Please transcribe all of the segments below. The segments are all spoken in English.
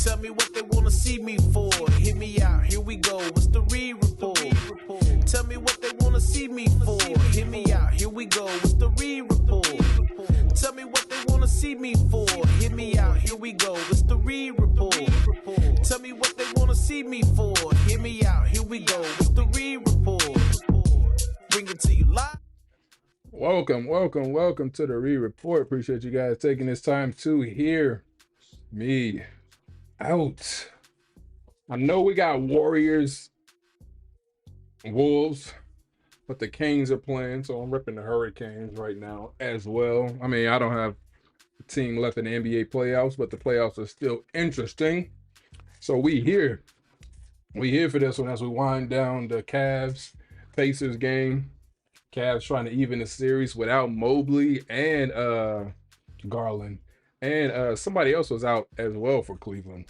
Tell me what they wanna see me for. Hear me out, here we go. What's the re-report? Tell me what they wanna see me for. Hear me out, here we go. What's the re-report? Tell me what they wanna see me for. Hear me out, here we go. What's the re-report? Tell me what they wanna see me for. Hear me out, here we go. What's the re-report? Bring it to you live. Welcome to the re-report. Appreciate you guys taking this time to hear me out. I know we got Warriors, Wolves, but the Kings are playing, so I'm ripping the Hurricanes right now as well. I mean, I don't have a team left in the NBA playoffs, but the playoffs are still interesting. So we here for this one as we wind down the Cavs Pacers game. Cavs trying to even the series without Mobley and Garland. And somebody else was out as well for Cleveland.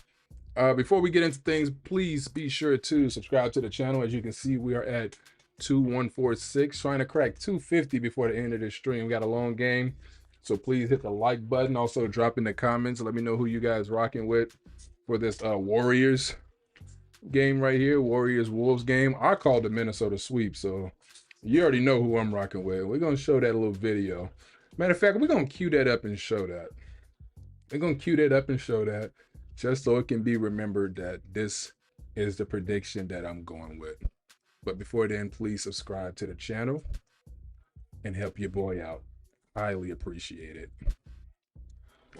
Before we get into things, please be sure to subscribe to the channel. As you can see, we are at 2146, trying to crack 250 before the end of this stream. We got a long game, so please hit the like button. Also, drop in the comments. Let me know who you guys rocking with for this Warriors game right here, Warriors-Wolves game. I called the Minnesota sweep, so you already know who I'm rocking with. We're going to show that little video. Matter of fact, we're going to cue that up and show that. We're going to cue that up and show that just so it can be remembered that this is the prediction that I'm going with. But before then, please subscribe to the channel and help your boy out. Highly appreciate it.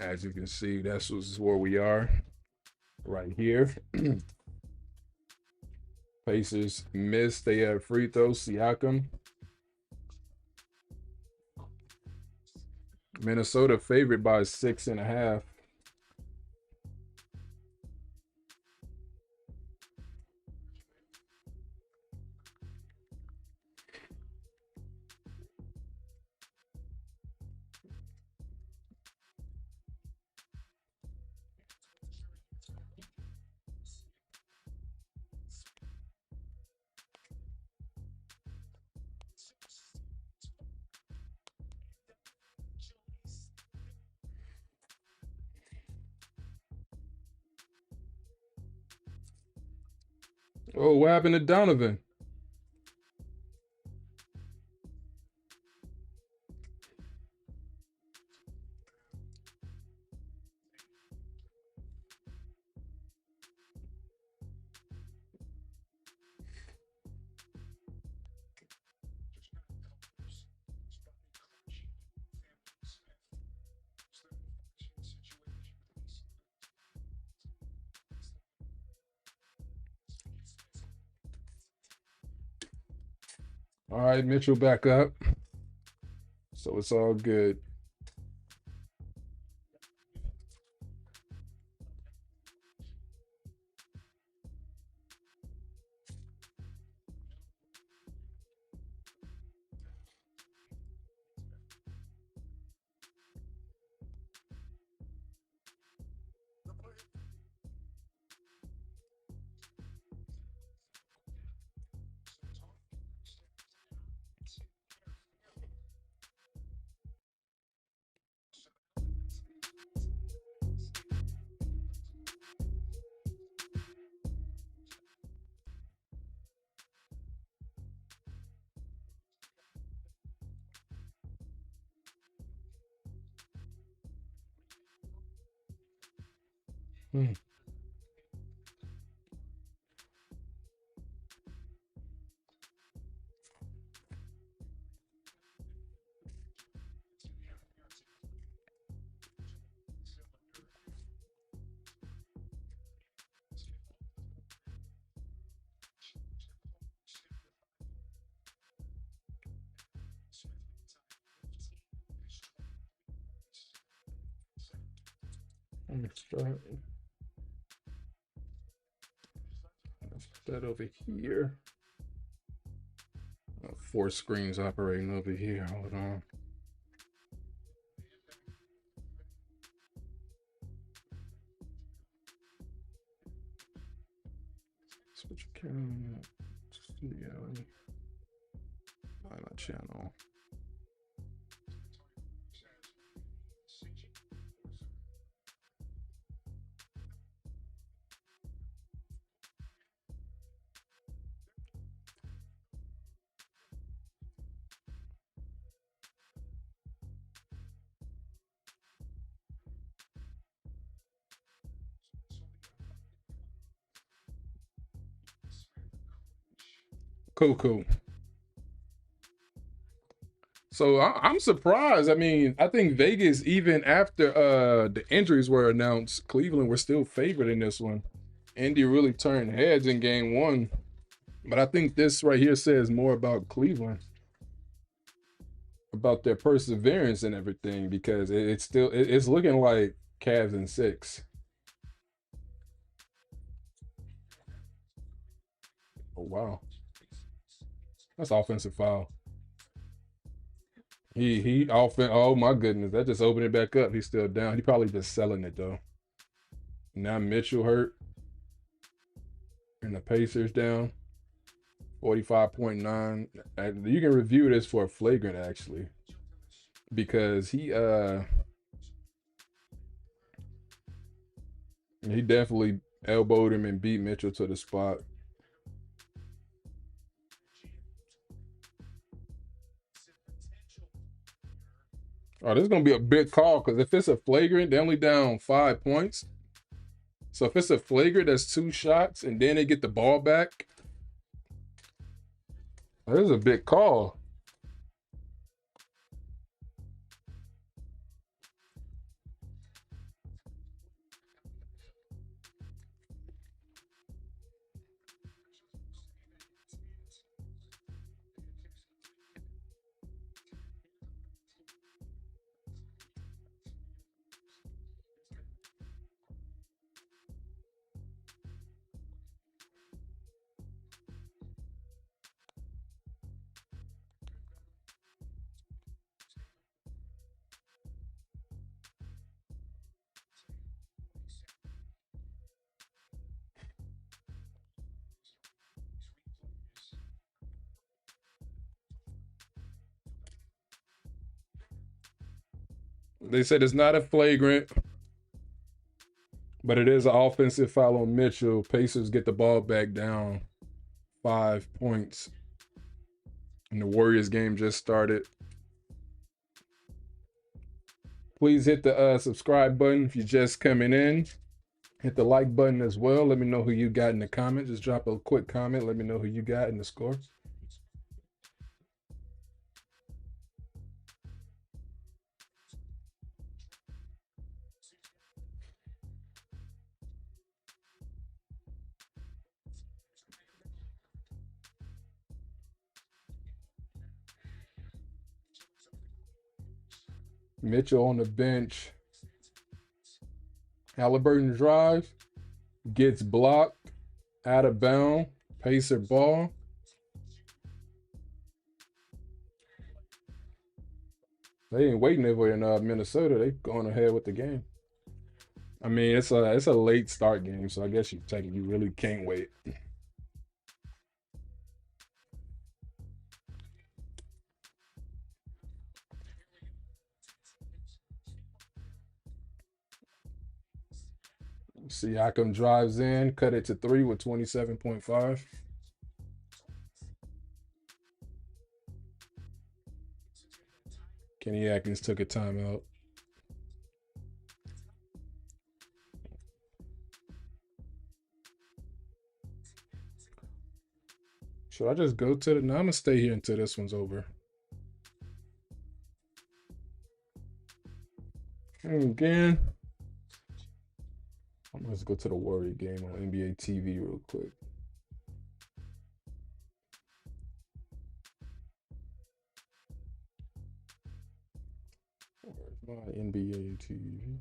As you can see, that's where we are right here. Pacers missed. They have free throws. Siakam. Minnesota favored by 6.5. Oh, what happened to Donovan? All right, Mitchell back up. So it's all good. Let's put that over here. 4 screens operating over here. Hold on. Switch camera. Studio. Highlight channel. Cool. So I'm surprised. I mean, I think Vegas, even after the injuries were announced, Cleveland were still favored in this one. Indy really turned heads in game one. But I think this right here says more about Cleveland, about their perseverance and everything, because it's still it's looking like Cavs in six. Oh wow. That's offensive foul. He offen oh my goodness, that just opened it back up. He's still down. He probably just selling it though. Now Mitchell hurt and the Pacers down 45.9. You can review this for a flagrant actually. Because he definitely elbowed him and beat Mitchell to the spot. Oh, this is gonna be a big call because if it's a flagrant, they're only down 5 points. So if it's a flagrant, that's two shots, and then they get the ball back. This is a big call. They said it's not a flagrant, but it is an offensive foul on Mitchell. Pacers get the ball back down 5 points. And the Warriors game just started. Please hit the subscribe button if you're just coming in. Hit the like button as well. Let me know who you got in the comments. Just drop a quick comment. Let me know who you got in the score. Mitchell on the bench. Halliburton drives. Gets blocked. Out of bound. Pacer ball. They ain't waiting over in Minnesota. They going ahead with the game. I mean, it's a late start game, so I guess you really can't wait. Siakam drives in, cut it to three with 27.5. Kenny Atkins took a timeout. Should I just go to the? No, I'm gonna stay here until this one's over. And again, I'm gonna go to the Warrior game on NBA TV real quick. Where's my NBA TV?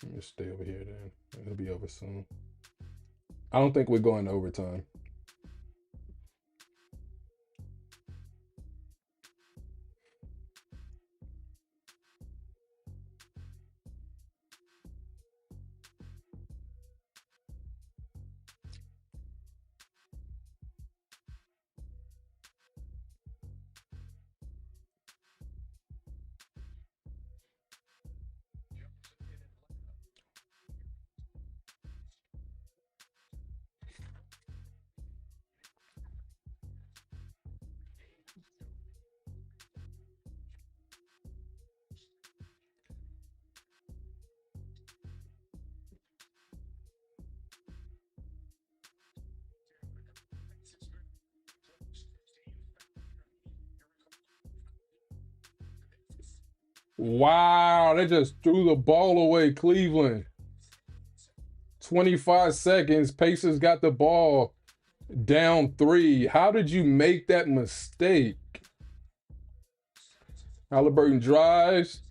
Let me stay over here then. It'll be over soon. I don't think we're going to overtime. Wow, they just threw the ball away, Cleveland. 25 seconds. Pacers got the ball down 3. How did you make that mistake? Halliburton drives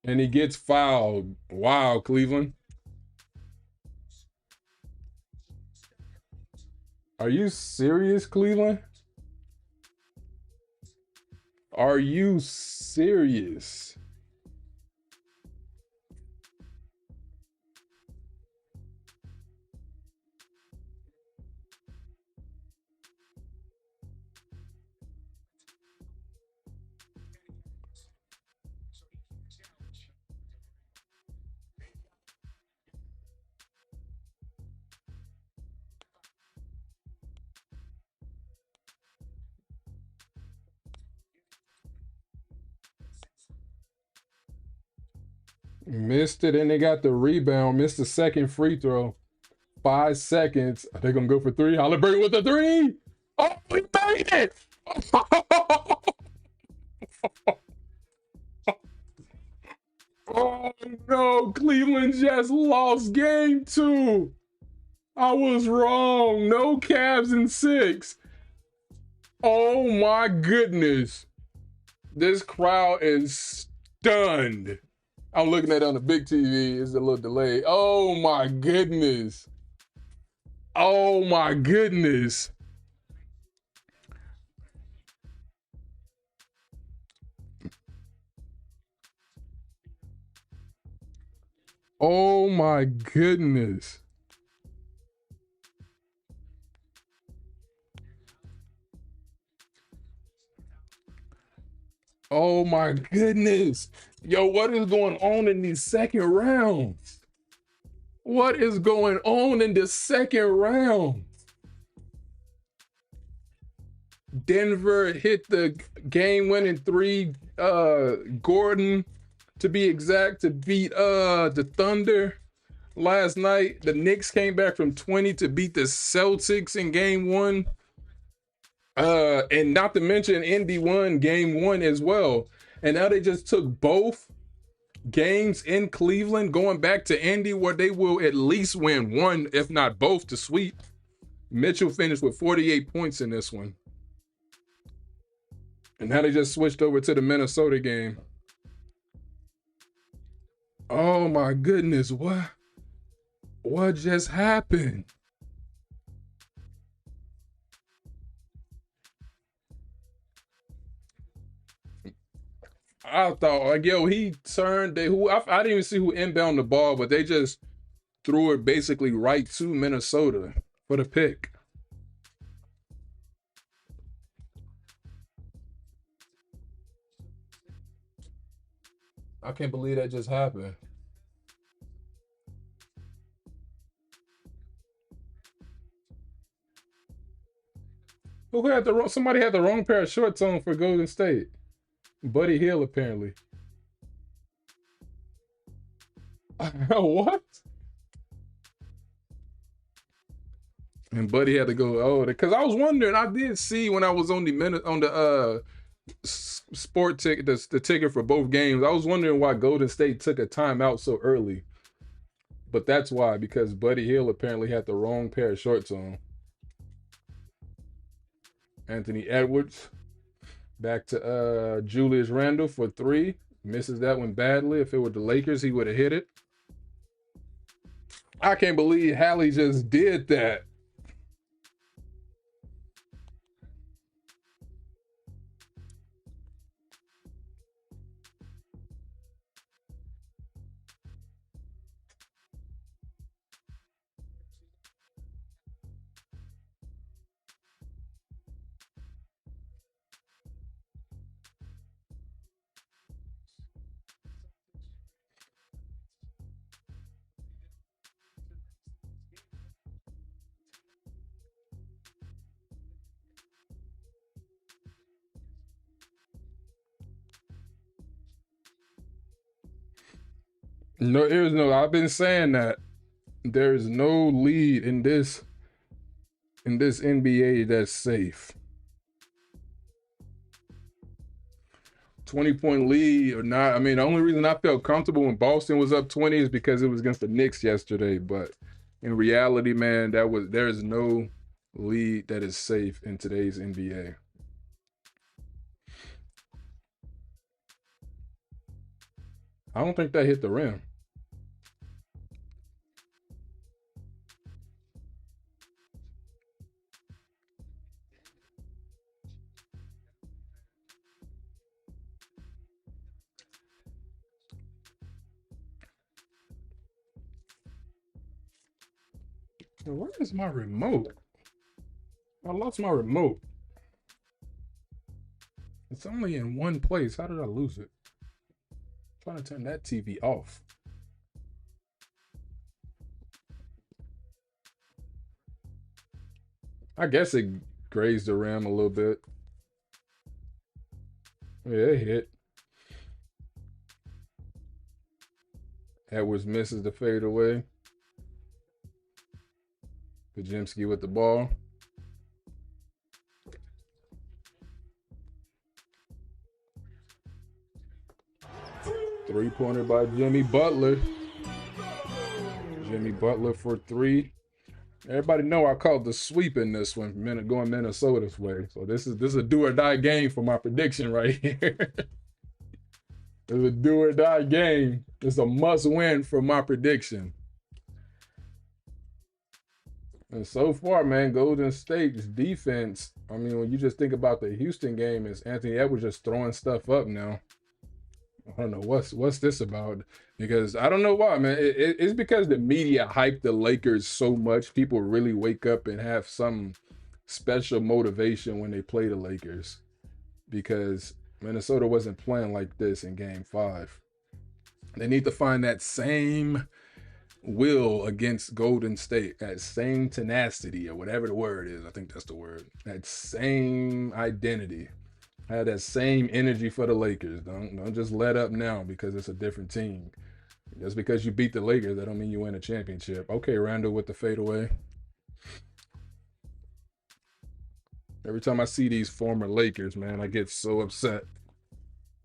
and he gets fouled. Wow, Cleveland. Are you serious, Cleveland? Are you serious? Missed it and they got the rebound. Missed the second free throw. 5 seconds. Are they going to go for 3? Halliburton with the 3. Oh, he made it. Oh, no. Cleveland just lost game 2. I was wrong. No Cavs in 6. Oh, my goodness. This crowd is stunned. I'm looking at it on the big TV. It's a little delay. Oh, my goodness. Oh, my goodness. Oh, my goodness. Oh, my goodness. Yo, what is going on in these second rounds? What is going on in the second round? Denver hit the game-winning 3. Gordon, to be exact, to beat the Thunder last night. The Knicks came back from 20 to beat the Celtics in game 1. And not to mention Indy won game 1 as well. And now they just took both games in Cleveland, going back to Indy, where they will at least win one, if not both, to sweep. Mitchell finished with 48 points in this one. And now they just switched over to the Minnesota game. Oh my goodness, what just happened? I thought, like, yo, he turned. I didn't even see who inbound the ball, but they just threw it basically right to Minnesota for the pick. I can't believe that just happened. Who had the wrong? Somebody had the wrong pair of shorts on for Golden State. Buddy Hield, apparently. What? And Buddy had to go. Oh, because I was wondering. I did see when I was on the sport ticket, the ticket for both games. I was wondering why Golden State took a timeout so early. But that's why, because Buddy Hield apparently had the wrong pair of shorts on. Anthony Edwards back to Julius Randle for 3. Misses that one badly. If it were the Lakers, he would have hit it. I can't believe Hallie just did that. No, there's no. I've been saying that there's no lead in this NBA that's safe. 20-point lead or not. I mean, the only reason I felt comfortable when Boston was up 20 is because it was against the Knicks yesterday. But in reality, man, there is no lead that is safe in today's NBA. I don't think that hit the rim. Where is my remote? I lost my remote. It's only in one place. How did I lose it? I'm trying to turn that TV off. I guess it grazed the rim a little bit. Yeah, it hit. Edwards misses the fadeaway. Pajemski with the ball. Three-pointer by Jimmy Butler. Jimmy Butler for three. Everybody know I called the sweep in this one, going Minnesota's way. So this is a do or die game for my prediction right here. It's a do or die game. It's a must win for my prediction. And so far, man, Golden State's defense, I mean, when you just think about the Houston game, is Anthony Edwards just throwing stuff up now. I don't know what's this about, because I don't know why, man. It's because the media hyped the Lakers so much. People really wake up and have some special motivation when they play the Lakers, because Minnesota wasn't playing like this in Game 5. They need to find that same will against Golden State, that same tenacity or whatever the word is. I think that's the word. That same identity. Have that same energy for the Lakers. Don't just let up now because it's a different team. Just because you beat the Lakers, that don't mean you win a championship. Okay, Randall with the fadeaway. Every time I see these former Lakers, man, I get so upset.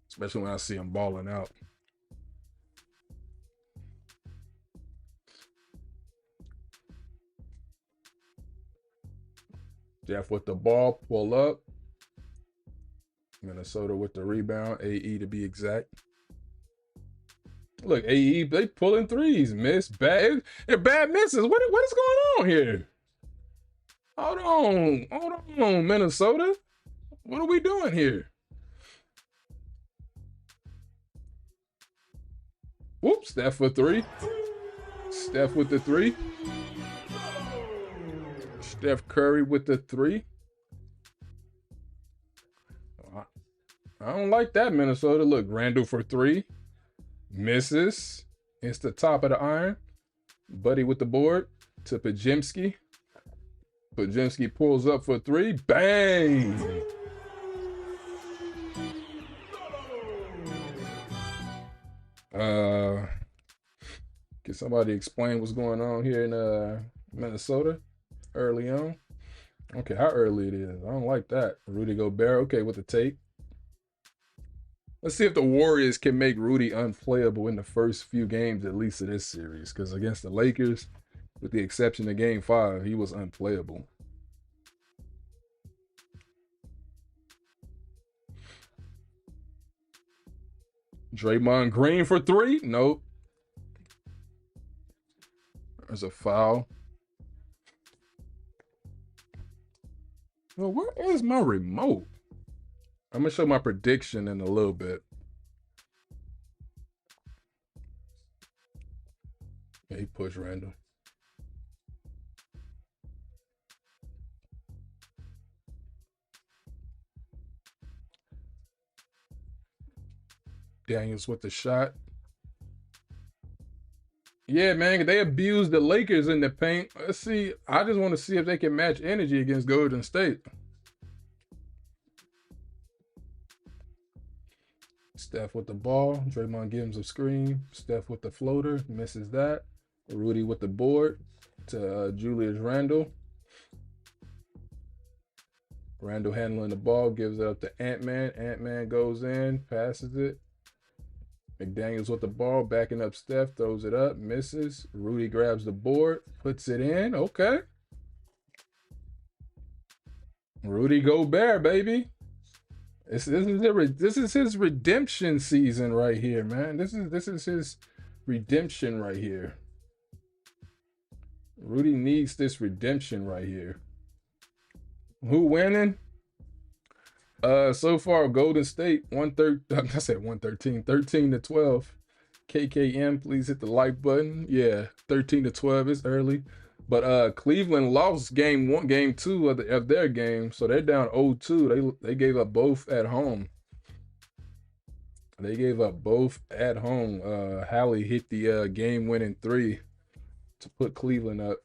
Especially when I see them balling out. Jeff with the ball, pull up. Minnesota with the rebound, AE to be exact. Look, AE, they pulling threes, miss. They're bad misses. What is going on here? Hold on, Minnesota. What are we doing here? Whoops, Steph for three. Steph with the three. Steph Curry with the three. I don't like that, Minnesota. Look, Randall for three. Misses. It's the top of the iron. Buddy with the board to Pajemski. Pajemski pulls up for three. Bang! Can somebody explain what's going on here in Minnesota early on? Okay, how early it is. I don't like that. Rudy Gobert, okay, with the tape. Let's see if the Warriors can make Rudy unplayable in the first few games, at least of this series. Because against the Lakers, with the exception of Game 5, he was unplayable. Draymond Green for three? Nope. There's a foul. Well, where is my remote? I'm going to show my prediction in a little bit. Yeah, he pushed Randall. Daniels with the shot. Yeah, man, they abused the Lakers in the paint. Let's see. I just want to see if they can match energy against Golden State. Steph with the ball. Draymond gives him a screen. Steph with the floater. Misses that. Rudy with the board to Julius Randle. Randall handling the ball, gives it up to Ant-Man. Ant-Man goes in, passes it. McDaniels with the ball, backing up Steph, throws it up, misses. Rudy grabs the board, puts it in. Okay. Rudy Gobert, baby. This is his redemption season right here, man. This is his redemption right here. Rudy needs this redemption right here. Who winning? So far, Golden State 113. I said 113, 13-12. KKM, please hit the like button. Yeah, 13-12 is early. But Cleveland lost game 2 of their game, so they're down 0-2. They gave up both at home. Hallie hit the game-winning 3 to put Cleveland up.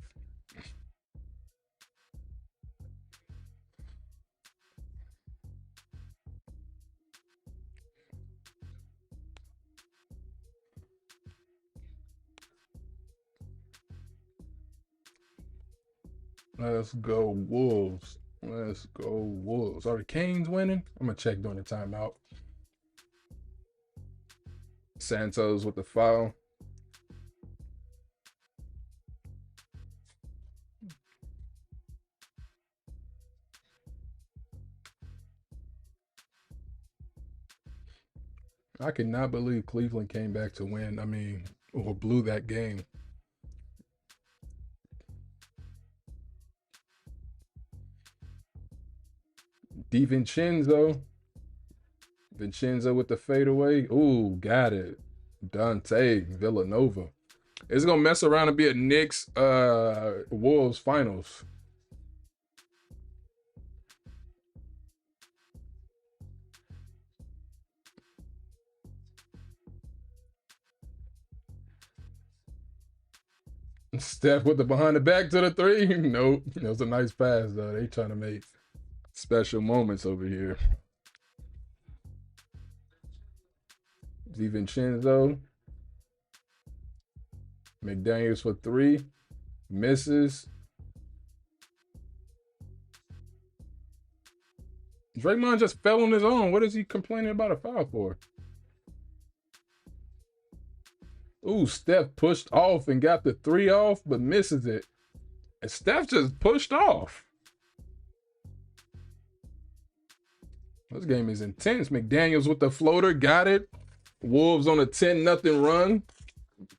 Let's go Wolves. Let's go Wolves. Are the Canes winning? I'm going to check during the timeout. Santos with the foul. I cannot believe Cleveland came back to win. I mean, or blew that game. DiVincenzo with the fadeaway. Ooh, got it. Dante Villanova. It's gonna mess around and be a Knicks Wolves finals. Steph with the behind the back to the 3. Nope. It was a nice pass though. They trying to make special moments over here. DiVincenzo. McDaniels for 3. Misses. Draymond just fell on his own. What is he complaining about a foul for? Ooh, Steph pushed off and got the 3 off, but misses it. And Steph just pushed off. This game is intense. McDaniels with the floater, got it. Wolves on a 10-0 run.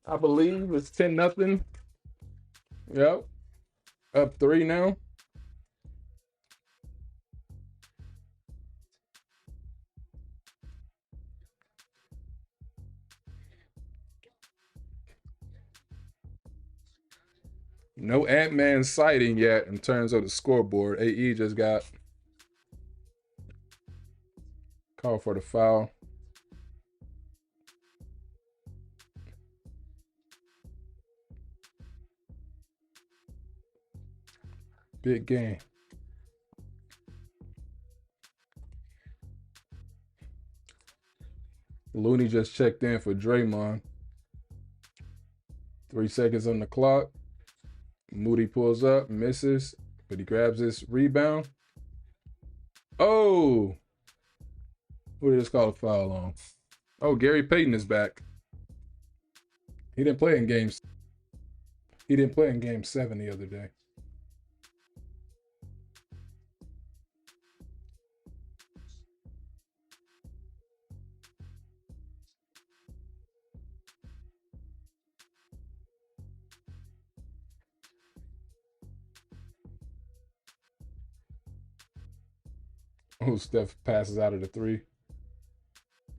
I believe it's 10-0. Yep. Up 3 now. No Ant-Man sighting yet in terms of the scoreboard. AE just got called for the foul. Big game. Looney just checked in for Draymond. 3 seconds on the clock. Moody pulls up, misses, but he grabs his rebound. Oh! Who did this call a foul on? Oh, Gary Payton is back. He didn't play in game 7 the other day. Oh, Steph passes out of the 3.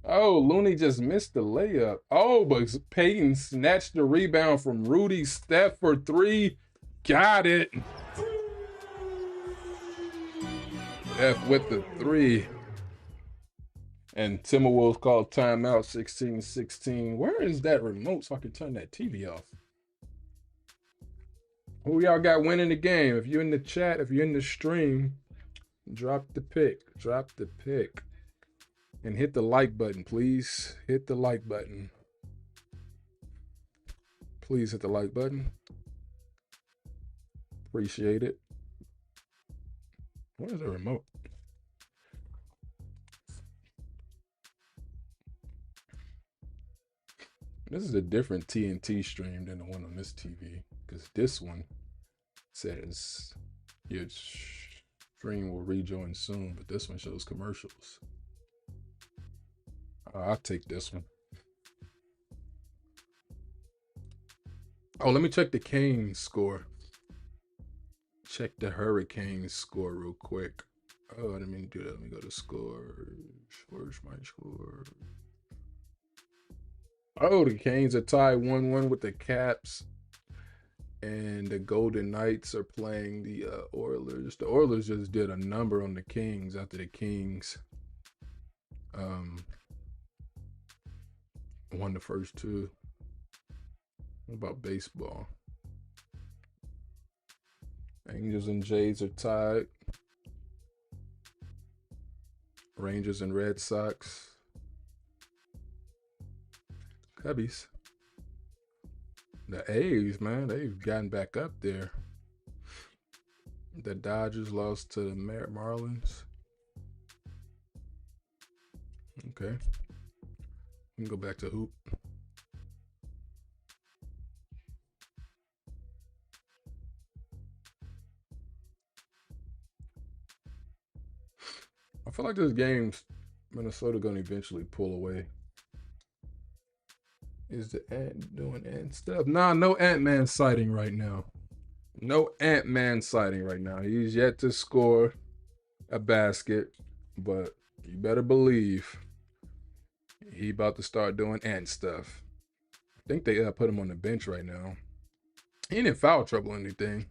Oh, Looney just missed the layup. Oh, but Payton snatched the rebound from Rudy. Steph for 3. Got it. F with the 3. And Timberwolves called timeout 16-16. Where is that remote so I can turn that TV off? Who y'all got winning the game? If you're in the chat, if you're in the stream, drop the pick. And hit the like button, please. Hit the like button. Please hit the like button. Appreciate it. Where's the remote? This is a different TNT stream than the one on this TV, because this one says your stream will rejoin soon, but this one shows commercials. I'll take this one. Oh, let me check the Canes score. Check the Hurricanes score real quick. Oh, I didn't mean to do that. Let me go to scores. Where's my score? Oh, the Canes are tied 1-1 with the Caps. And the Golden Knights are playing the Oilers. The Oilers just did a number on the Kings after the Kings won the first two. What about baseball? Angels and Jays are tied. Rangers and Red Sox. Cubbies. The A's, man, they've gotten back up there. The Dodgers lost to the Marlins. Okay. We can go back to hoop. I feel like this game's Minnesota going to eventually pull away. Is the Ant doing Ant stuff? Nah, no Ant-Man sighting right now. No Ant-Man sighting right now. He's yet to score a basket, but you better believe he about to start doing Ant stuff. I think they put him on the bench right now. He ain't in foul trouble or anything.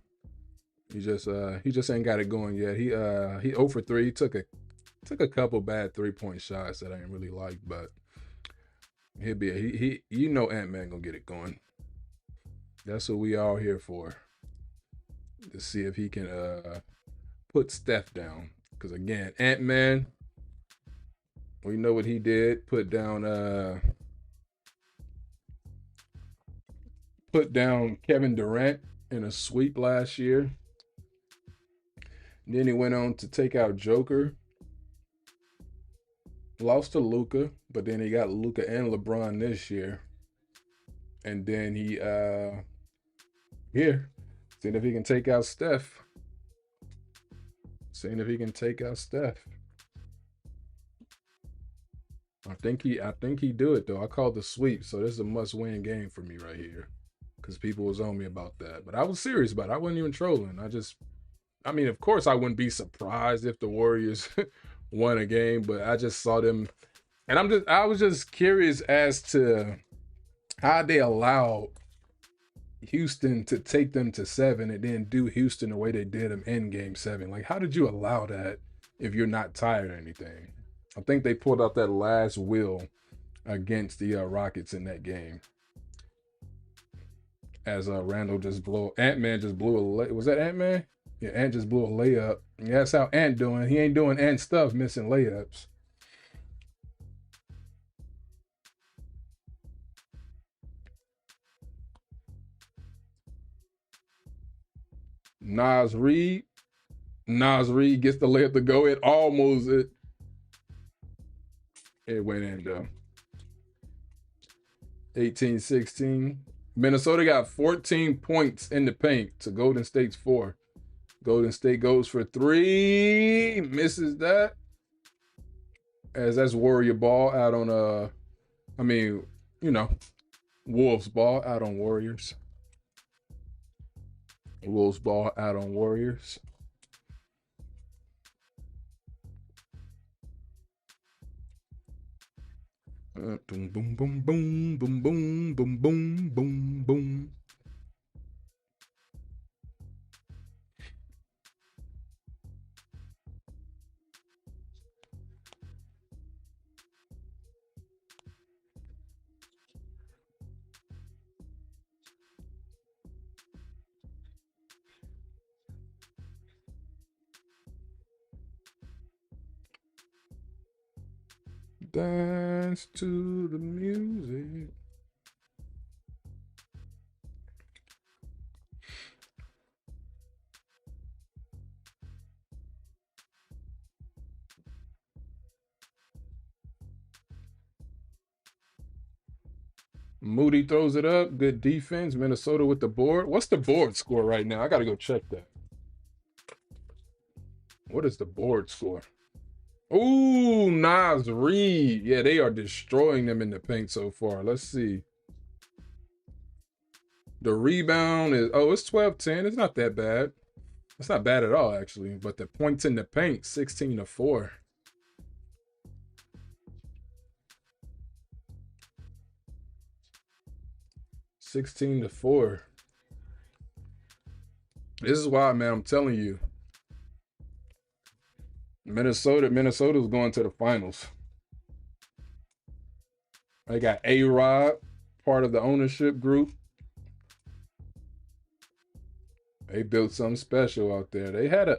He just ain't got it going yet. He 0 for 3. He took a couple bad 3-point shots that I didn't really like, but he'll be he you know Ant-Man gonna get it going. That's what we all here for. To see if he can put Steph down. Because again, Ant-Man, we know what he did. Put down Kevin Durant in a sweep last year. Then he went on to take out Joker. Lost to Luka, but then he got Luka and LeBron this year. And then he seeing if he can take out Steph. I think he do it though. I called the sweep, so this is a must-win game for me right here. Because people was on me about that. But I was serious about it. I wasn't even trolling. I mean, of course I wouldn't be surprised if the Warriors won a game, but I just saw them, and I was just curious as to how they allowed Houston to take them to 7 and then do Houston the way they did them in Game 7. Like, how did you allow that if you're not tired or anything? I think they pulled out that last will against the Rockets in that game. As Ant-Man just blew a was that Ant-Man? Yeah, Ant just blew a layup. Yeah, that's how Ant doing. He ain't doing Ant stuff, missing layups. Nas Reed gets the layup to go. It went in though. 18-16. Minnesota got 14 points in the paint to Golden State's 4. Golden State goes for 3, misses that. As that's Warrior ball out on Wolves ball out on Warriors. Wolves ball out on Warriors. Boom, boom, boom, boom, boom, boom, boom, boom, boom, boom. Dance to the music. Moody throws it up. Good defense. Minnesota with the board. What's the board score right now? I got to go check that. What is the board score? Ooh, Nas Reed. Yeah, they are destroying them in the paint so far. Let's see. The rebound is, it's 12-10. It's not that bad. It's not bad at all, actually. But the points in the paint, 16-4. 16-4. This is why, man, I'm telling you. Minnesota's going to the finals. They got A-Rod, part of the ownership group. They built something special out there. They had they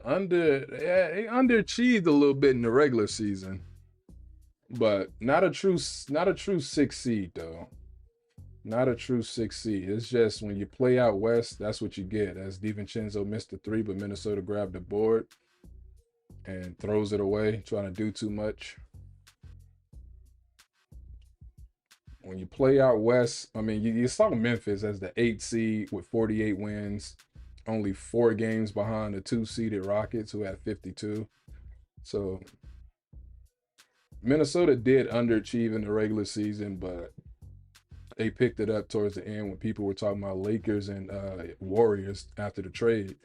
underachieved a little bit in the regular season. But not a true 6 seed though. Not a true 6 seed. It's just when you play out west, that's what you get. As DiVincenzo missed the 3, but Minnesota grabbed the board and throws it away, trying to do too much. When you play out west, I mean, you saw Memphis as the 8 seed with 48 wins, only 4 games behind the 2-seeded Rockets, who had 52. So Minnesota did underachieve in the regular season, but they picked it up towards the end when people were talking about Lakers and Warriors after the trade.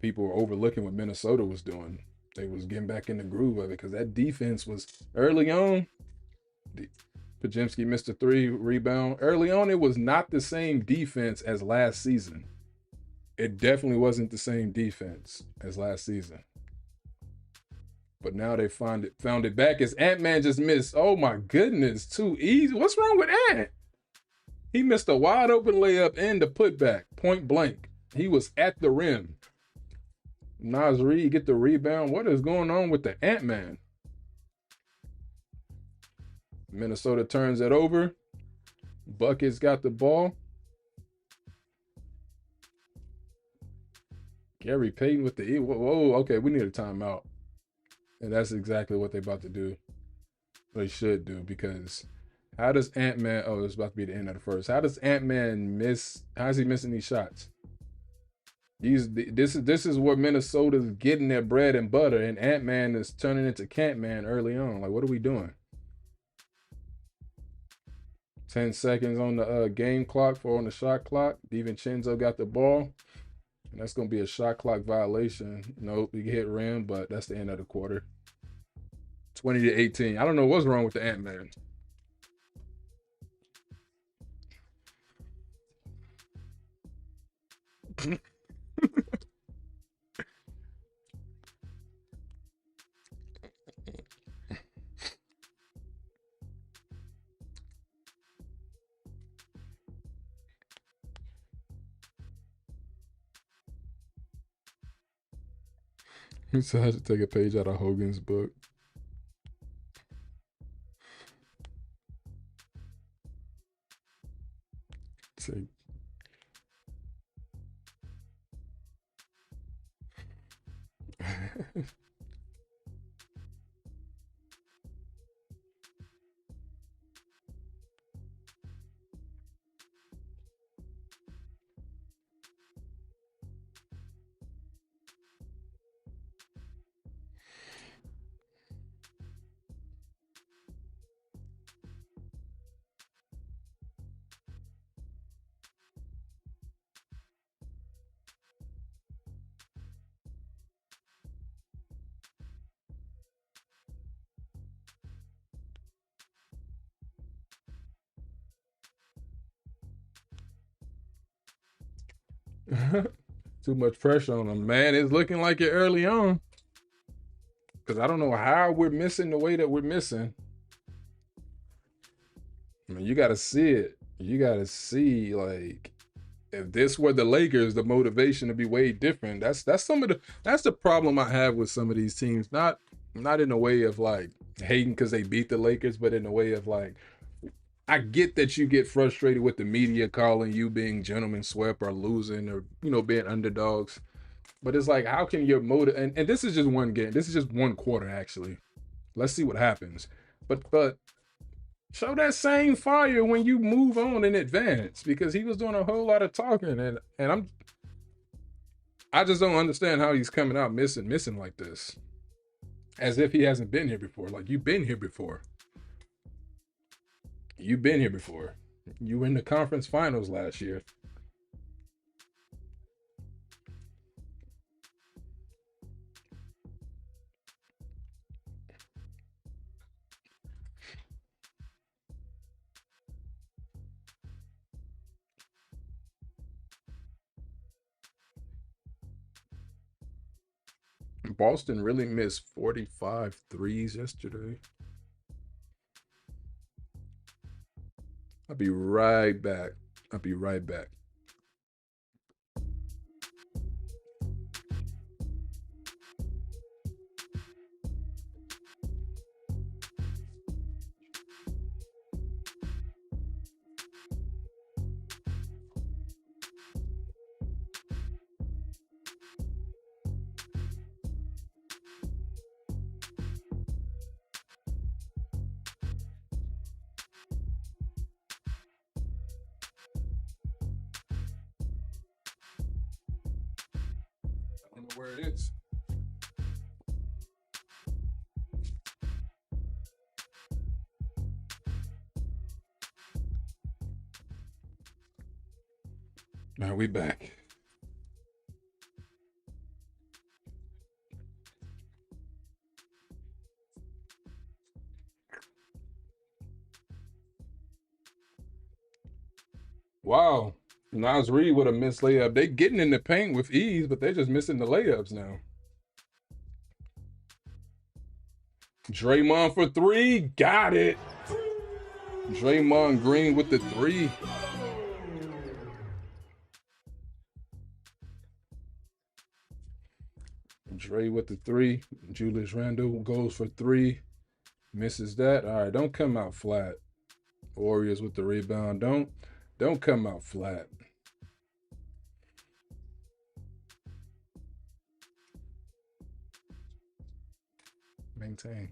People were overlooking what Minnesota was doing. They was getting back in the groove of it because that defense was early on. Podziemski missed a 3 rebound. Early on, it was not the same defense as last season. It definitely wasn't the same defense as last season. But now they found it back as Ant-Man just missed. Oh my goodness, too easy. What's wrong with Ant? He missed a wide open layup and the putback, point blank. He was at the rim. Nas Reed get the rebound. What is going on with the Ant-Man? Minnesota turns it over. Buckets got the ball. Gary Payton with the whoa, okay, we need a timeout. And that's exactly what they're about to do. They should do, because how does Ant-Man, it's about to be the end of the first. How does Ant-Man miss, how is he missing these shots? This is where Minnesota's getting their bread and butter, and Ant-Man is turning into Cant-Man early on. Like, what are we doing? 10 seconds on the game clock, 4 on the shot clock. DiVincenzo got the ball. And that's going to be a shot clock violation. Nope, he hit rim, but that's the end of the quarter. 20-18. I don't know what's wrong with the Ant-Man. He said I should take a page out of Hogan's book. Take. Too much pressure on him, man. It's looking like it early on. Because I don't know how we're missing the way that we're missing. I mean, you got to see it. You got to see, like, if this were the Lakers, the motivation to be way different. That's the problem I have with some of these teams. Not in a way of like hating because they beat the Lakers, but in a way of like, I get that you get frustrated with the media calling you being gentlemen swept or losing or, being underdogs. But it's like, how can your motive, and this is just one game. This is just one quarter, actually. Let's see what happens. But Show that same fire when you move on in advance, because he was doing a whole lot of talking, and I just don't understand how he's coming out missing like this, as if he hasn't been here before. Like, you've been here before. You've been here before. You were in the conference finals last year. Boston really missed 45 threes yesterday. I'll be right back. I'll be right back. I don't know where it is. Now we back. Wow. Nas Reed with a missed layup. They getting in the paint with ease, but they're just missing the layups now. Draymond for three. Got it. Draymond Green with the three. Dre with the three. Julius Randle goes for three. Misses that. All right, don't come out flat. Warriors with the rebound. Don't come out flat. Maintain.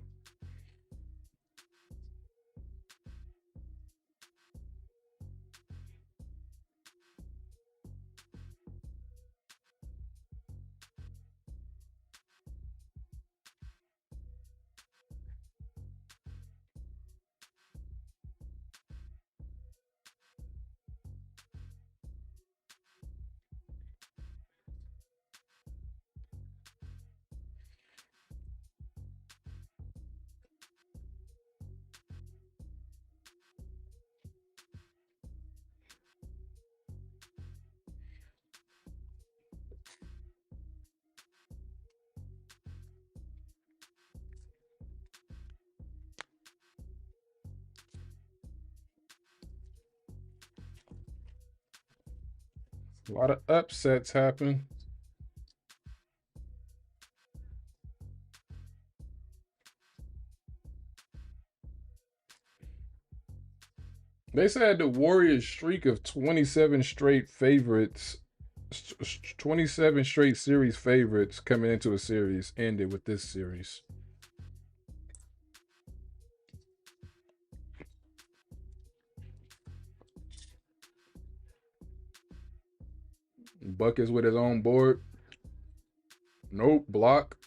A lot of upsets happen. They said the Warriors' streak of 27 straight favorites, 27 straight series favorites coming into a series ended with this series. Buckets with his own board. Nope, block.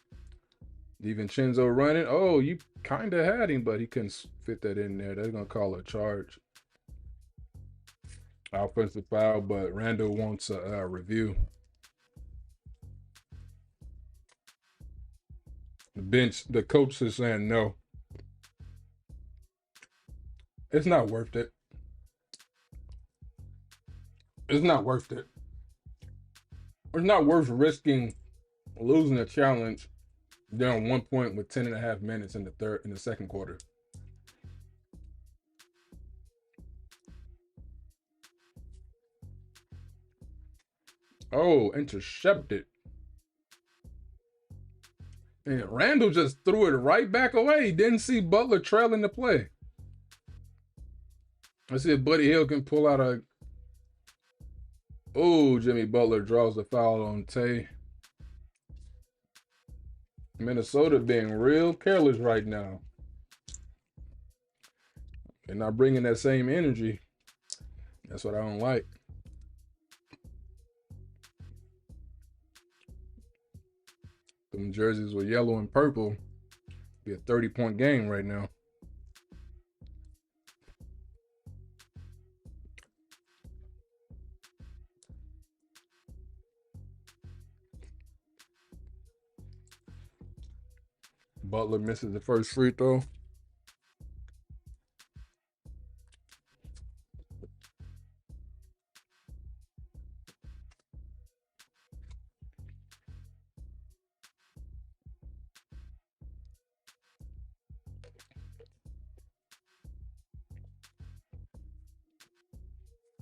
DiVincenzo running. Oh, you kind of had him, but he couldn't fit that in there. They're going to call a charge. Offensive foul, but Randall wants a review. The bench, the coach is saying no. It's not worth it. It's not worth it. It's not worth risking losing a challenge down 1 point with 10 and a half minutes in the second quarter. Oh, intercepted. And Randall just threw it right back away. He didn't see Butler trailing the play. Let's see if Buddy Hield can pull out a. Oh, Jimmy Butler draws the foul on Tay. Minnesota being real careless right now. They're not bringing that same energy. That's what I don't like. Them jerseys with yellow and purple. Be a 30-point game right now. Butler misses the first free throw.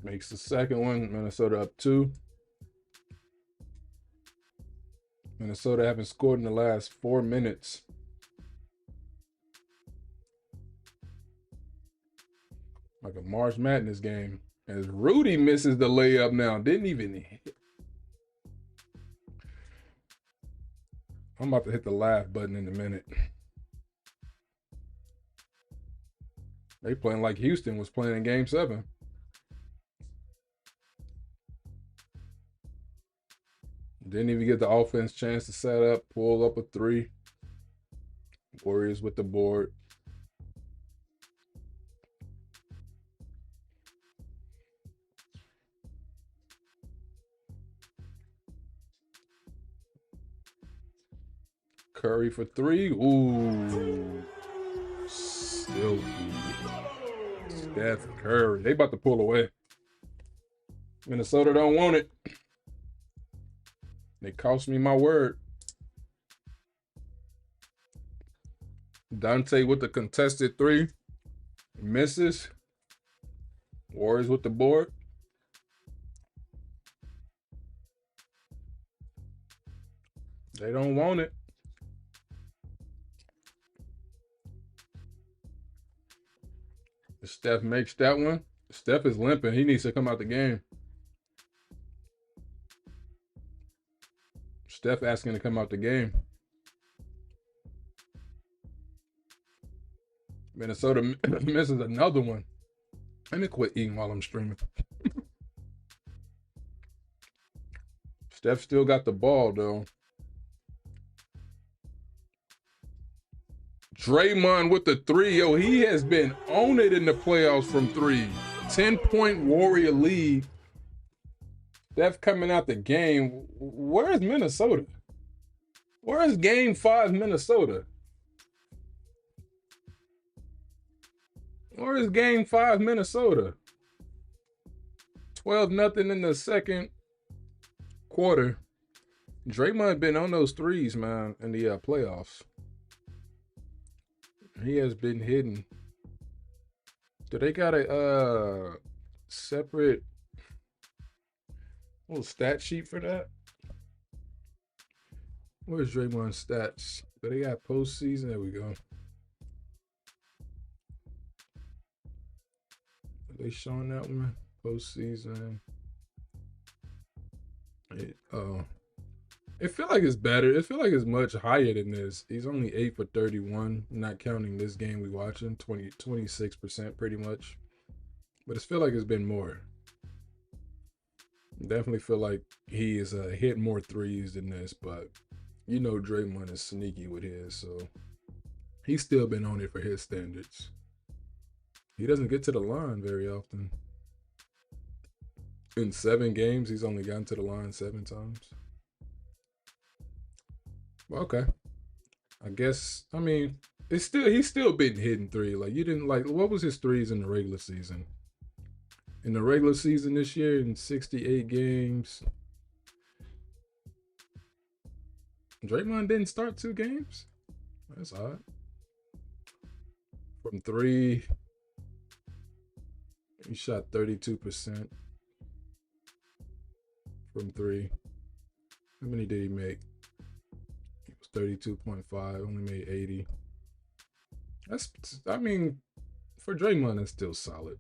Makes the second one. Minnesota up 2. Minnesota haven't scored in the last 4 minutes. Like a March Madness game. As Rudy misses the layup now. Didn't even hit. I'm about to hit the laugh button in a minute. They playing like Houston was playing in Game 7. Didn't even get the offense chance to set up, pull up a 3. Warriors with the board. Curry for 3. Ooh. Silky. Steph Curry. They about to pull away. Minnesota don't want it. They cost me my word. Dante with the contested 3. Misses. Warriors with the board. They don't want it. Steph makes that one. Steph is limping. He needs to come out the game. Steph asking to come out the game. Minnesota misses another one. Let me quit eating while I'm streaming. Steph still got the ball, though. Draymond with the 3. Yo, he has been on it in the playoffs from 3. 10-point Warrior lead. Steph coming out the game. Where's Minnesota? Where's Game 5 Minnesota? Where is Game 5 Minnesota? 12-0 in the second quarter. Draymond been on those 3s, man, in the playoffs. He has been hitting. Do they got a separate little stat sheet for that? Where's Draymond's stats? Do they got postseason? There we go. Are they showing that one? Postseason. It feel like it's better. It feel like it's much higher than this. He's only 8 for 31, not counting this game we watching. 26% pretty much. But it feel like it's been more. Definitely feel like he is hit more 3s than this, but you know Draymond is sneaky with his, so he's still been on it for his standards. He doesn't get to the line very often. In 7 games, he's only gotten to the line 7 times. Okay. I guess, I mean, he's still been hitting 3. Like, you didn't like, what was his 3s in the regular season? In the regular season this year, in 68 games, Draymond didn't start 2 games? That's odd. From 3, he shot 32% from 3. How many did he make? 32.5, only made 80. That's, I mean, for Draymond, that's still solid.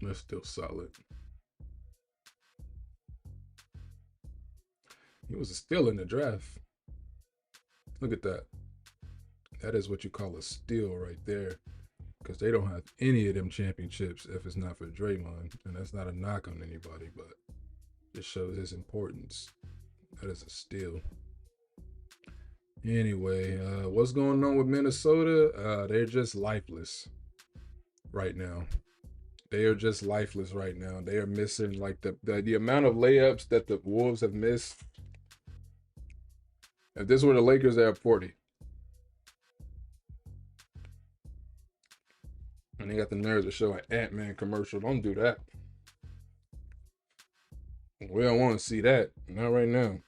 That's still solid. He was still in the draft. Look at that. That is what you call a steal right there. because they don't have any of them championships if it's not for Draymond. And that's not a knock on anybody, but it shows his importance. That is a steal. Anyway, what's going on with Minnesota? They're just lifeless right now. They are just lifeless right now. They are missing like the amount of layups that the Wolves have missed. If this were the Lakers, they have 40. And they got the nerves to show an Ant-Man commercial. Don't do that. We don't want to see that. Not right now.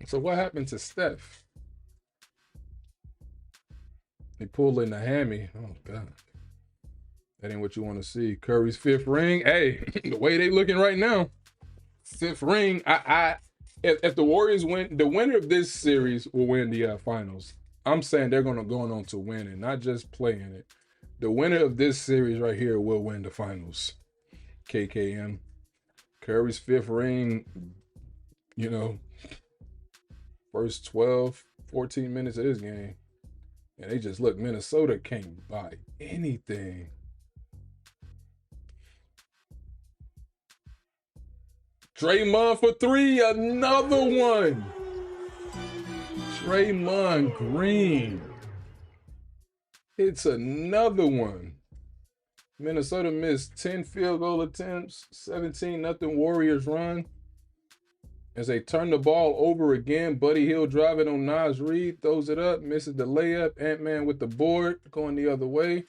So what happened to Steph? He pulled in the hammy. Oh, God. That ain't what you want to see. Curry's 5th ring. Hey, the way they looking right now, 5th ring. If the Warriors win, the winner of this series will win the finals. I'm saying they're going to go on to win it, not just play in it. The winner of this series right here will win the finals. KKM. Curry's 5th ring, you know, first 12, 14 minutes of this game. And they just look, Minnesota can't buy anything. Draymond for 3, another one. Draymond Green. It's another one. Minnesota missed 10 field goal attempts, 17-0 Warriors run. As they turn the ball over again, Buddy Hield driving on Naz Reid, throws it up, misses the layup. Ant-Man with the board, going the other way.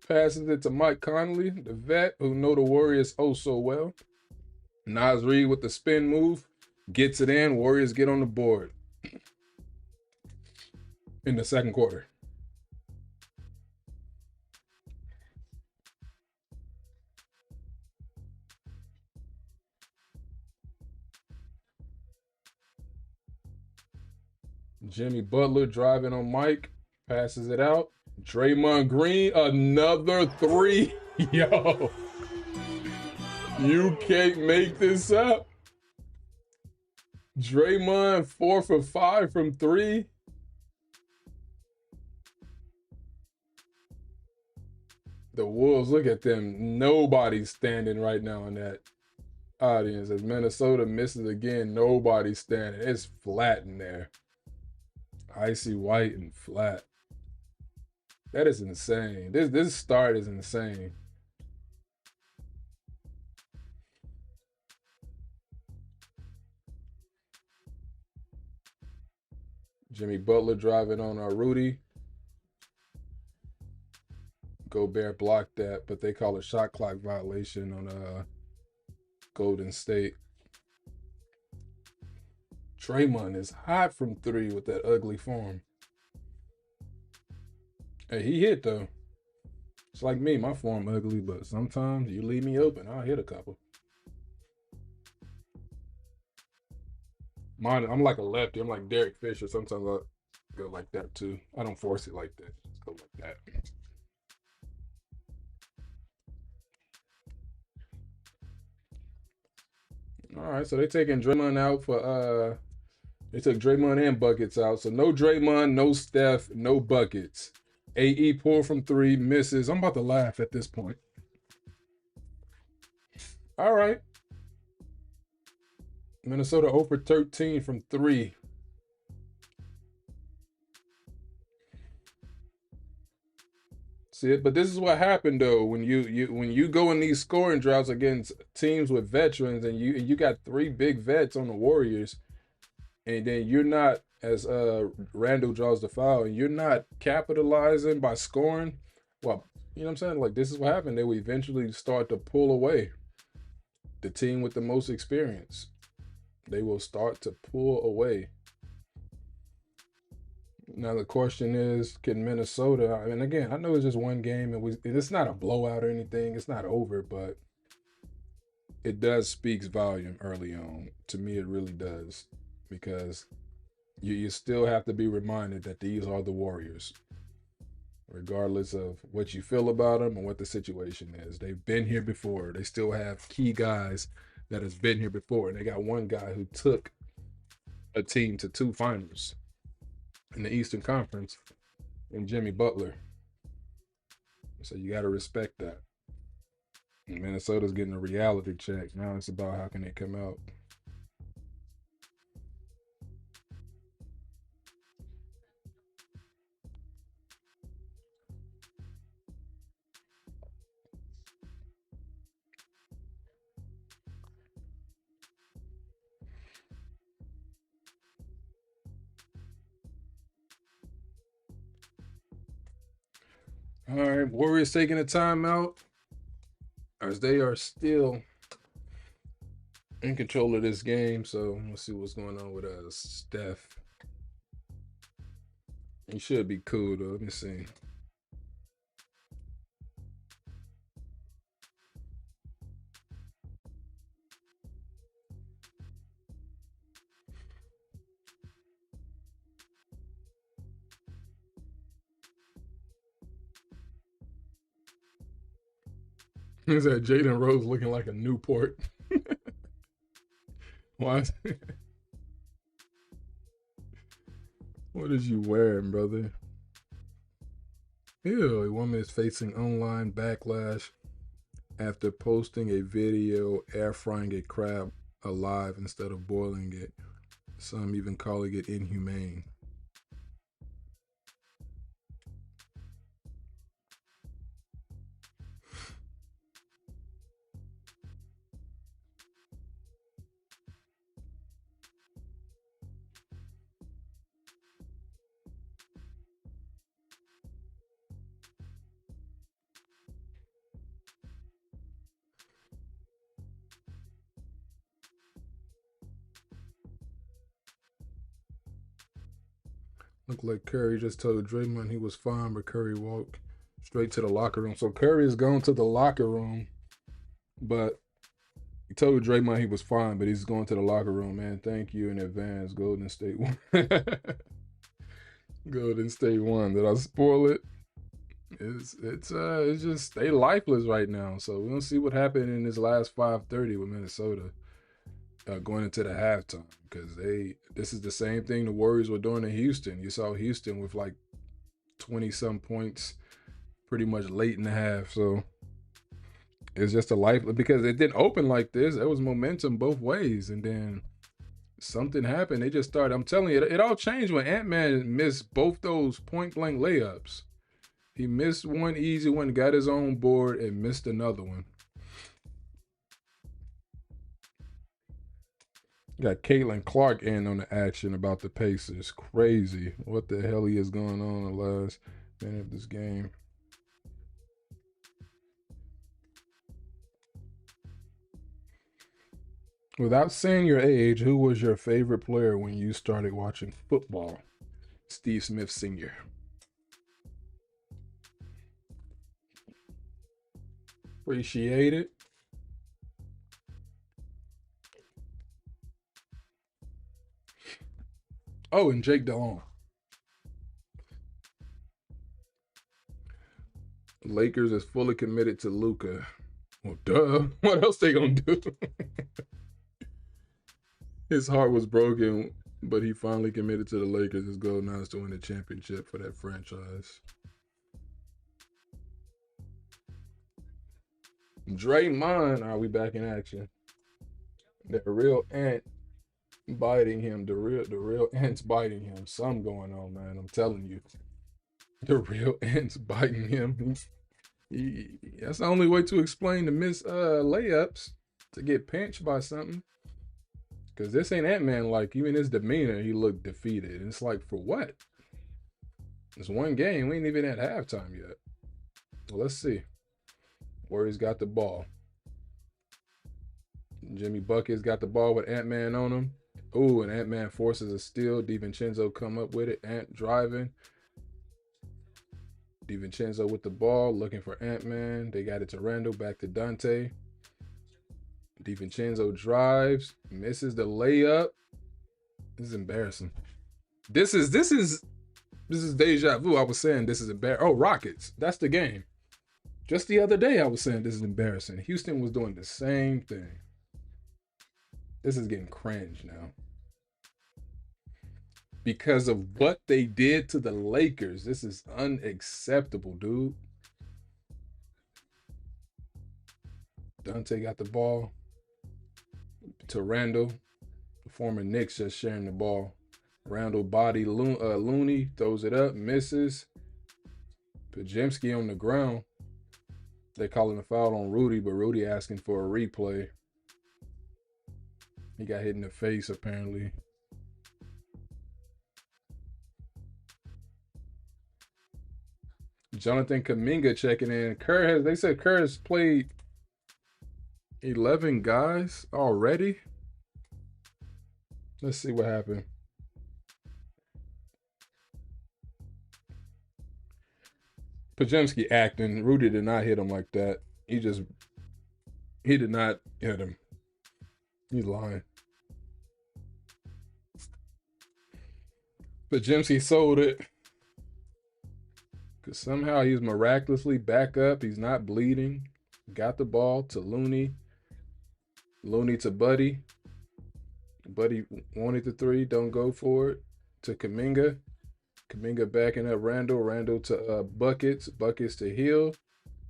Passes it to Mike Conley, the vet, who know the Warriors oh so well. Naz Reid with the spin move, gets it in. Warriors get on the board in the second quarter. Jimmy Butler driving on Mike, passes it out. Draymond Green, another 3. Yo, you can't make this up. Draymond 4 for 5 from 3. The Wolves, look at them. Nobody's standing right now in that audience. As Minnesota misses again, nobody's standing. It's flat in there. Icy white and flat. That is insane. This start is insane. Jimmy Butler driving on Rudy. Gobert blocked that, but they call it shot clock violation on Golden State. Draymond is hot from 3 with that ugly form. Hey, he hit though. It's like me, my form ugly, but sometimes you leave me open, I'll hit a couple. Mine, I'm like a lefty. I'm like Derek Fisher. Sometimes I go like that too. I don't force it like that. Just go like that. All right, so they taking Draymond out for they took Draymond and buckets out. So no Draymond, no Steph, no buckets. AE pull from 3, misses. I'm about to laugh at this point. All right. Minnesota 0 for 13 from 3. See it, but this is what happened though when you go in these scoring droughts against teams with veterans, and you got 3 big vets on the Warriors, and then you're not, as Randall draws the foul, and you're not capitalizing by scoring. Well, you know what I'm saying? Like, this is what happened. They will eventually start to pull away. The team with the most experience, they will start to pull away. Now the question is, can Minnesota? And again, I know it's just one game, and it's not a blowout or anything. It's not over, but it does speaks volume early on. To me, it really does, because you still have to be reminded that these are the Warriors, regardless of what you feel about them and what the situation is. They've been here before. They still have key guys that has been here before, and they got one guy who took a team to two finals in the Eastern Conference, and Jimmy Butler. So you got to respect that. And Minnesota's getting a reality check. Now it's about how can they come out. All right, Warriors taking a timeout as they are still in control of this game. So let's see what's going on with Steph. He should be cool though. Let me see. Is that Jaden Rose looking like a Newport? Why? What is you wearing, brother? Ew, a woman is facing online backlash after posting a video air frying a crab alive instead of boiling it. Some even calling it inhumane. Looked like Curry just told Draymond he was fine, but Curry walked straight to the locker room. So Curry is going to the locker room, but he told Draymond he was fine, but he's going to the locker room. Man, thank you in advance, Golden State. Golden State won. Did I spoil it? It's just they lifeless right now. So we're gonna see what happened in this last 5:30 with Minnesota going into the halftime, because this is the same thing the Warriors were doing in Houston. You saw Houston with like 20 some points pretty much late in the half. So it's just a life, because it didn't open like this. There was momentum both ways, and then something happened. They just started. I'm telling you, it all changed when Ant-Man missed both those point blank layups. He missed one easy one, got his own board, and missed another one. Got Caitlin Clark in on the action about the Pacers. Crazy. What the hell is going on in the last minute of this game? Without saying your age, who was your favorite player when you started watching football? Steve Smith Sr. Appreciate it. Oh, and Jake Delhomme. Lakers is fully committed to Luka. Well, duh. What else they gonna do? His heart was broken, but he finally committed to the Lakers. His goal now is to win the championship for that franchise. Draymond, are we back in action? The real ant biting him. The real ant's biting him. Something going on, man. I'm telling you. The real ant's biting him. That's the only way to explain the missed layups, to get pinched by something. Because this ain't Ant-Man like. Even his demeanor, he looked defeated. And it's like, for what? It's one game. We ain't even at halftime yet. Well, let's see. Warriors got the ball. Jimmy Bucket's got the ball with Ant-Man on him. Ooh, and Ant-Man forces a steal. DiVincenzo come up with it. Ant driving. DiVincenzo with the ball, looking for Ant-Man. They got it to Randall, back to Dante. DiVincenzo drives, misses the layup. This is embarrassing. This is deja vu. I was saying this is embarrassing. Oh, Rockets. That's the game. Just the other day I was saying this is embarrassing. Houston was doing the same thing. This is getting cringe now. Because of what they did to the Lakers. This is unacceptable, dude. Dante got the ball to Randall. The former Knicks just sharing the ball. Randall body Looney throws it up, misses. Pajemski on the ground. They calling a foul on Rudy, but Rudy asking for a replay. He got hit in the face apparently. Jonathan Kuminga checking in. They said Kerr has played 11 guys already. Let's see what happened. Pajemski acting. Rudy did not hit him like that. He did not hit him. He's lying. Pajemski sold it. Because somehow he's miraculously back up. He's not bleeding. Got the ball to Looney. Looney to Buddy. Buddy wanted the three. Don't go for it. To Kuminga. Kuminga backing up Randall. Randall to Buckets. Buckets to Hill.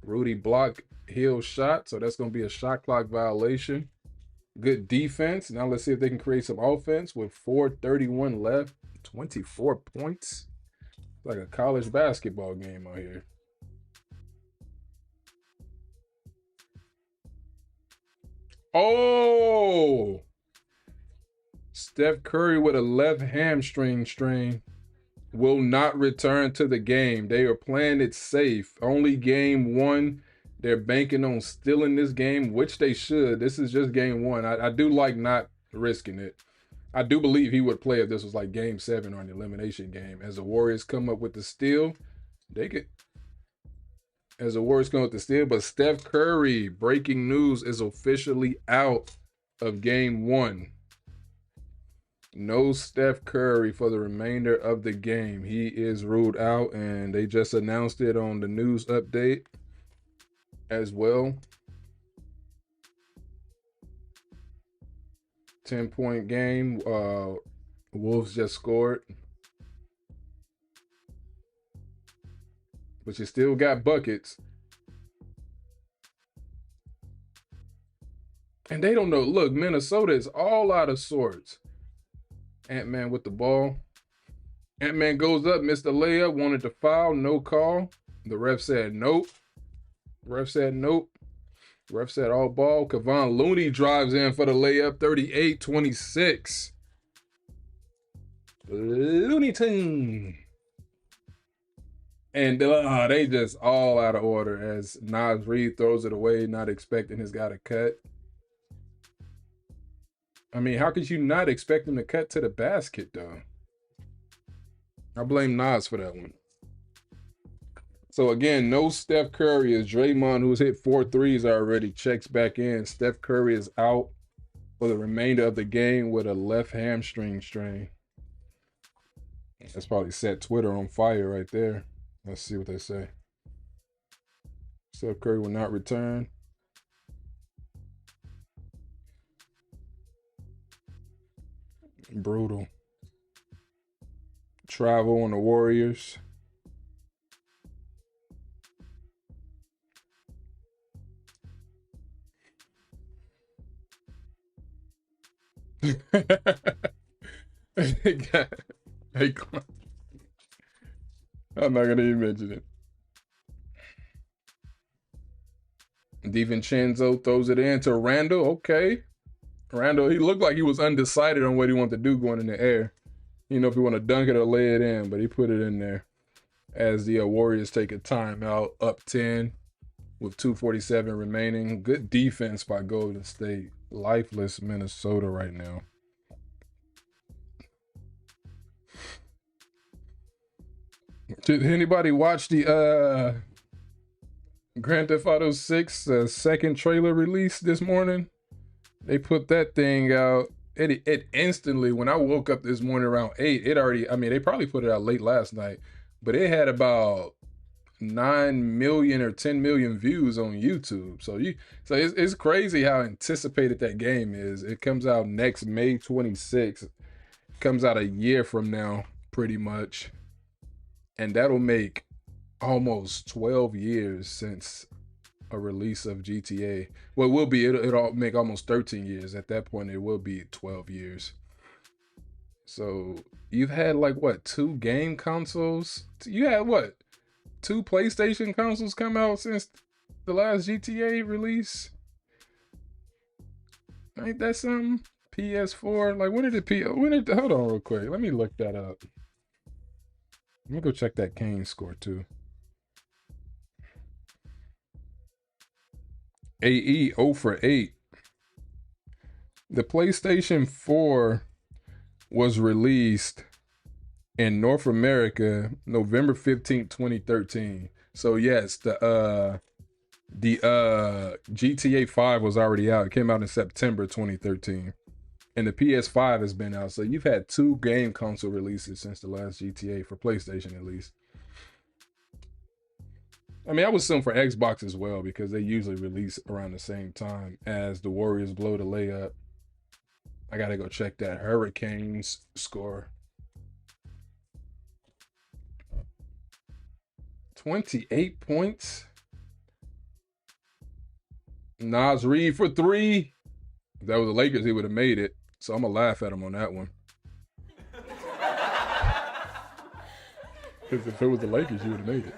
Rudy blocked Hill's shot. So that's going to be a shot clock violation. Good defense. Now let's see if they can create some offense with 4:31 left. 24 points. Like a college basketball game out here. Oh! Steph Curry with a left hamstring strain will not return to the game. They are playing it safe. Only game one. They're banking on stealing this game, which they should. This is just game one. I do like not risking it. I do believe he would play if this was like game 7 or an elimination game. As the Warriors come up with the steal, but Steph Curry, breaking news, is officially out of game 1. No Steph Curry for the remainder of the game. He is ruled out, and they just announced it on the news update as well. 10-point game. Wolves just scored. But you still got buckets. And they don't know. Look, Minnesota is all out of sorts. Ant-Man with the ball. Ant-Man goes up, missed the layup, wanted to foul, no call. The ref said nope. Ref said all ball. Kevon Looney drives in for the layup, 38-26. Looney Tune. And they just all out of order as Naz Reid throws it away, not expecting his guy to cut. I mean, how could you not expect him to cut to the basket, though? I blame Naz for that one. So, again, no Steph Curry as Draymond, who's hit 4 threes already, checks back in. Steph Curry is out for the remainder of the game with a left hamstring strain. That's probably set Twitter on fire right there. Let's see what they say. Steph Curry will not return. Brutal. Travel on the Warriors. I'm not gonna even mention it. DiVincenzo throws it in to Randall. Okay. Randall, he looked like he was undecided on what he wanted to do going in the air. You know, if he want to dunk it or lay it in, but he put it in there. As the Warriors take a timeout, up 10 with 2:47 remaining. Good defense by Golden State. Lifeless Minnesota right now. Did anybody watch the Grand Theft Auto 6 second trailer release this morning? They put that thing out. It instantly, when I woke up this morning around 8, it already, I mean, they probably put it out late last night, but it had about 9 million or 10 million views on YouTube. So it's crazy how anticipated that game is. It comes out next May 26th. Comes out a year from now, pretty much. And that'll make almost 12 years since a release of GTA. Well, it will be. It'll make almost 13 years. At that point, it will be 12 years. So you've had like what, 2 game consoles? You had what, 2 PlayStation consoles come out since the last GTA release? Ain't that something? PS4. Like hold on real quick. Let me look that up. Let me go check that Kane score too. AE 0 for 8. The PlayStation 4 was released in North America November 15th, 2013. So yes, the GTA 5 was already out. It came out in September 2013. And the PS5 has been out. So you've had 2 game console releases since the last GTA for PlayStation, at least. I mean, I would assume for Xbox as well, because they usually release around the same time as the Warriors blow the layup. I gotta go check that Hurricanes score. 28 points. Nas Reed for 3. If that was the Lakers, he would have made it. So I'm gonna laugh at him on that one. Because if it was the Lakers, you would have made it.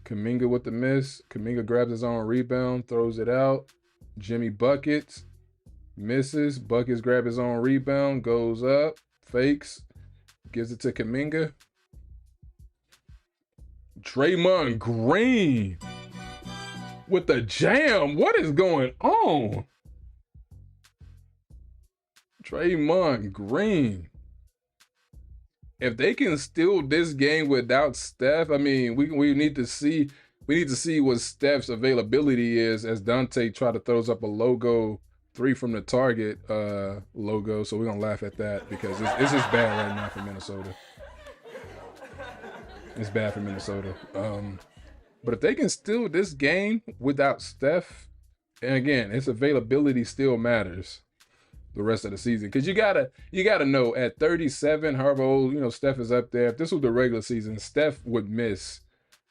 Kuminga with the miss. Kuminga grabs his own rebound, throws it out. Jimmy buckets, misses. Buckets grab his own rebound, goes up, fakes, gives it to Kuminga. Draymond Green with the jam. What is going on? Draymond Green. If they can steal this game without Steph, I mean, we need to see what Steph's availability is as Dante throws up a logo 3 from the target logo. So we're gonna laugh at that because it's just bad right now for Minnesota. It's bad for Minnesota. But if they can steal this game without Steph, and again, its availability still matters the rest of the season, because you gotta know at 37, however old Steph is up there. If this was the regular season, Steph would miss.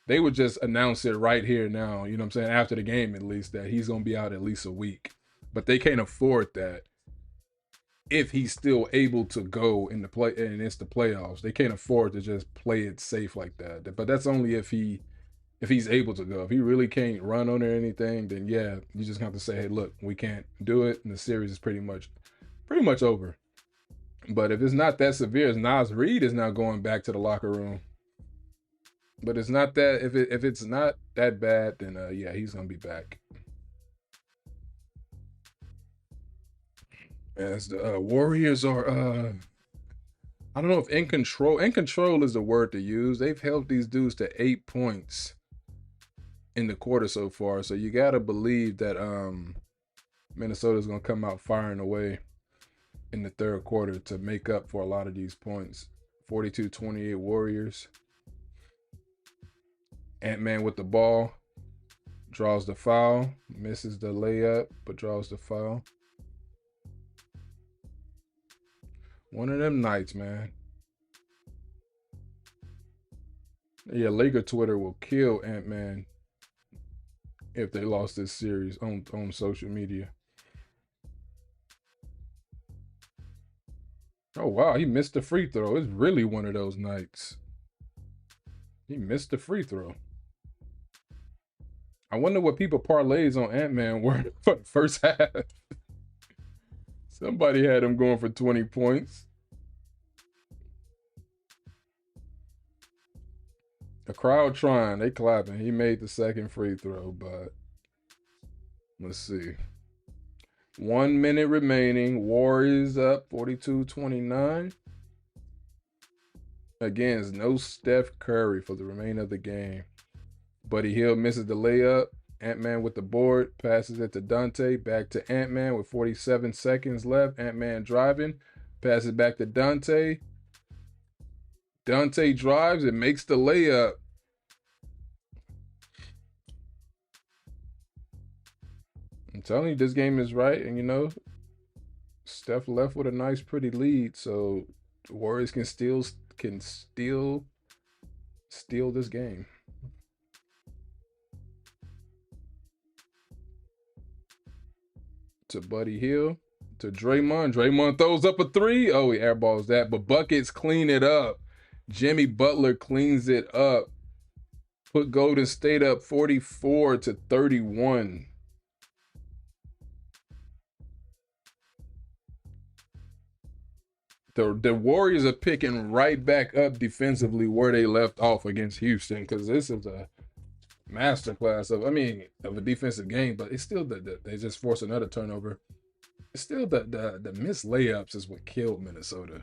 They would just announce it right here now. You know what I'm saying? After the game, at least, that he's gonna be out at least a week. But they can't afford that. If he's still able to go in the play and it's the playoffs, they can't afford to just play it safe like that. But that's only if he's able to go. If he really can't run on or anything, then yeah, you just have to say, hey, look, we can't do it, and the series is pretty much over. But if it's not that severe, as Nas Reed is now going back to the locker room. But it's not that, if it's not that bad, then yeah, he's gonna be back. As the Warriors are I don't know if in control. In control is the word to use. They've held these dudes to 8 points in the quarter so far. So you gotta believe that Minnesota's gonna come out firing away in the third quarter to make up for a lot of these points. 42-28 Warriors. Ant-Man with the ball. Draws the foul. Misses the layup, but draws the foul. One of them nights, man. Yeah, Laker Twitter will kill Ant-Man if they lost this series on social media. Oh, wow, he missed the free throw. It's really one of those nights. He missed the free throw. I wonder what people parlays on Ant-Man were for the first half. Somebody had him going for 20 points. The crowd trying, they clapping. He made the second free throw, but let's see. 1 minute remaining. Warriors up 42-29. Again, it's no Steph Curry for the remainder of the game. Buddy Hield misses the layup. Ant-Man with the board, passes it to Dante, back to Ant-Man with 47 seconds left. Ant-Man driving, passes back to Dante. Dante drives and makes the layup. I'm telling you, this game is right, and you know, Steph left with a nice, pretty lead, so the Warriors can steal this game. To Buddy Hield, to Draymond. Draymond throws up a three. Oh, he airballs that, but buckets clean it up. Jimmy Butler cleans it up. Put Golden State up 44-31. The Warriors are picking right back up defensively where they left off against Houston, because this is a masterclass of a defensive game, but it's still they just force another turnover. It's still the missed layups is what killed Minnesota.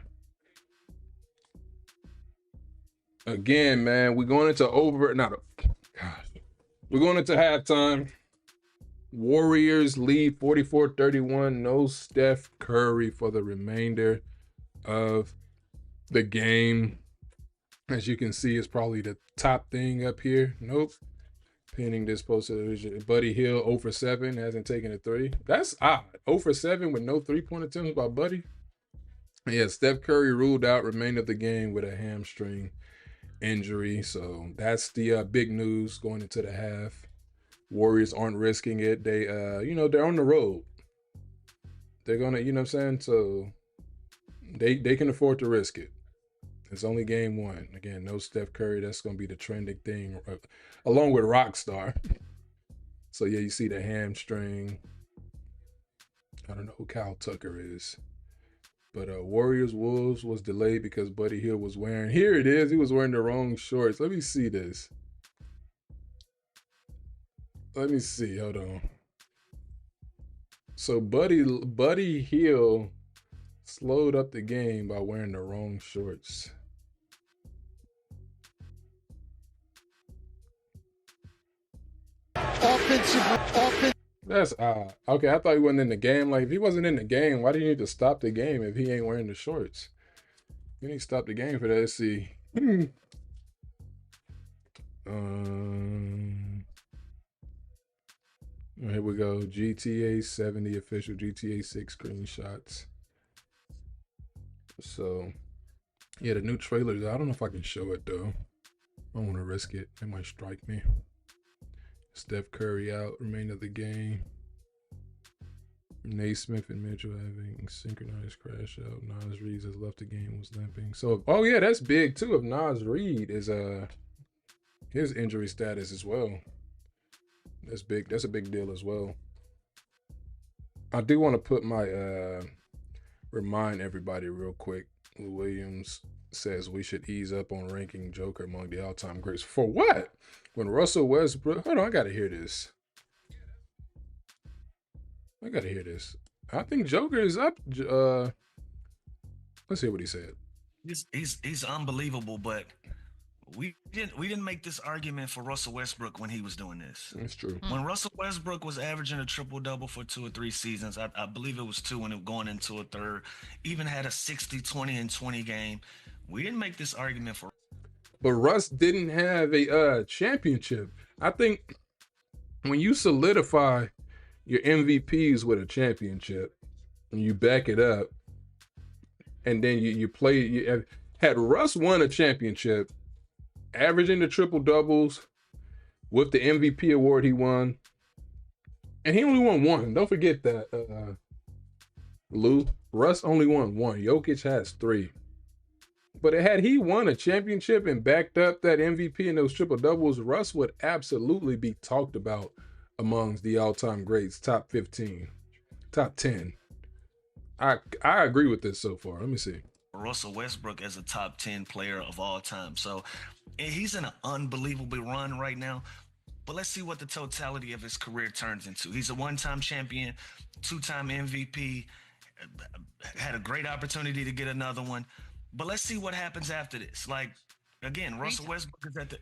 Again, man, we're going into halftime. Warriors lead 44-31. No Steph Curry for the remainder of the game. As you can see, it's probably the top thing up here. Nope. Pinning this poster. Buddy Hield 0 for 7, hasn't taken a three. That's odd. 0 for 7 with no three-point attempts by Buddy. Yeah, Steph Curry ruled out remainder of the game with a hamstring injury. So that's the big news going into the half. Warriors aren't risking it. They they're on the road. They're gonna, you know what I'm saying? So they can afford to risk it. It's only game one. Again, no Steph Curry. That's going to be the trending thing, along with Rockstar. So, yeah, you see the hamstring. I don't know who Kyle Tucker is. But Warriors-Wolves was delayed because Buddy Hield was wearing... Here it is. He was wearing the wrong shorts. Let me see this. Let me see. Hold on. So, Buddy Hield slowed up the game by wearing the wrong shorts. That's odd. Okay, I thought he wasn't in the game. Like, if he wasn't in the game, why do you need to stop the game if he ain't wearing the shorts? You need to stop the game for that. Let's see. Here we go. GTA 70 official GTA 6 screenshots. So, yeah, the new trailers. I don't know if I can show it, though. I don't want to risk it. They might strike me. Steph Curry out, remainder of the game. Naismith and Mitchell having synchronized crash out. Nas Reed has left the game, was limping. So, oh yeah, that's big too. If Nas Reed is his injury status as well. That's big. That's a big deal as well. I do want to put my remind everybody real quick. Lou Williams says we should ease up on ranking Joker among the all-time greats. For what? When Russell Westbrook... Hold on, I gotta hear this. I think Joker is up. Let's hear what he said. He's unbelievable, but we didn't make this argument for Russell Westbrook when he was doing this. That's true. When Russell Westbrook was averaging a triple-double for 2 or 3 seasons, I believe it was 2 when it was going into a third, even had a 60, 20, and 20 game. We didn't make this argument for... But Russ didn't have a championship. I think when you solidify your MVPs with a championship and you back it up, and then you play... Had Russ won a championship, averaging the triple doubles with the MVP award he won, and he only won one. Don't forget that, Lou. Russ only won one. Jokic has 3. But had he won a championship and backed up that MVP and those triple doubles, Russ would absolutely be talked about amongst the all-time greats, top 15, top 10. I agree with this so far. Let me see. Russell Westbrook as a top 10 player of all time. So he's in an unbelievable run right now. But let's see what the totality of his career turns into. He's a one-time champion, two-time MVP, had a great opportunity to get another one. But let's see what happens after this. Like, again, Russell Westbrook is at the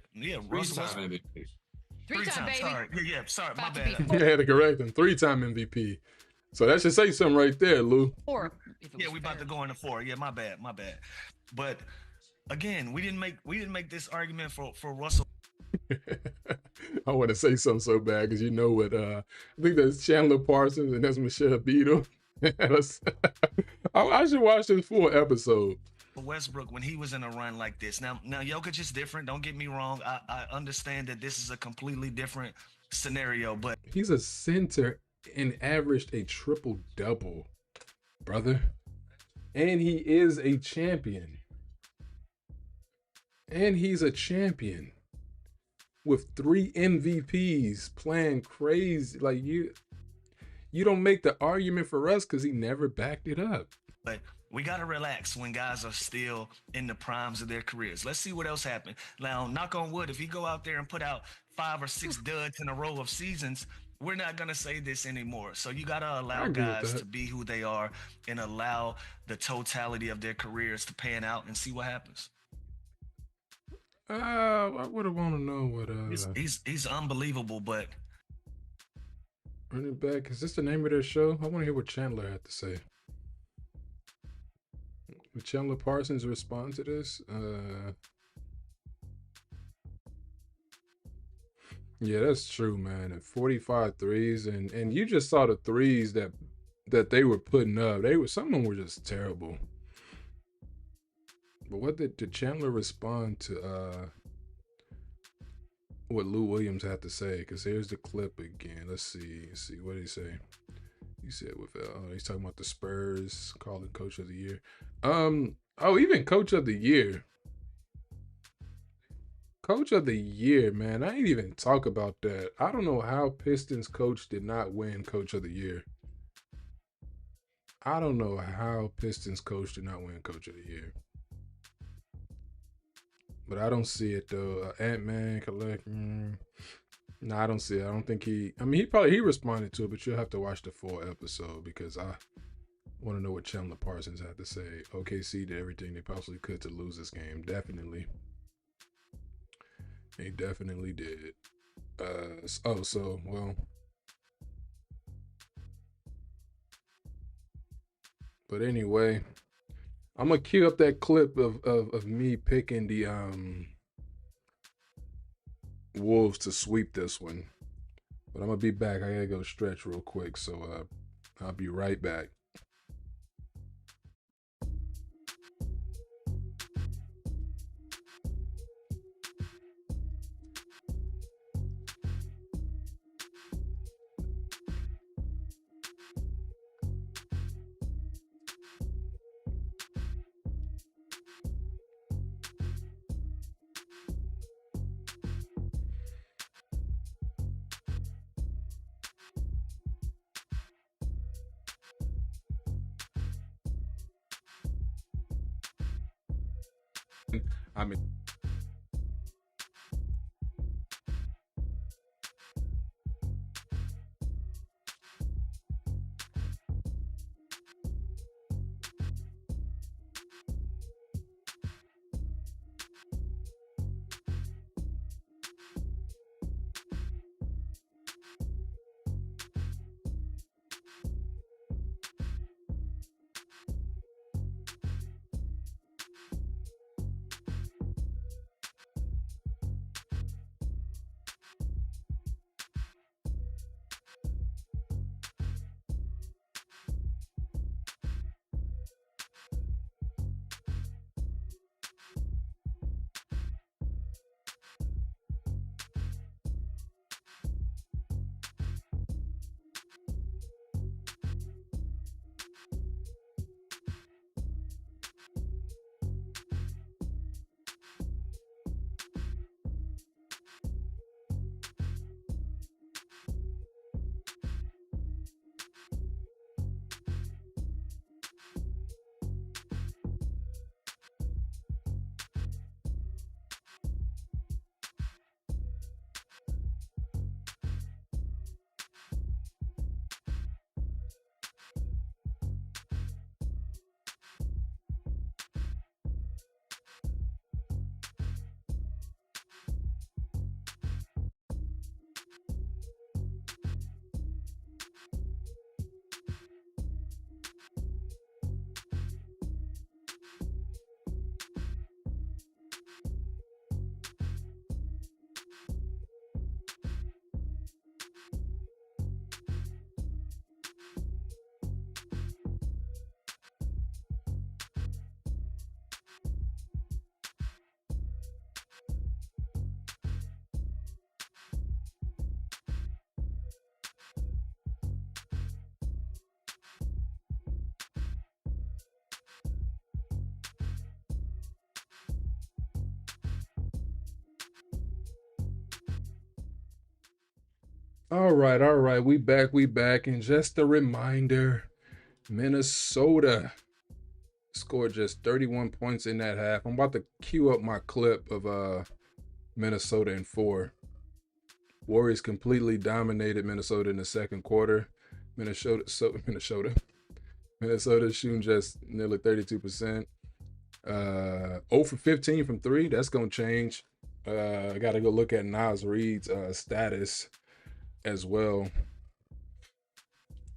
Russell Three-time Westbrook. MVP. Three time, baby. Sorry. Yeah, sorry. About My to be bad. four. You had to correct him. 3-time MVP. So that should say something right there, Lou. Or if it Yeah, was we about to fair. go into 4. Yeah, my bad. But again, we didn't make this argument for Russell. I want to say something so bad because you know what? I think that's Chandler Parsons and that's Michelle Beadle. I should watch this full episode. Westbrook when he was in a run like this. Now Jokic is different. Don't get me wrong. I understand that this is a completely different scenario, but He's a center and averaged a triple-double, brother. And he is a champion. And he's a champion with 3 MVPs playing crazy. Like you don't make the argument for us because he never backed it up. we gotta relax when guys are still in the primes of their careers. Let's see what else happened. Now, knock on wood, if he go out there and put out 5 or 6 duds in a row of seasons, we're not gonna say this anymore. So you gotta allow guys to be who they are and allow the totality of their careers to pan out and see what happens. I would have want to know what He's unbelievable, but running back, is this the name of their show? I want to hear what Chandler had to say. Would Chandler Parsons respond to this? Yeah, that's true, man. At 45 threes, and you just saw the threes that they were putting up. Some of them were just terrible. But what did Chandler respond to what Lou Williams had to say? Because here's the clip again. Let's see. What did he say? He said he's talking about the Spurs calling Coach of the Year. Even Coach of the Year. Coach of the Year, man. I ain't even talk about that. I don't know how Pistons coach did not win Coach of the Year. I don't know how Pistons coach did not win Coach of the Year. But I don't see it though. Ant-Man collect. No, I don't see it. I don't think he responded to it, but you'll have to watch the full episode because I want to know what Chandler Parsons had to say. OKC did everything they possibly could to lose this game. Definitely. They definitely did. But anyway, I'm gonna cue up that clip of me picking the Wolves to sweep this one. But I'm gonna be back. I gotta go stretch real quick, so I'll be right back. I mean, All right. We back. And just a reminder, Minnesota scored just 31 points in that half. I'm about to cue up my clip of Minnesota in 4. Warriors completely dominated Minnesota in the second quarter. Minnesota shooting just nearly 32%. 0 for 15 from 3. That's gonna change. I gotta go look at Nas Reed's status as well.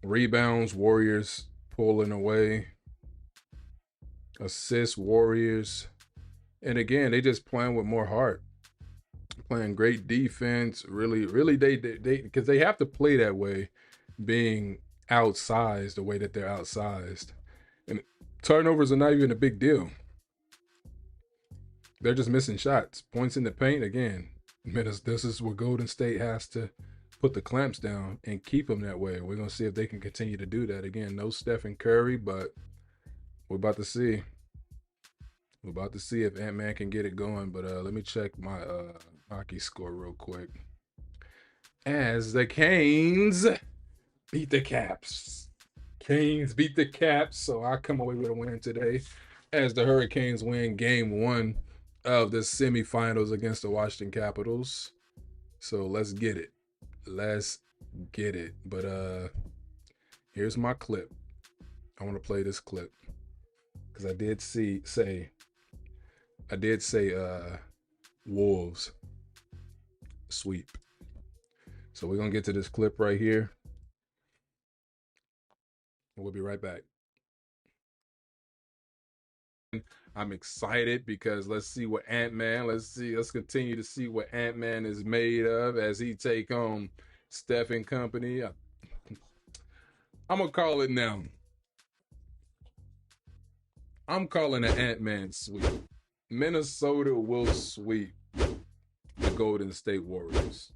Rebounds, Warriors pulling away. Assists, Warriors. And again, they just playing with more heart. Playing great defense. Really, they because they have to play that way, being outsized the way that they're outsized. And turnovers are not even a big deal. They're just missing shots. Points in the paint, again. This is where Golden State has to put the clamps down and keep them that way. We're going to see if they can continue to do that. Again, no Steph Curry, but we're about to see. We're about to see if Ant-Man can get it going. But let me check my hockey score real quick. As the Canes beat the Caps. Canes beat the Caps, so I come away with a win today as the Hurricanes win game 1 of the semifinals against the Washington Capitals. So let's get it. But here's my clip. I want to play this clip because I did say Wolves sweep. So we're gonna get to this clip right here. We'll be right back. I'm excited because let's see what Ant-Man, let's continue to see what Ant-Man is made of as he take on Steph and company. I'm gonna call it now. I'm calling an Ant-Man sweep. Minnesota will sweep the Golden State Warriors.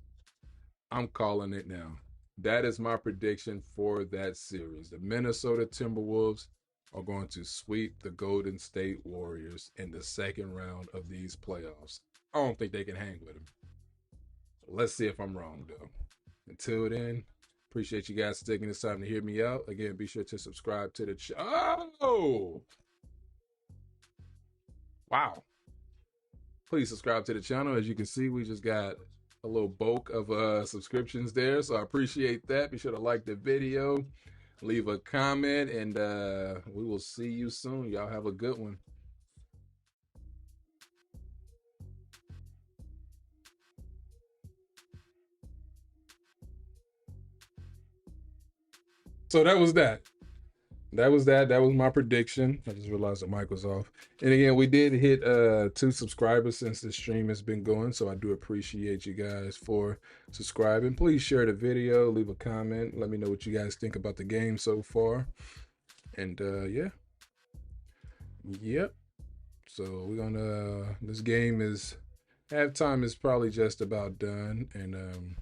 I'm calling it now. That is my prediction for that series. The Minnesota Timberwolves are going to sweep the Golden State Warriors in the second round of these playoffs. I don't think they can hang with them. Let's see if I'm wrong, though. Until then, appreciate you guys taking this time to hear me out. Again, be sure to subscribe to the channel. Oh! Wow. Please subscribe to the channel. As you can see, we just got a little bulk of subscriptions there, so I appreciate that. Be sure to like the video, leave a comment, and we will see you soon. Y'all have a good one. So that was that. That was my prediction. I just realized the mic was off. And again, we did hit 2 subscribers since the stream has been going, so I do appreciate you guys for subscribing. Please share the video, leave a comment, let me know what you guys think about the game so far. And yep. So we're gonna this game is halftime is probably just about done. And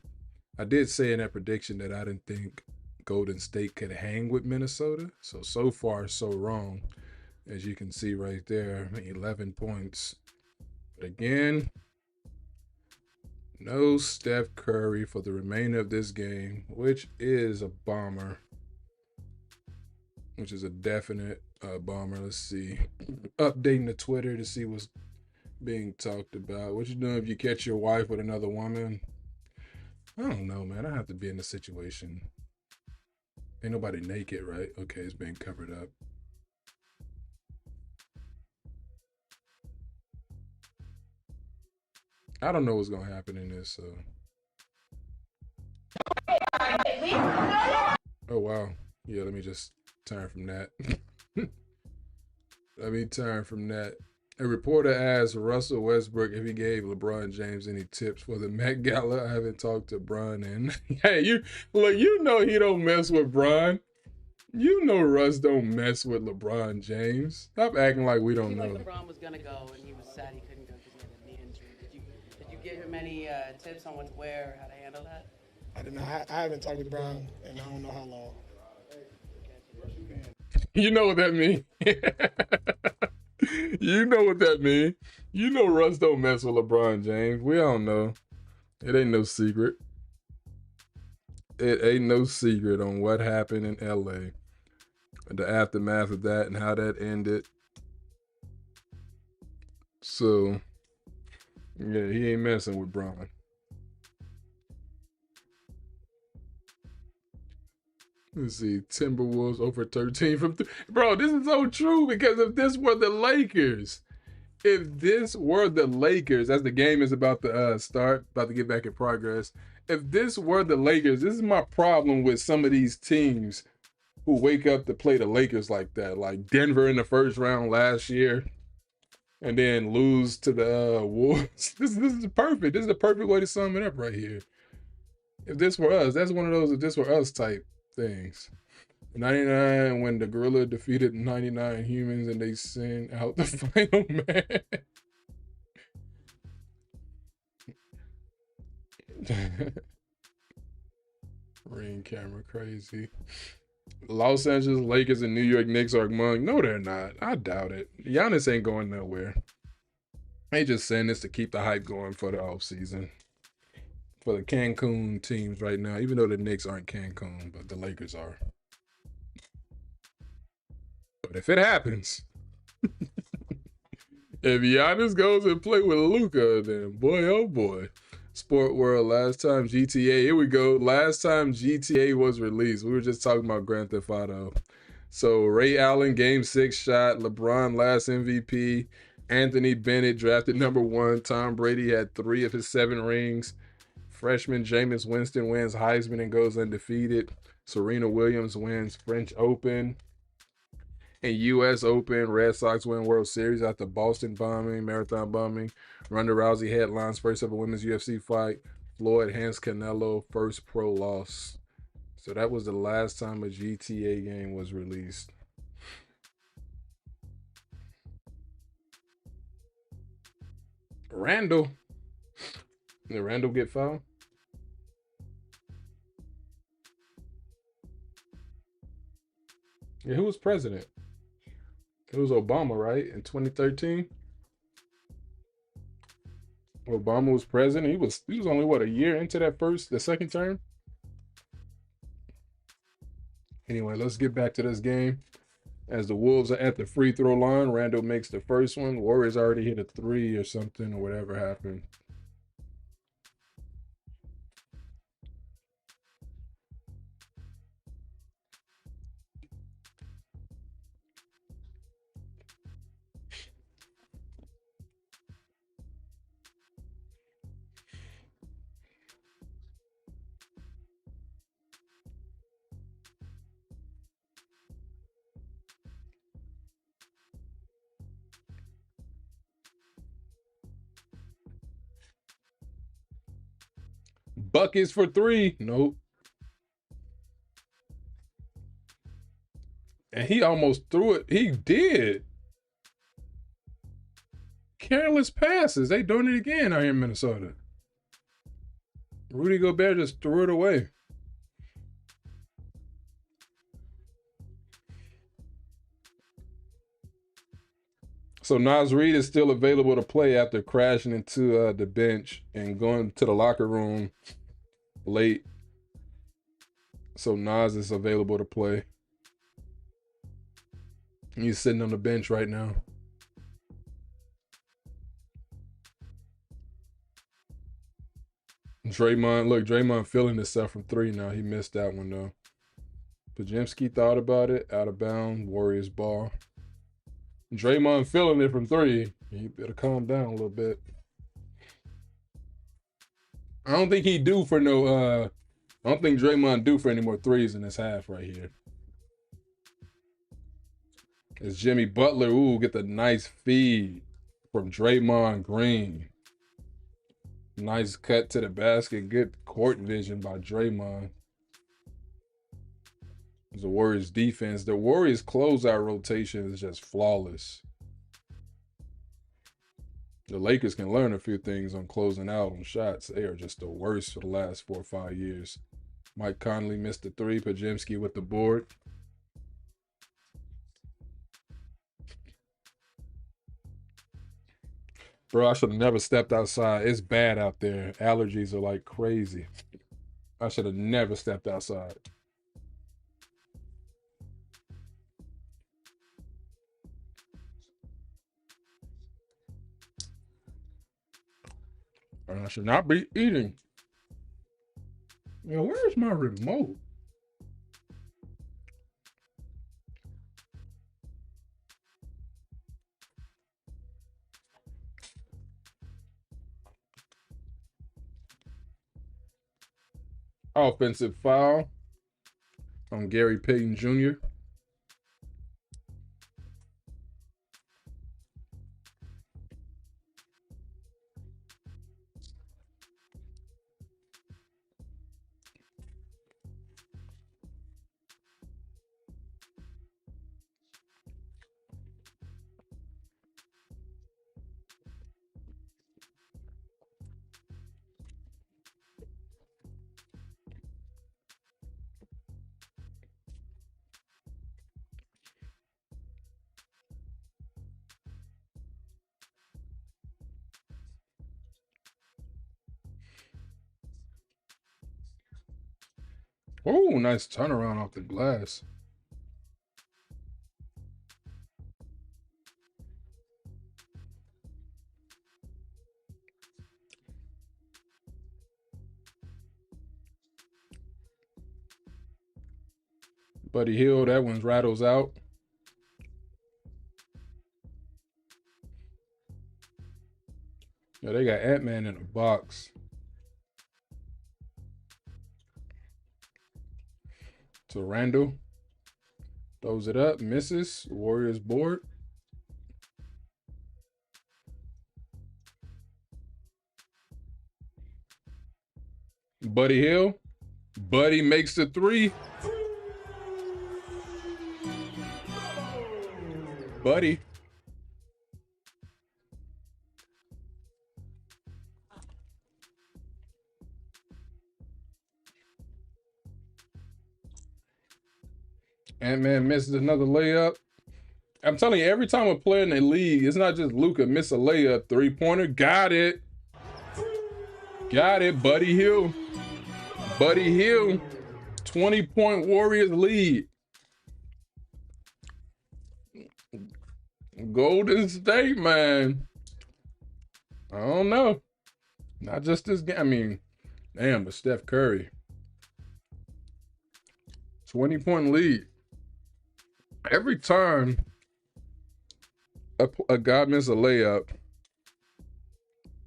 I did say in that prediction that I didn't think Golden State could hang with Minnesota. So far, so wrong. As you can see right there, 11 points. But again, no Steph Curry for the remainder of this game, which is a bomber. Which is a definite bomber. Let's see. Updating the Twitter to see what's being talked about. What you doing if you catch your wife with another woman? I don't know, man. I have to be in a situation. Ain't nobody naked, right? Okay, it's being covered up. I don't know what's gonna happen in this, so. Oh wow. Yeah, let me just turn from that. Let me turn from that. A reporter asked Russell Westbrook if he gave LeBron James any tips for the Met Gala. I haven't talked to Bron, and hey, you know he don't mess with Bron. You know Russ don't mess with LeBron James. Stop acting like we don't know. Like LeBron was gonna go, and he was sad he couldn't go because he had a knee injury. Did you give him any tips on what to wear or how to handle that? I don't know. I haven't talked with Brown, and I don't know how long. You know what that means. You know what that means. You know Russ don't mess with LeBron James. We all know. It ain't no secret. it ain't no secret on what happened in LA, the aftermath of that and how that ended. So, yeah, he ain't messing with Bron. Let's see, Timberwolves over 13 from bro. This is so true because if this were the Lakers, as the game is about to start, about to get back in progress. If this were the Lakers, this is my problem with some of these teams who wake up to play the Lakers like that, like Denver in the first round last year, and then lose to the Wolves. This is perfect. This is the perfect way to sum it up right here. If this were us, that's one of those if this were us type things. 99 when the gorilla defeated 99 humans and they sent out the final man. Ring camera crazy. Los Angeles Lakers and New York Knicks are among. No, they're not. I doubt it. Giannis ain't going nowhere. They just saying this to keep the hype going for the offseason. For the Cancun teams right now, even though the Knicks aren't Cancun, but the Lakers are. But if it happens, if Giannis goes and play with Luka, then boy, oh boy. Sport World, last time GTA, here we go. Last time GTA was released, we were just talking about Grand Theft Auto. So Ray Allen, game 6 shot. LeBron, last MVP. Anthony Bennett, drafted number 1. Tom Brady had 3 of his 7 rings. Freshman Jameis Winston wins Heisman and goes undefeated. Serena Williams wins French Open. And U.S. Open, Red Sox win World Series after Boston bombing, marathon bombing. Ronda Rousey headlines first ever women's UFC fight. Floyd hands Canelo first pro loss. So that was the last time a GTA game was released. Randall. Did Randall get fouled? Yeah, who was president? It was Obama, right? In 2013? Obama was president. He was only what, a year into the second term? Anyway, let's get back to this game. As the Wolves are at the free throw line, Randall makes the first one. Warriors already hit a 3 or something or whatever happened. Buckets for 3. Nope. And he almost threw it. He did. Careless passes. They doing it again out here in Minnesota. Rudy Gobert just threw it away. So Naz Reid is still available to play after crashing into the bench and going to the locker room late. So Naz is available to play. He's sitting on the bench right now. Draymond feeling himself from 3 now. He missed that one though. Podziemski thought about it. Out of bounds. Warriors ball. Draymond feeling it from 3. He better calm down a little bit. I don't think he due for no. I don't think Draymond due for any more 3s in this half right here. As Jimmy Butler, get the nice feed from Draymond Green. Nice cut to the basket. Good court vision by Draymond. The Warriors defense. The Warriors closeout rotation is just flawless. The Lakers can learn a few things on closing out on shots. They are just the worst for the last 4 or 5 years. Mike Conley missed the 3. Podziemski with the board. Bro, I should have never stepped outside. It's bad out there. Allergies are like crazy. I should have never stepped outside. And I should not be eating. Where's my remote? Offensive foul on Gary Payton Jr. Oh, nice turnaround off the glass. Buddy Hill, that one rattles out. Yeah, they got Ant-Man in a box. To Randall. Throws it up, misses. Warriors board. Buddy Hill. Buddy makes the three. Buddy. Ant-Man misses another layup. I'm telling you, every time a player in the league, it's not just Luka miss a layup, three-pointer. Got it. Got it, Buddy Hill. Buddy Hill. 20-point Warriors lead. Golden State, man. I don't know. Not just this game. I mean, damn, but Steph Curry. 20-point lead. Every time a guy misses a layup,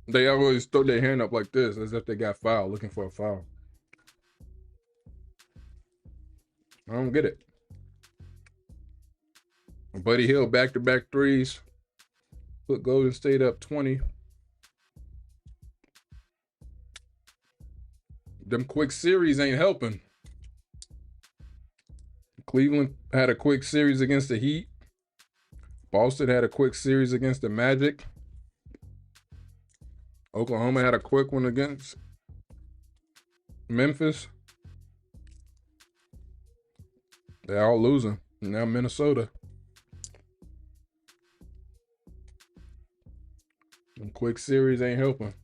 they always throw their hand up like this as if they got fouled, looking for a foul. I don't get it. Buddy Hill back-to-back threes. Put Golden State up 20. Them quick series ain't helping. Cleveland had a quick series against the Heat. Boston had a quick series against the Magic. Oklahoma had a quick one against Memphis. They're all losing. Now Minnesota. Them quick series ain't helping.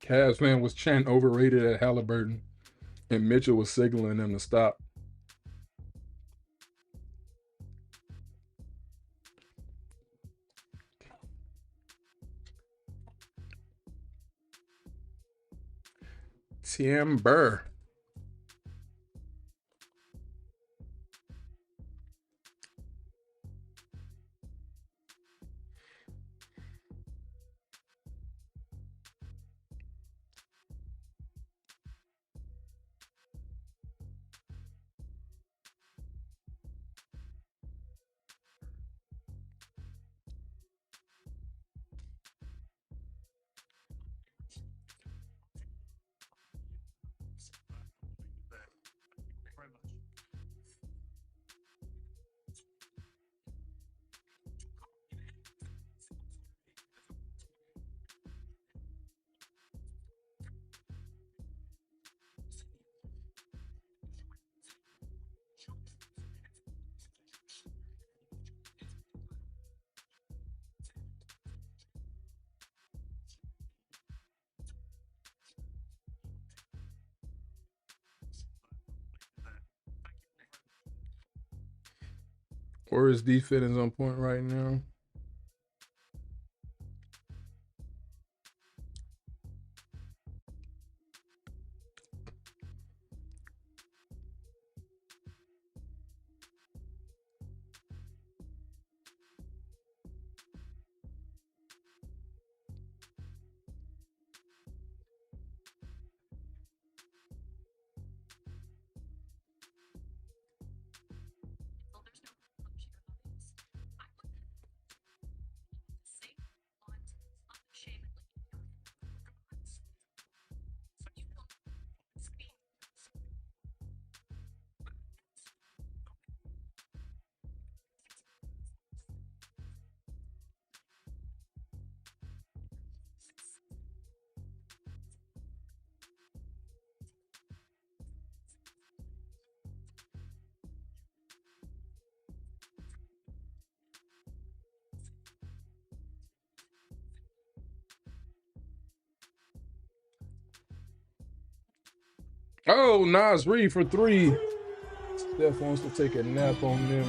Cavs fan was chanting overrated at Halliburton, and Mitchell was signaling them to stop. Timber. Warriors defense is on point right now. Oh, Nas Reed for 3. Steph wants to take a nap on them.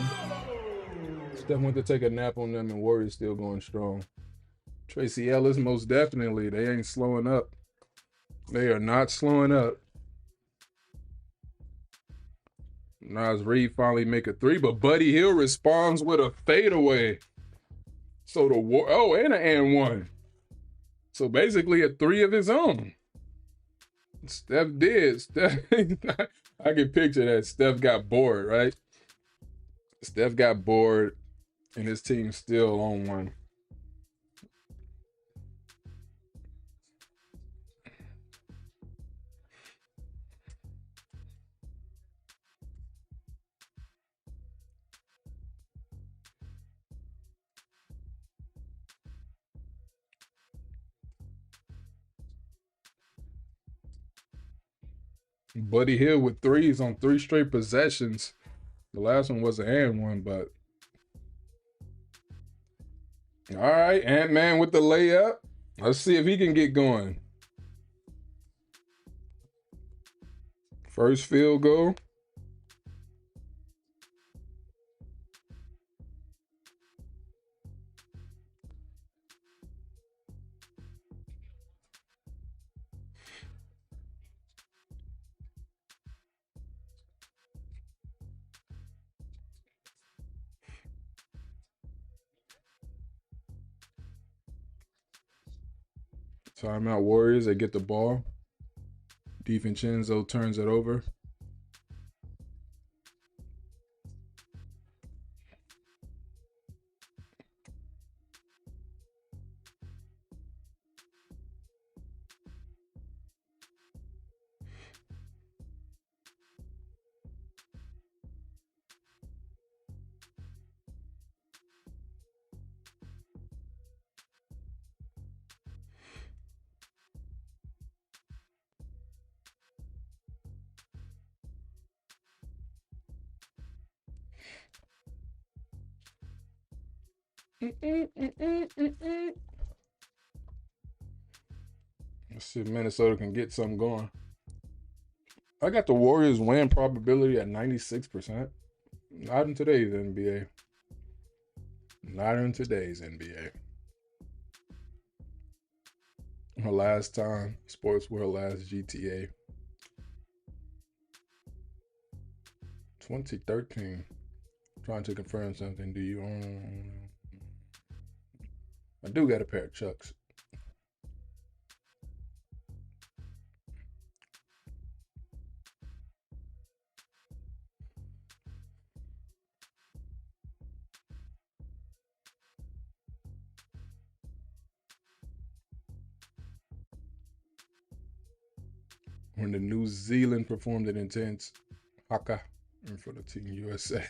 Steph went to take a nap on them, and Warriors still going strong. Tracy Ellis, most definitely. They ain't slowing up. They are not slowing up. Nas Reed finally make a 3, but Buddy Hield responds with a fadeaway. So the and an and 1. So basically a 3 of his own. Steph did. I can picture that. Steph got bored, right? Steph got bored, and his team's still on one. Buddy Hield with 3s on 3 straight possessions. The last one was an and 1, but all right, Ant-Man with the layup. Let's see if he can get going. First field goal. Timeout Warriors, they get the ball. DiVincenzo turns it over. Let's see if Minnesota can get something going. I got the Warriors win probability at 96%. Not in today's NBA. Not in today's NBA. Her last time, sports were her last GTA. 2013. Trying to confirm something. Do you own? I do got a pair of Chucks. When the New Zealand performed an intense haka in front of Team USA.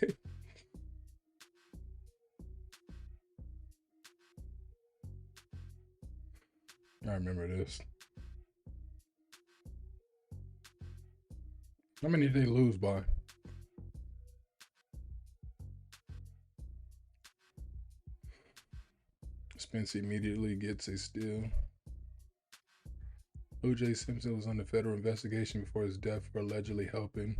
I remember this. How many did they lose by? Spence immediately gets a steal. O.J. Simpson was under federal investigation before his death for allegedly helping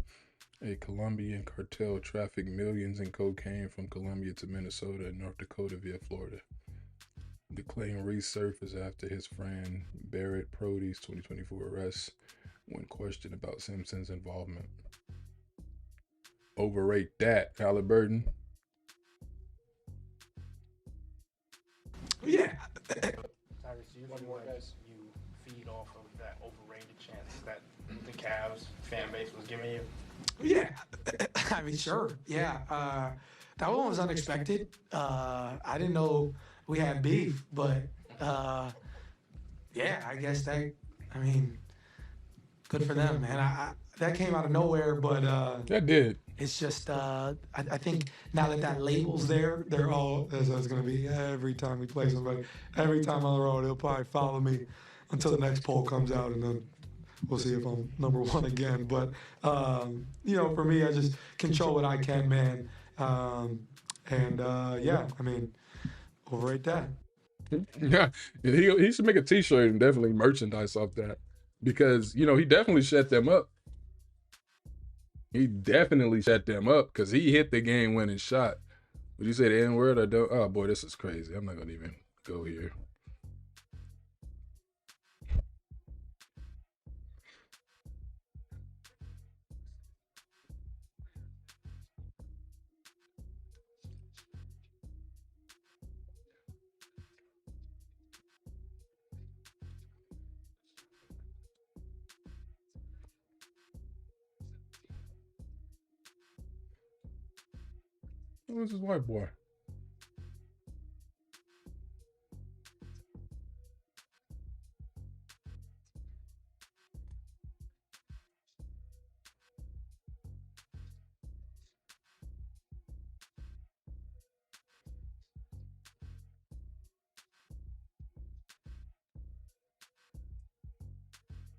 A Colombian cartel trafficked millions in cocaine from Colombia to Minnesota and North Dakota via Florida. The claim resurfaced after his friend Barrett Prody's 2024 arrest when questioned about Simpson's involvement. Overrate that, Halliburton. Yeah. Tyrese, do you feel like you feed off of that overrated chance that the Cavs fan base was giving you? Yeah, I mean, sure. Yeah, that one was unexpected. I didn't know we had beef, but yeah, I guess that. I mean, good for them, man. That came out of nowhere, but That did. it's just I think now that label's there, they're all that's how it's gonna be every time we play somebody. Every time on the road, they'll probably follow me until the next poll comes out, and then we'll see if I'm number one again. But for me, I just control what I can, man. Yeah, I mean, overrate that. Yeah, he should make a T-shirt and definitely merchandise off that because he definitely shut them up. He definitely shut them up because he hit the game-winning shot. Would you say the N-word? I don't. Oh boy, this is crazy. I'm not gonna even go here. Who's this white boy?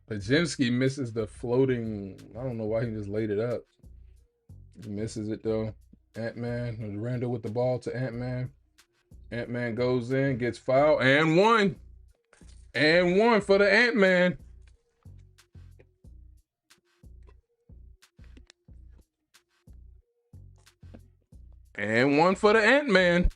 Pajinski misses the floating. I don't know why he just laid it up. He misses it though. Ant-Man, Randall with the ball to Ant-Man. Ant-Man goes in, gets fouled, and one. And one for the Ant-Man. And one for the Ant-Man.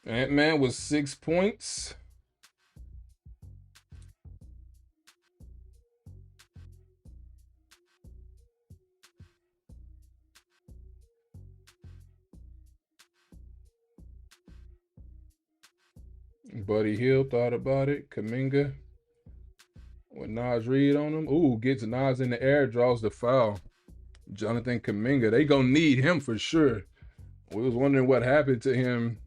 Ant-Man with 6 points. Buddy Hill thought about it. Kuminga with Nas Reed on him. Ooh, gets Nas in the air, draws the foul. Jonathan Kuminga, they gonna need him for sure. We was wondering what happened to him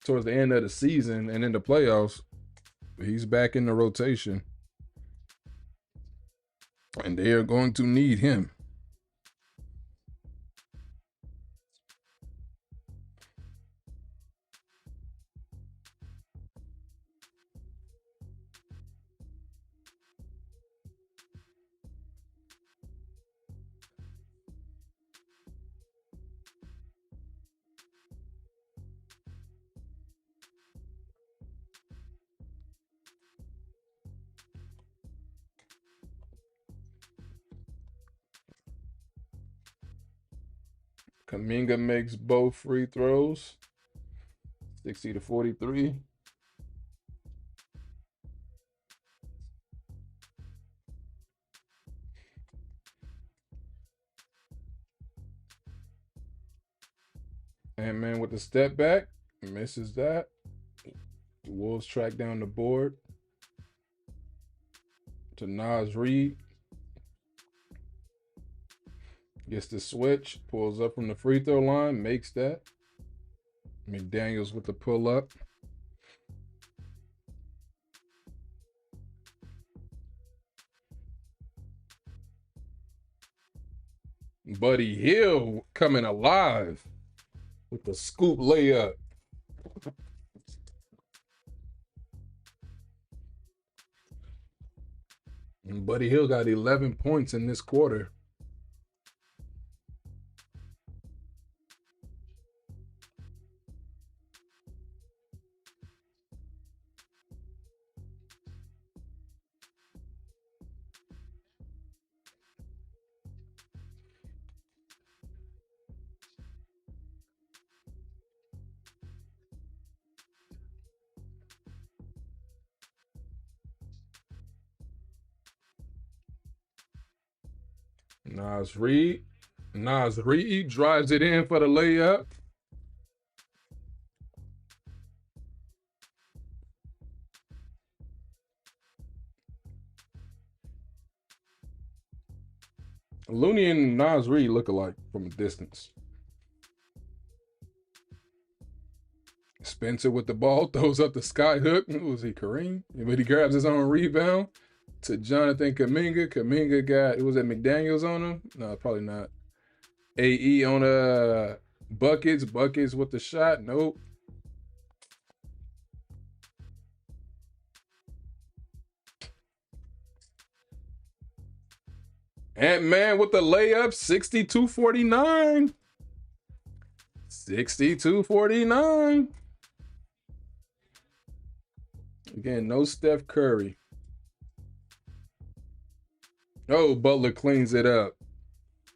towards the end of the season and in the playoffs. He's back in the rotation. And they are going to need him. Kuminga makes both free throws. 60-43. Ant-Man with the step back. Misses that. The Wolves track down the board to Nas Reed. Gets the switch. Pulls up from the free throw line. Makes that. McDaniels with the pull up. Buddy Hill coming alive with the scoop layup. And Buddy Hill got 11 points in this quarter. Nas Reed drives it in for the layup. Looney and Nas Reed look alike from a distance. Spencer with the ball, throws up the sky hook. Who was he, Kareem? But he grabs his own rebound to Jonathan Kuminga. Kuminga got, was it McDaniels on him? No, probably not. AE on Buckets. Buckets with the shot. Nope. Ant-Man with the layup, 62-49. 62-49. Again, no Steph Curry. Oh, Butler cleans it up.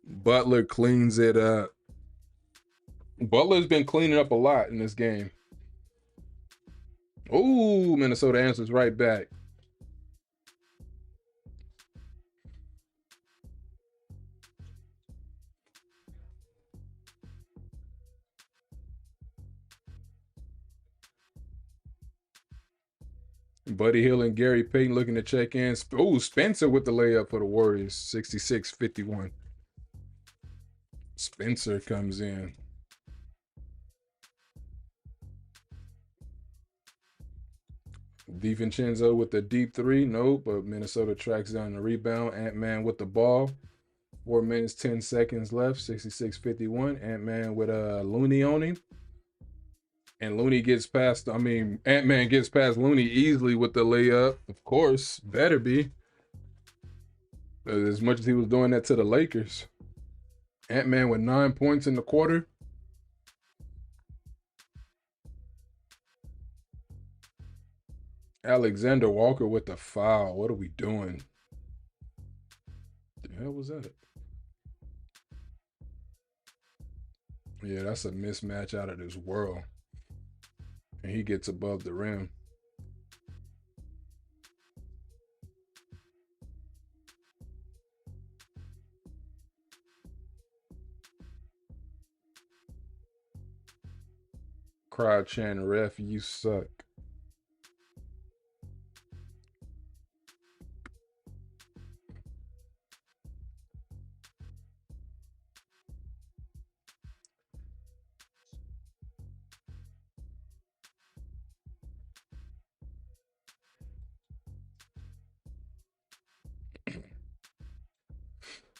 Butler's been cleaning up a lot in this game. Ooh, Minnesota answers right back. Buddy Hield and Gary Payton looking to check in. Ooh, Spencer with the layup for the Warriors, 66-51. Spencer comes in. DiVincenzo with the deep three. Nope, but Minnesota tracks down the rebound. Ant-Man with the ball. 4 minutes, 10 seconds left, 66-51. Ant-Man with Looney on him. And Looney gets past, Ant-Man gets past Looney easily with the layup. Of course, better be. As much as he was doing that to the Lakers. Ant-Man with 9 points in the quarter. Alexander Walker with the foul. What are we doing? The hell was that? Yeah, that's a mismatch out of this world. And he gets above the rim. Crowd chanting, ref, you suck.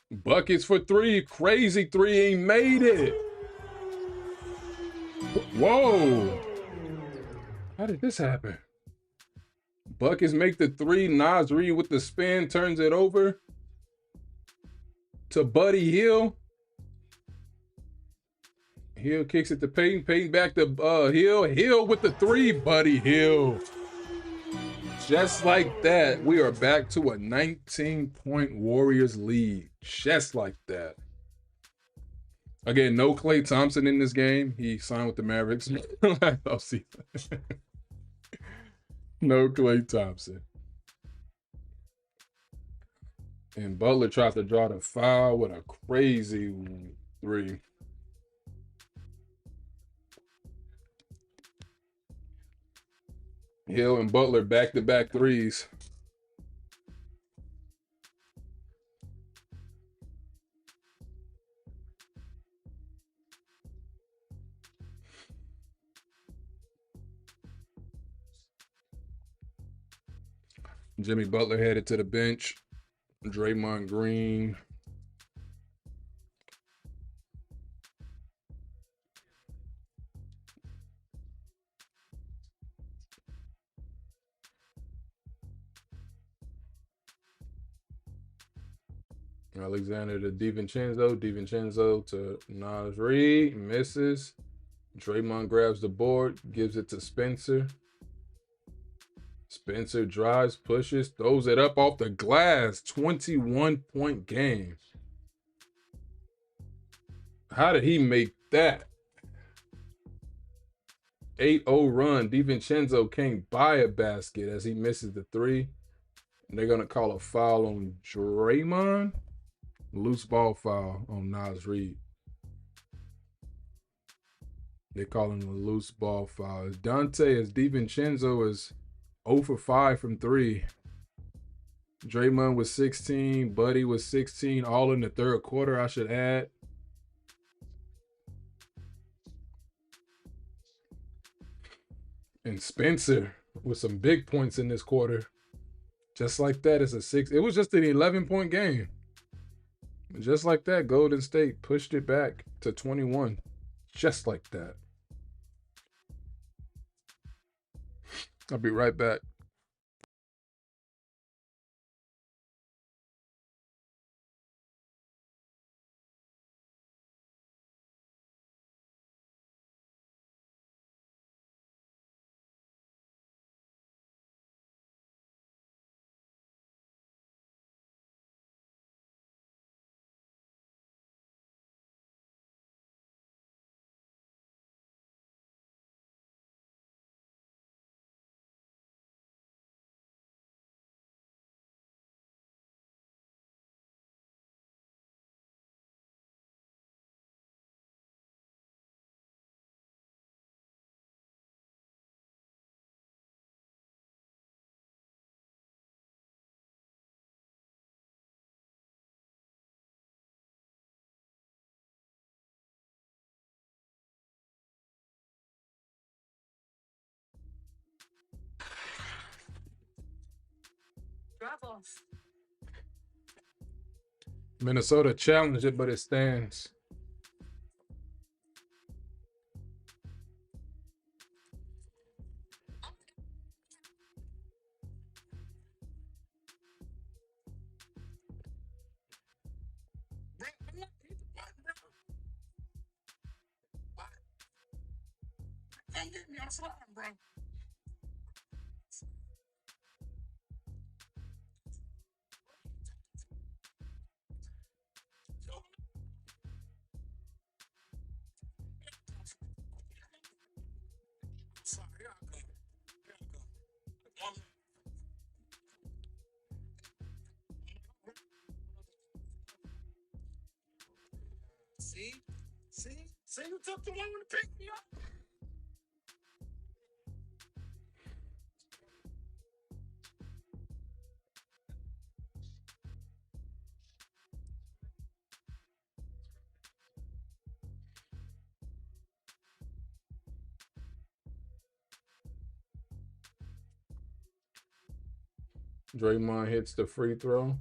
Buckets for three. Crazy three. He made it. Whoa. How did this happen? Buckets make the three. Nas Reed with the spin turns it over to Buddy Hield. Hield kicks it to Payton. Payton back to Hield. Hield with the three. Buddy Hield. Just like that, we are back to a 19-point Warriors lead. Just like that. Again, no Klay Thompson in this game. He signed with the Mavericks. I'll see. No Klay Thompson. And Butler tried to draw the foul with a crazy three. Hill and Butler back-to-back threes. Jimmy Butler headed to the bench. Draymond Green. Alexander to DiVincenzo. DiVincenzo to Nas Reed. Misses. Draymond grabs the board. Gives it to Spencer. Spencer drives, pushes, throws it up off the glass. 21-point game. How did he make that? 8-0 run. DiVincenzo can't buy a basket as he misses the three. And they're going to call a foul on Draymond. Loose ball foul on Nas Reed. They call him a loose ball foul. As DiVincenzo is 0 for 5 from 3. Draymond was 16. Buddy was 16, all in the third quarter, I should add. And Spencer with some big points in this quarter. Just like that, it's a 6. It was just an 11-point game. Just like that, Golden State pushed it back to 21. Just like that. I'll be right back. Minnesota challenged it, but it stands. See who took too long to pick me up? Draymond hits the free throw.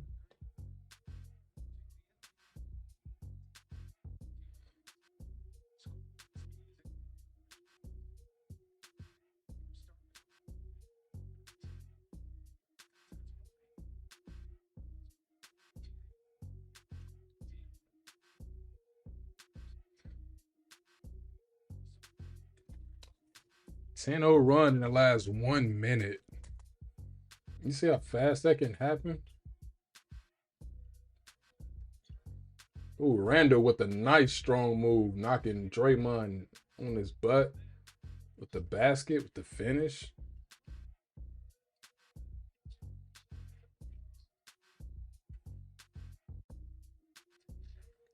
Ten 0 run in the last 1 minute. You see how fast that can happen? Ooh, Randall with a nice strong move, knocking Draymond on his butt with the basket, with the finish.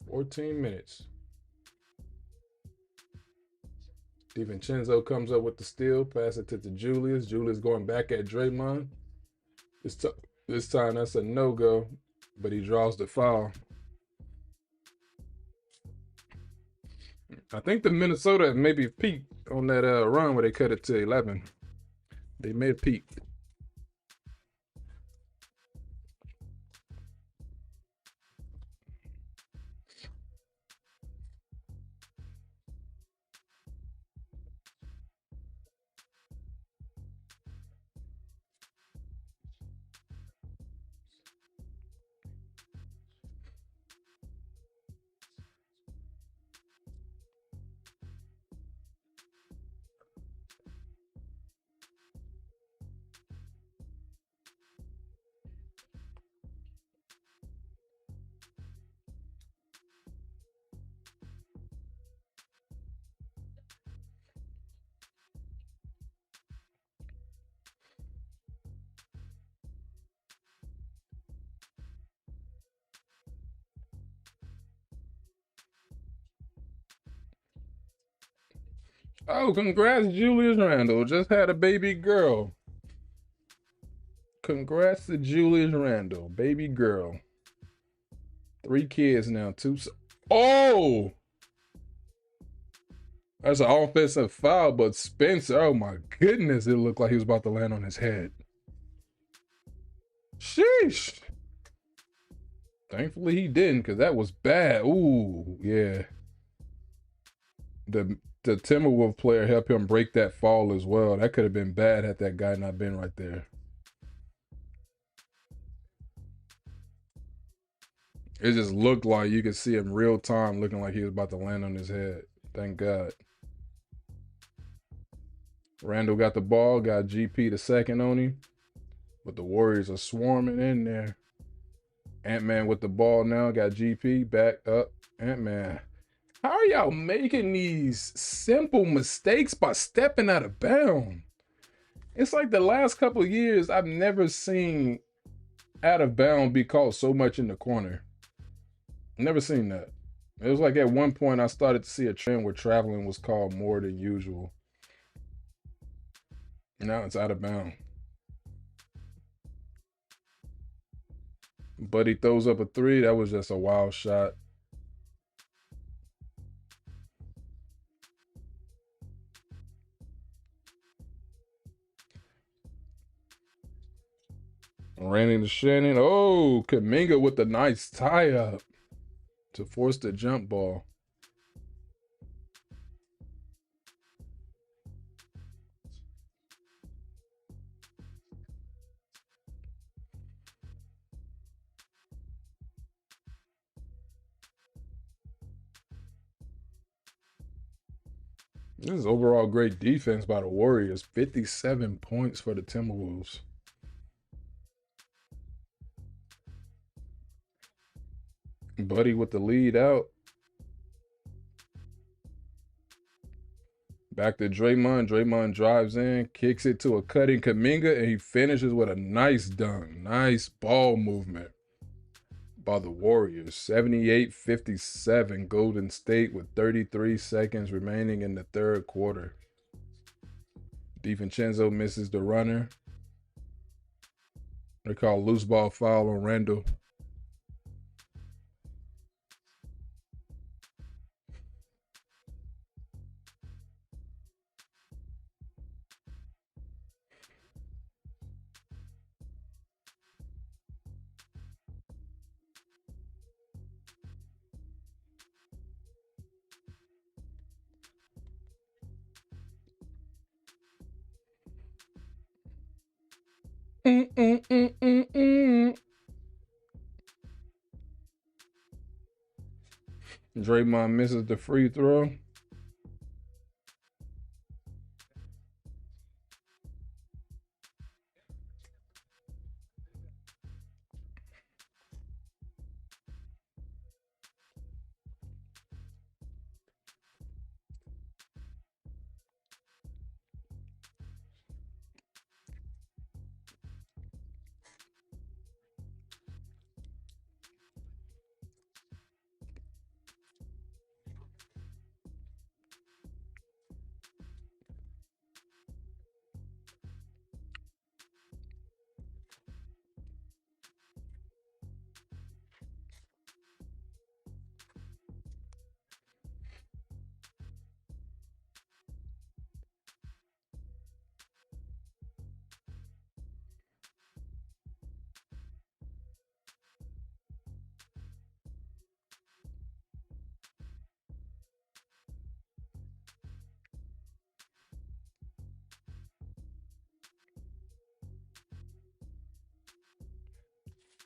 "14 minutes. DiVincenzo comes up with the steal, pass it to Julius. Julius going back at Draymond. This time that's a no-go, but he draws the foul. I think the Minnesota maybe peaked on that run where they cut it to 11. They may have peaked. Oh, congrats, Julius Randle. Just had a baby girl. Congrats to Julius Randle. Baby girl. 3 kids now. 2. Oh! That's an offensive foul, but Spencer, oh my goodness, it looked like he was about to land on his head. Sheesh. Thankfully he didn't, because that was bad. Ooh, yeah. The Timberwolves player helped him break that fall as well. That could have been bad had that guy not been right there. It just looked like you could see him real time looking like he was about to land on his head. Thank God. Randall got the ball, got GP the second on him. But the Warriors are swarming in there. Ant-Man with the ball now, got GP back up. Ant-Man. How are y'all making these simple mistakes by stepping out of bounds? It's like the last couple of years, I've never seen out of bounds be called so much in the corner. Never seen that. It was like at one point I started to see a trend where traveling was called more than usual. Now it's out of bounds. But he throws up a 3. That was just a wild shot. Ran into Shannon. Oh, Kuminga with the nice tie-up to force the jump ball. This is overall great defense by the Warriors. 57 points for the Timberwolves. Buddy with the lead out. Back to Draymond. Draymond drives in, kicks it to a cutting Kuminga, and he finishes with a nice dunk. Nice ball movement by the Warriors. 78-57 Golden State with 33 seconds remaining in the third quarter. DiVincenzo misses the runner. They call loose ball foul on Randle. Draymond misses the free throw.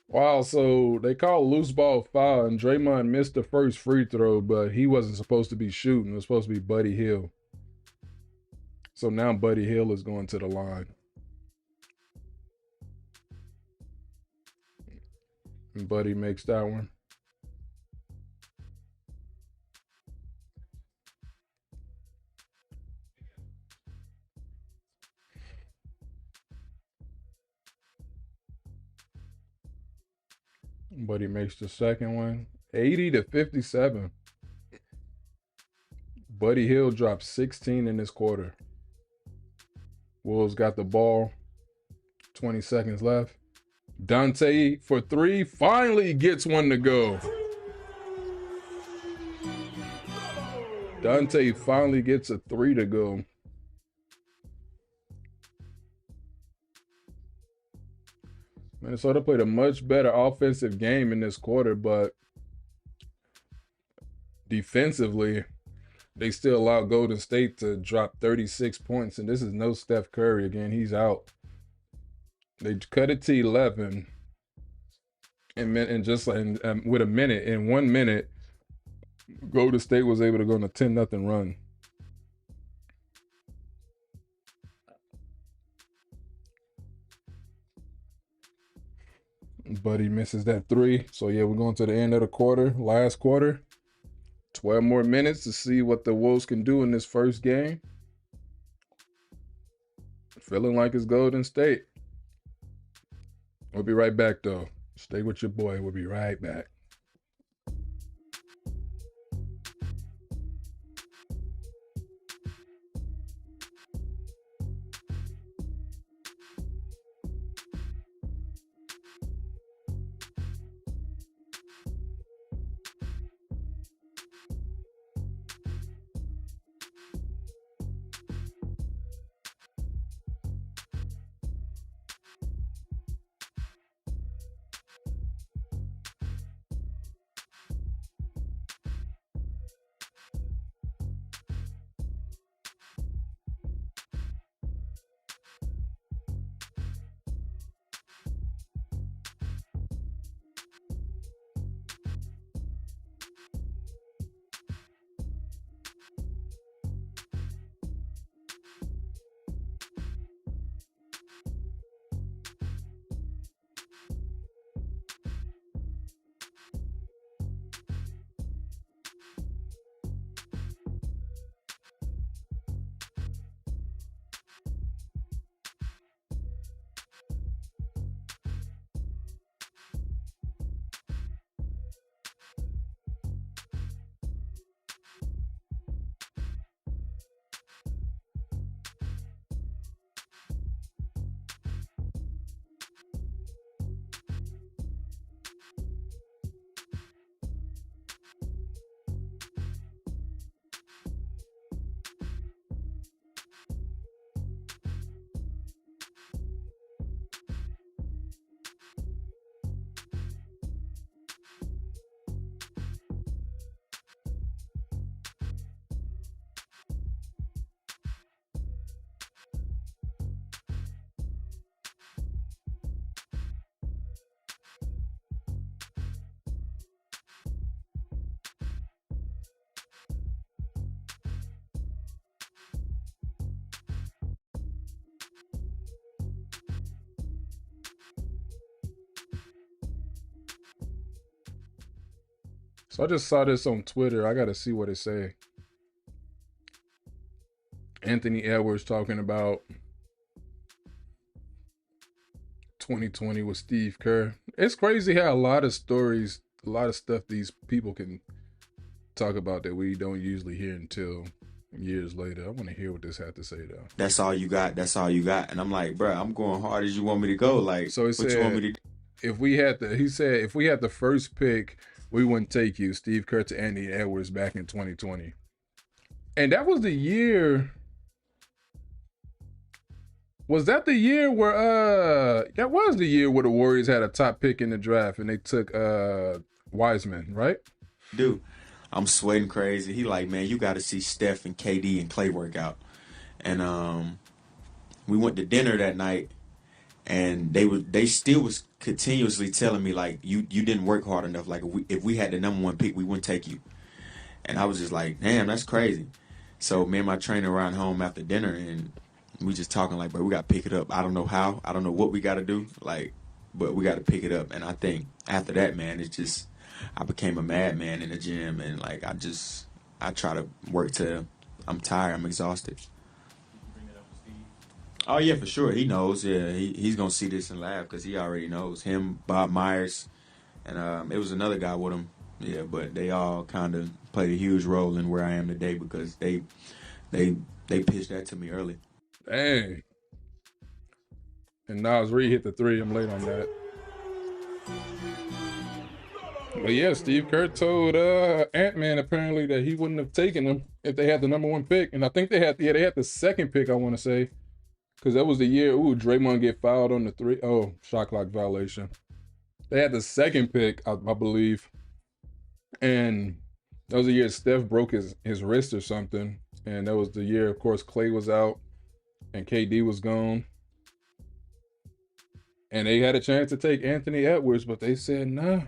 Wow, so they called loose ball foul, and Draymond missed the first free throw, but he wasn't supposed to be shooting. It was supposed to be Buddy Hield. So now Buddy Hield is going to the line. And Buddy makes that one. Buddy makes the second one. 80-57. Buddy Hield dropped 16 in this quarter. Wolves got the ball. 20 seconds left. Dante for three finally gets one to go. Dante finally gets a three to go. Minnesota played a much better offensive game in this quarter, but defensively, they still allowed Golden State to drop 36 points, and this is no Steph Curry again. He's out. They cut it to 11, and just like with a minute, in 1 minute, Golden State was able to go on a 10-0 run. Buddy misses that three. So, yeah, we're going to the end of the quarter, last quarter. 12 more minutes to see what the Wolves can do in this first game. Feeling like it's Golden State. We'll be right back, though. Stay with your boy. We'll be right back. So I just saw this on Twitter. I got to see what it say. Anthony Edwards talking about 2020 with Steve Kerr. It's crazy how a lot of stories, a lot of stuff these people can talk about that we don't usually hear until years later. I want to hear what this had to say, though. That's all you got. That's all you got. And I'm like, bro, I'm going hard as you want me to go. Like, so it what you want me to do? If we had the first pick, we wouldn't take you, Steve Kerr to Anthony Edwards back in 2020. And that was the year. Was that the year where that was the year where the Warriors had a top pick in the draft and they took Wiseman, right? Dude, I'm sweating crazy. He like, man, you got to see Steph and KD and Clay work out. And we went to dinner that night, and they still was continuously telling me, like, you didn't work hard enough. Like, if we had the number one pick, we wouldn't take you. And I was just like, damn, that's crazy. So me and my trainer ran home after dinner, and we just talking like, bro, we got to pick it up. I don't know how. I don't know what we got to do. Like, but we got to pick it up. And I think after that, man, it's just, I became a madman in the gym. And, like, I try to work till I'm tired. I'm exhausted. Oh, yeah, for sure. He knows. Yeah, he's going to see this and laugh because he already knows. Him, Bob Myers, and it was another guy with him. Yeah, but they all kind of played a huge role in where I am today because they pitched that to me early. Dang. And Nas Reed hit the three. I'm late on that. But yeah, Steve Kerr told Ant-Man apparently that he wouldn't have taken him if they had the number 1 pick. And I think they had the second pick, I want to say. Because that was the year, Draymond get fouled on the three. Oh, shot clock violation. They had the second pick, I believe. And that was the year Steph broke his wrist or something. And that was the year, of course, Clay was out and KD was gone. And they had a chance to take Anthony Edwards, but they said, nah.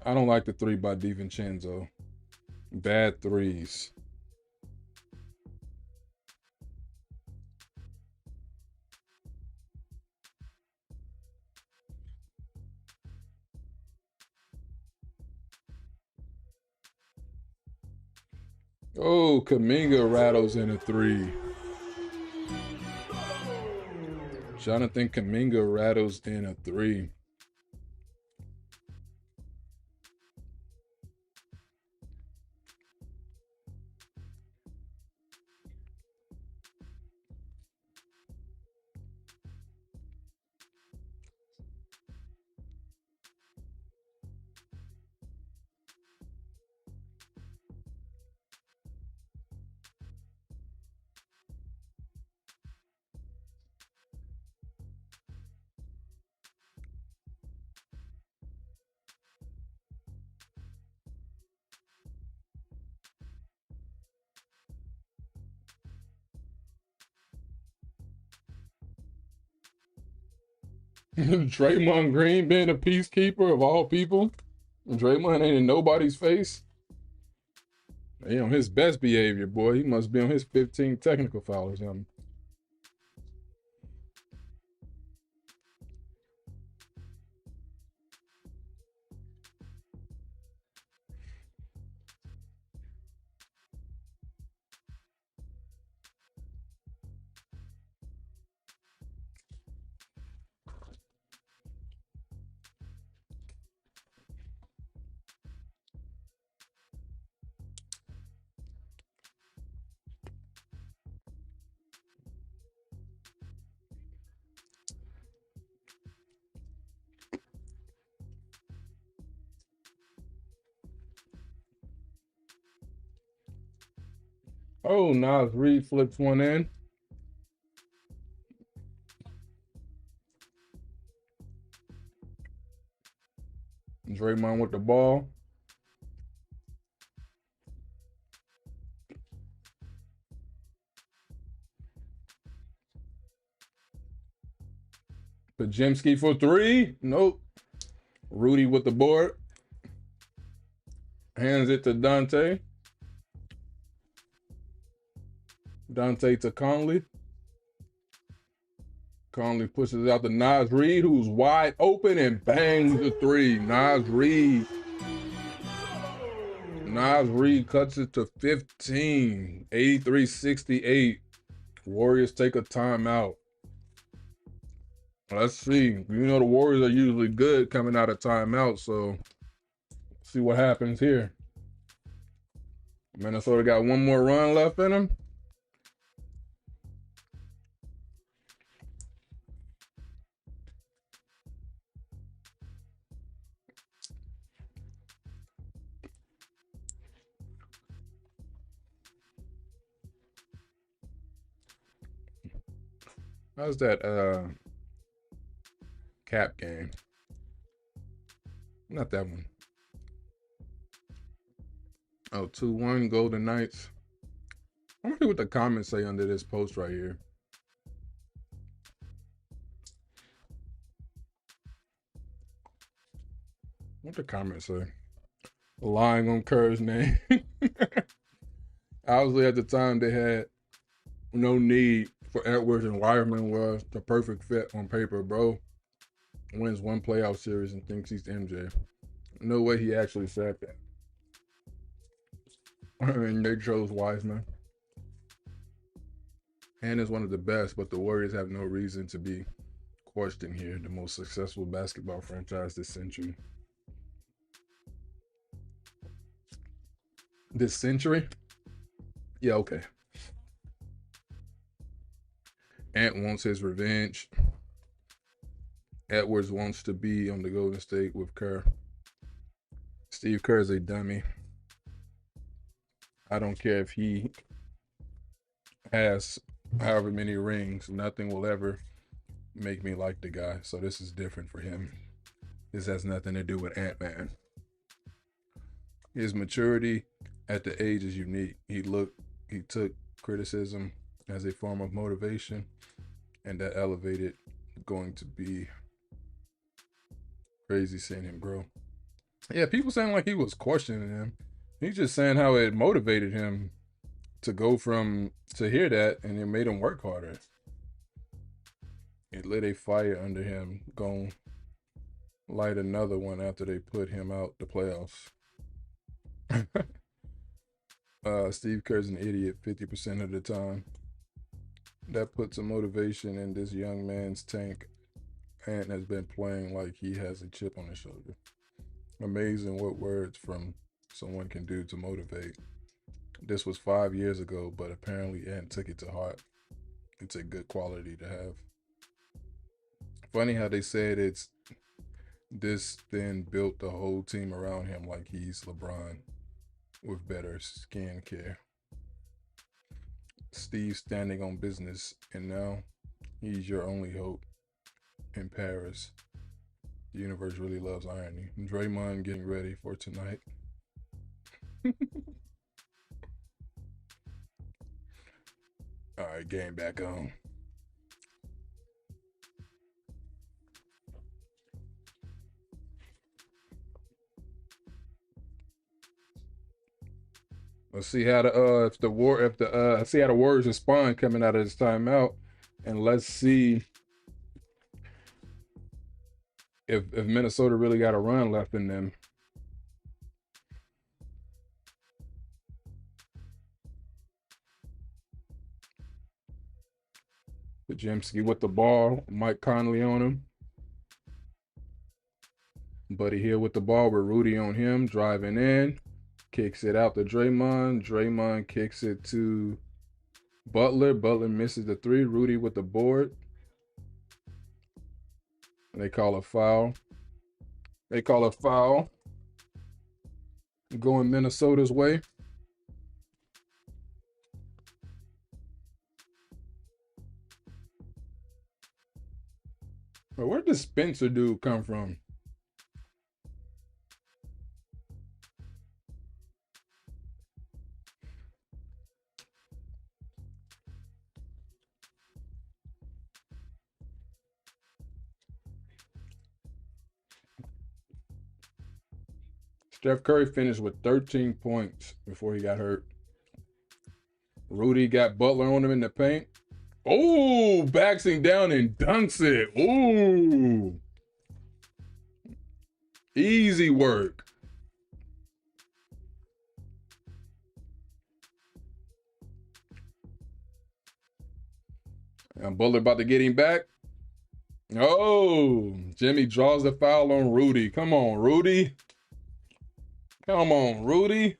I don't like the three by DiVincenzo. Bad threes. Oh, Kuminga rattles in a three. Jonathan Kuminga rattles in a three. Draymond Green being a peacekeeper of all people. Draymond ain't in nobody's face. He on his best behavior, boy. He must be on his 15 technical foul or something. Oh, Nas Reed flips one in. Draymond with the ball. Pajemski for three. Nope. Rudy with the board. Hands it to Dante. Dante to Conley. Conley pushes it out to Nas Reed, who's wide open and bangs the three. Nas Reed cuts it to 15. 83-68. Warriors take a timeout. Let's see. You know the Warriors are usually good coming out of timeout, so see what happens here. Minnesota got one more run left in them. How's that cap game? Not that one. Oh, 2-1 Golden Knights. I wonder what the comments say under this post right here. What the comments say? Lying on Kerr's name. Obviously, at the time, they had no need for Edwards, and Wireman was the perfect fit on paper, bro. Wins one playoff series and thinks he's MJ. No way he actually said that. I mean, they chose Wiseman. and is one of the best, but the Warriors have no reason to be questioned here. The most successful basketball franchise this century. This century? Yeah, okay. Ant wants his revenge. Edwards wants to be on the Golden State with Kerr. Steve Kerr is a dummy. I don't care if he has however many rings. Nothing will ever make me like the guy. So this is different for him. This has nothing to do with Ant-Man. His maturity at the age is unique. He took criticism as a form of motivation, and that elevated. Going to be crazy seeing him grow. Yeah, people saying like he was questioning him. He's just saying how it motivated him to go to hear that, and it made him work harder. It lit a fire under him. Gonna light another one after they put him out the playoffs. Steve Kerr's an idiot 50% of the time. That puts a motivation in this young man's tank. Ant has been playing like he has a chip on his shoulder. Amazing what words from someone can do to motivate. This was 5 years ago, but apparently Ant took it to heart. It's a good quality to have. Funny how they said this then built the whole team around him like he's LeBron with better skin care. Steve standing on business, and now he's your only hope in Paris. The universe really loves irony. Draymond getting ready for tonight. All right, game back on. Let's see how the Warriors respond coming out of this timeout, and let's see if Minnesota really got a run left in them. Pajemski with the ball, Mike Conley on him. Buddy Hield with the ball with Rudy on him, driving in. Kicks it out to Draymond. Draymond kicks it to Butler. Butler misses the three. Rudy with the board. And they call a foul. Going Minnesota's way. But where did Spencer dude come from? Steph Curry finished with 13 points before he got hurt. Rudy got Butler on him in the paint. Oh, backs him down and dunks it. Ooh. Easy work. And Butler about to get him back. Oh, Jimmy draws the foul on Rudy. Come on, Rudy. Come on, Rudy.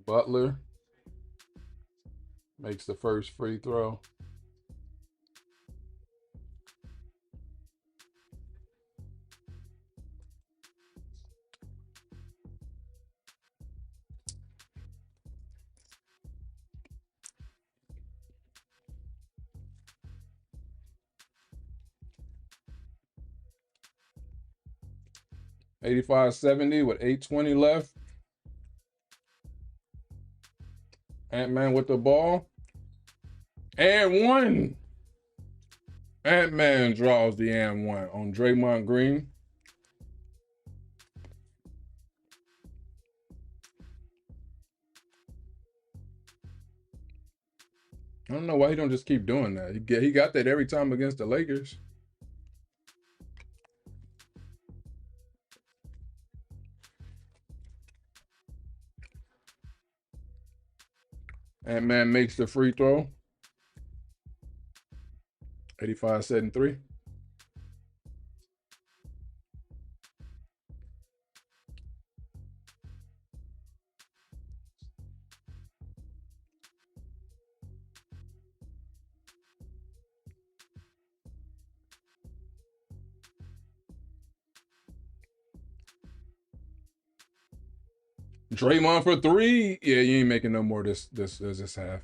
Butler makes the first free throw. $85-70 with 8:20 left. Ant-Man with the ball. And one. Ant-Man draws the and one on Draymond Green. I don't know why he don't just keep doing that. He got that every time against the Lakers. Ant-Man makes the free throw. 85-73. Draymond for three. Yeah, you ain't making no more this half.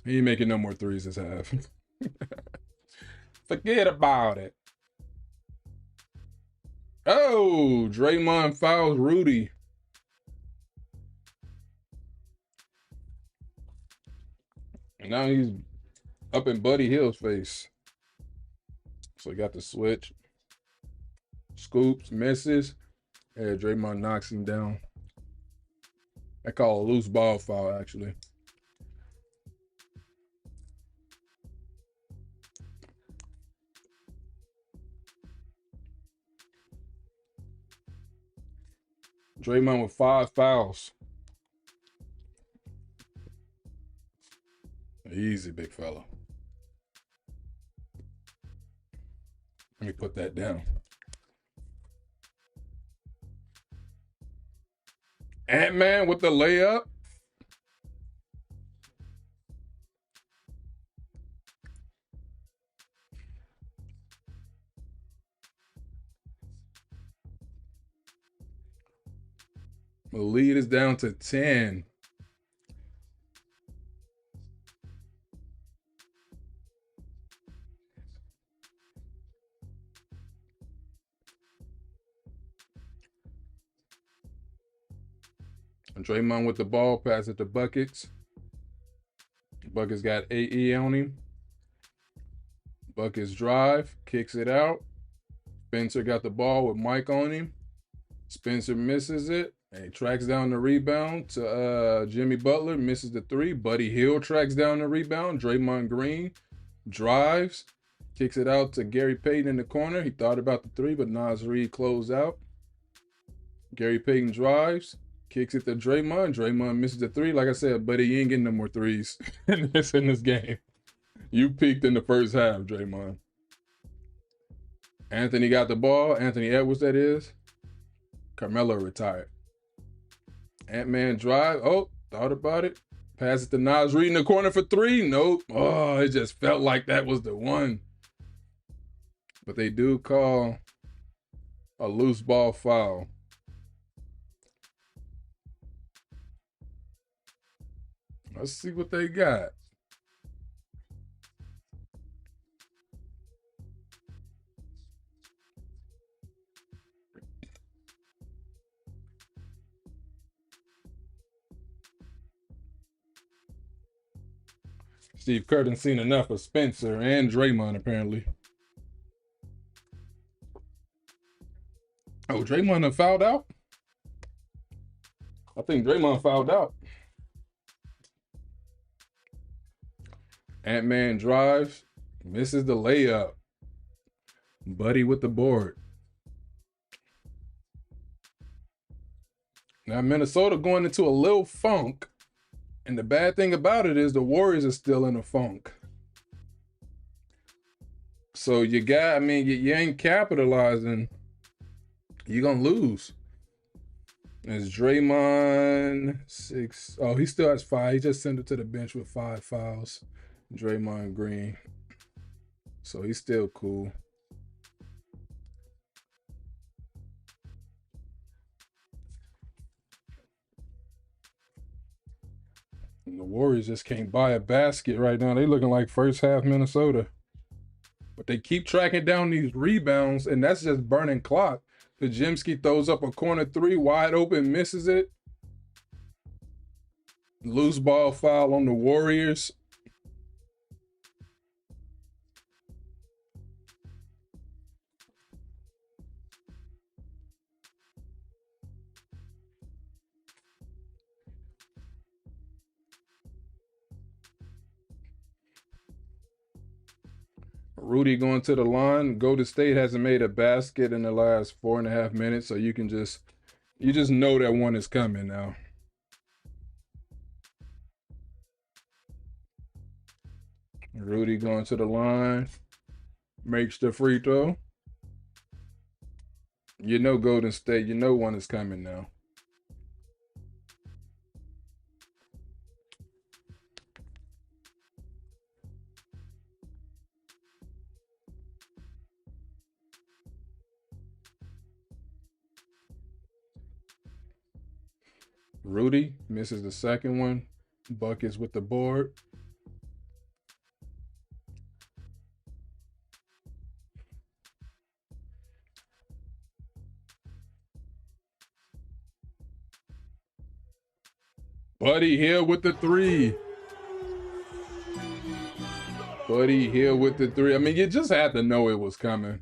He ain't making no more threes this half. Forget about it. Oh, Draymond fouls Rudy. And now he's up in Buddy Hield's face. So he got the switch. Scoops, misses. Yeah, Draymond knocks him down. I call a loose ball foul, actually. Draymond with 5 fouls. Easy, big fella. Let me put that down. Ant-Man with the layup. The lead is down to 10. And Draymond with the ball, pass it to Buckets. Buckets got AE on him. Buckets drive, kicks it out. Spencer got the ball with Mike on him. Spencer misses it. And he tracks down the rebound to Jimmy Butler, misses the three. Buddy Hield tracks down the rebound. Draymond Green drives, kicks it out to Gary Payton in the corner. He thought about the three, but Naz Reid closed out. Gary Payton drives, kicks it to Draymond. Draymond misses the three. Like I said, buddy, you ain't getting no more threes in this game. You peaked in the first half, Draymond. Anthony got the ball. Anthony Edwards, that is. Carmelo retired. Ant-Man drive. Oh, thought about it. Pass it to Naz Reid in the corner for three. Nope. Oh, it just felt like that was the one. But they do call a loose ball foul. Let's see what they got. Steve Kerr done seen enough of Spencer and Draymond, apparently. Oh, Draymond done fouled out? I think Draymond fouled out. Ant-Man drives, misses the layup. Buddy with the board. Now Minnesota going into a little funk. And the bad thing about it is the Warriors are still in a funk. So you ain't capitalizing. You're going to lose. It's Draymond 6. Oh, he still has 5. He just sent it to the bench with 5 fouls. Draymond Green. So he's still cool. And the Warriors just can't buy a basket right now. They looking like first half Minnesota. But they keep tracking down these rebounds, and that's just burning clock. Pajemski throws up a corner three, wide open, misses it. Loose ball foul on the Warriors. Rudy going to the line. Golden State hasn't made a basket in the last 4.5 minutes, so you just know that one is coming now. Rudy going to the line, makes the free throw. You know Golden State, you know one is coming now. Rudy misses the second one. Buckets with the board. Buddy Hield with the three. Buddy Hield with the three. I mean, you just had to know it was coming.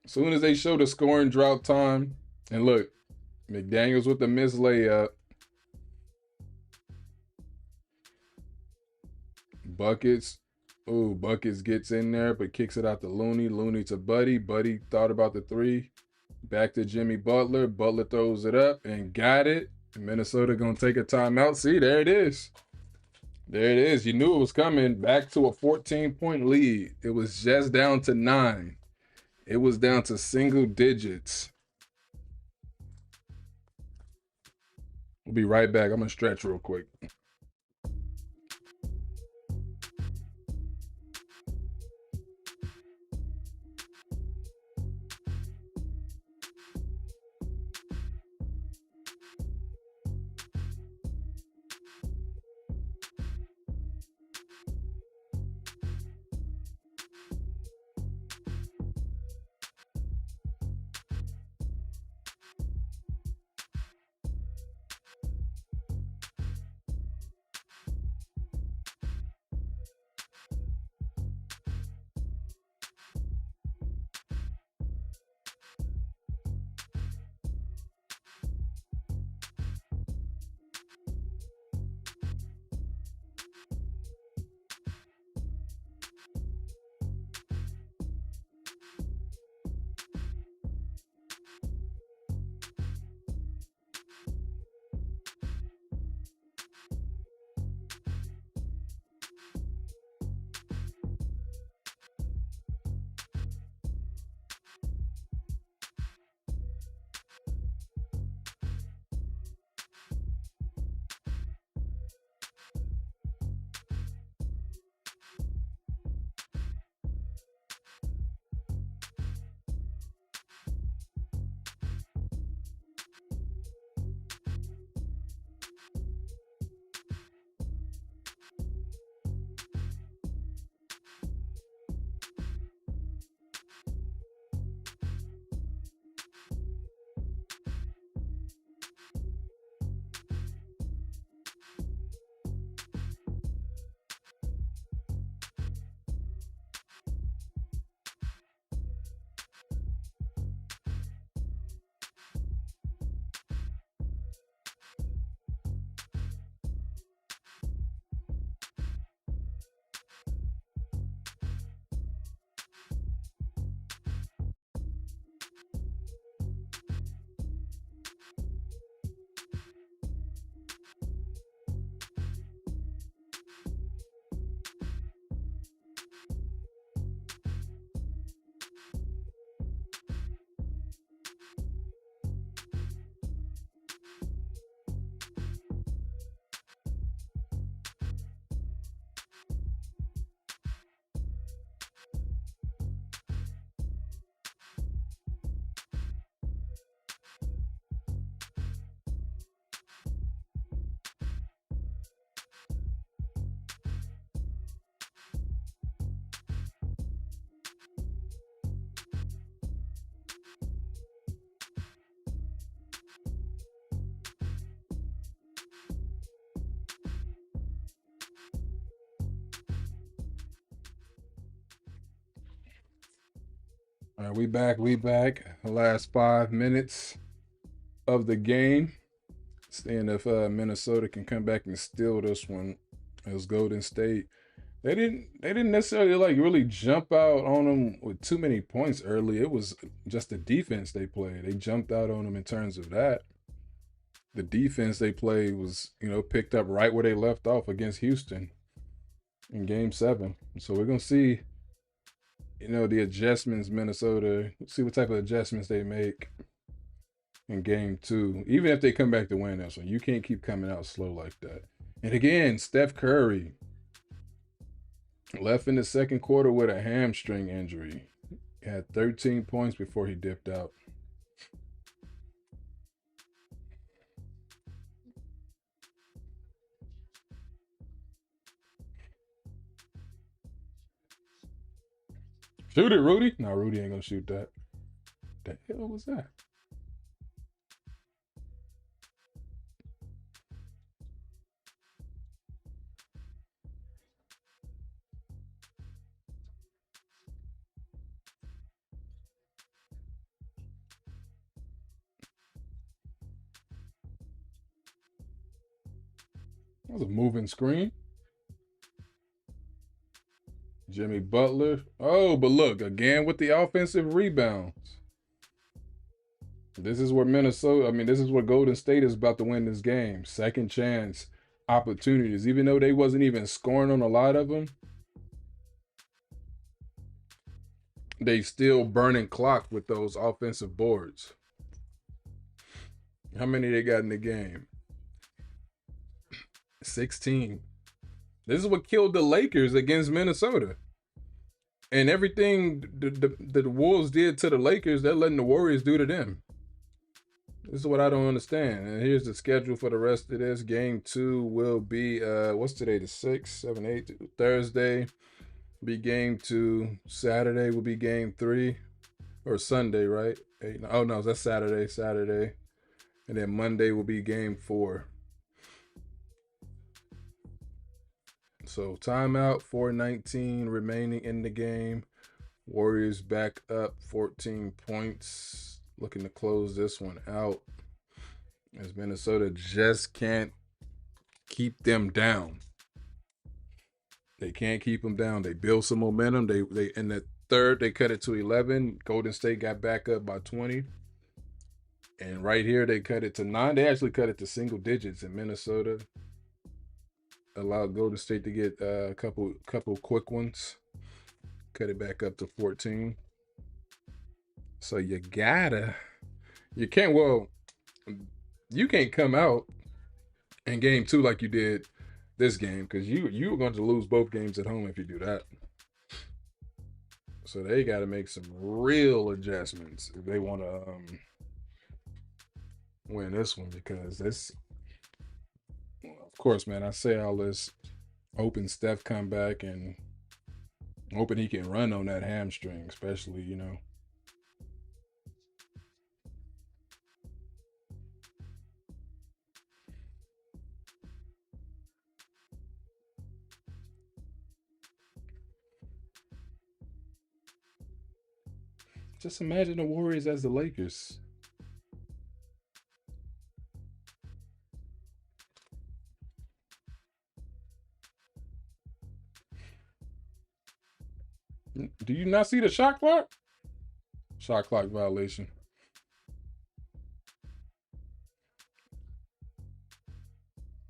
As soon as they show the scoring drought time, and look, McDaniels with the missed layup. Buckets. Ooh, Buckets gets in there, but kicks it out to Looney. Looney to Buddy. Buddy thought about the three. Back to Jimmy Butler. Butler throws it up and got it. Minnesota going to take a timeout. See, there it is. There it is. You knew it was coming. Back to a 14-point lead. It was just down to 9. It was down to single digits. We'll be right back. I'm going to stretch real quick. All right, we back. The last 5 minutes of the game. Seeing if Minnesota can come back and steal this one. It was Golden State They didn't necessarily like really jump out on them with too many points early. It was just the defense they played. They jumped out on them in terms of that. The defense they played was, picked up right where they left off against Houston in Game 7. So we're gonna see, the adjustments Minnesota. See what type of adjustments they make in Game 2. Even if they come back to win this one, you can't keep coming out slow like that. And again, Steph Curry left in the second quarter with a hamstring injury. He had 13 points before he dipped out. Shoot it, Rudy. No, Rudy ain't gonna shoot that. The hell was that? That was a moving screen. Jimmy Butler. Oh, but look, again with the offensive rebounds. This is where this is where Golden State is about to win this game. Second chance opportunities. Even though they wasn't even scoring on a lot of them, they still burning clock with those offensive boards. How many they got in the game? 16. This is what killed the Lakers against Minnesota. And everything the Wolves did to the Lakers, they're letting the Warriors do to them. This is what I don't understand. And here's the schedule for the rest of this. Game 2 will be, what's today? The 6th, 7, 8, Thursday be Game 2. Saturday will be Game 3. Or Sunday, right? 8, oh, no, that's Saturday. And then Monday will be Game 4. So timeout, 4:19 remaining in the game. Warriors back up 14 points. Looking to close this one out as Minnesota just can't keep them down. They can't keep them down. They build some momentum. They in the third, they cut it to 11. Golden State got back up by 20. And right here, they cut it to 9. They actually cut it to single digits in Minnesota. Allowed Golden State to get a couple quick ones. Cut it back up to 14. So you can't come out in Game 2 like you did this game, because you were going to lose both games at home if you do that. So they got to make some real adjustments if they want to win this one, because this, of course, man, I say all this, hoping Steph come back and hoping he can run on that hamstring, especially, Just imagine the Warriors as the Lakers. Do you not see the shot clock? Shot clock violation.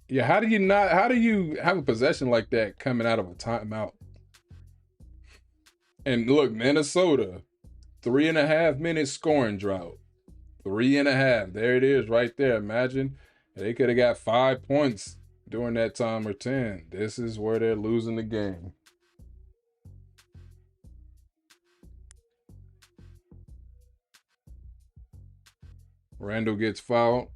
Yeah, how do you have a possession like that coming out of a timeout? And look, Minnesota, 3.5 minute scoring drought. 3.5. There it is right there. Imagine they could have got 5 points during that time, or 10. This is where they're losing the game. Randall gets fouled.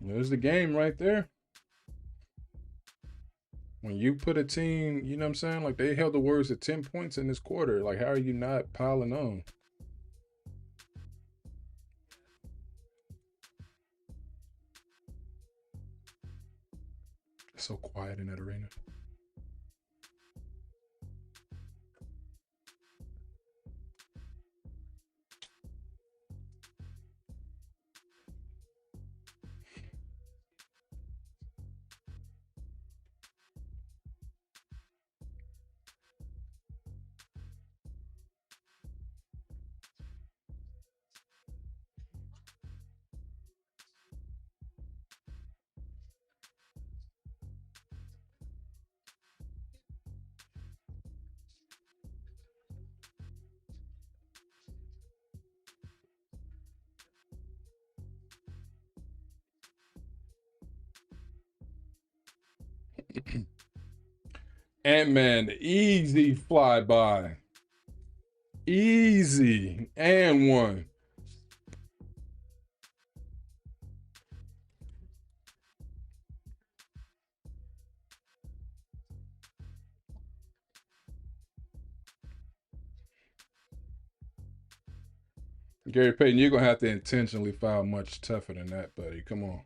There's the game right there. When you put a team, you know what I'm saying? Like, they held the Warriors at 10 points in this quarter. Like, how are you not piling on? It's so quiet in that arena. Ant-Man, easy flyby. Easy. And one. Gary Payton, you're going to have to intentionally foul much tougher than that, buddy. Come on.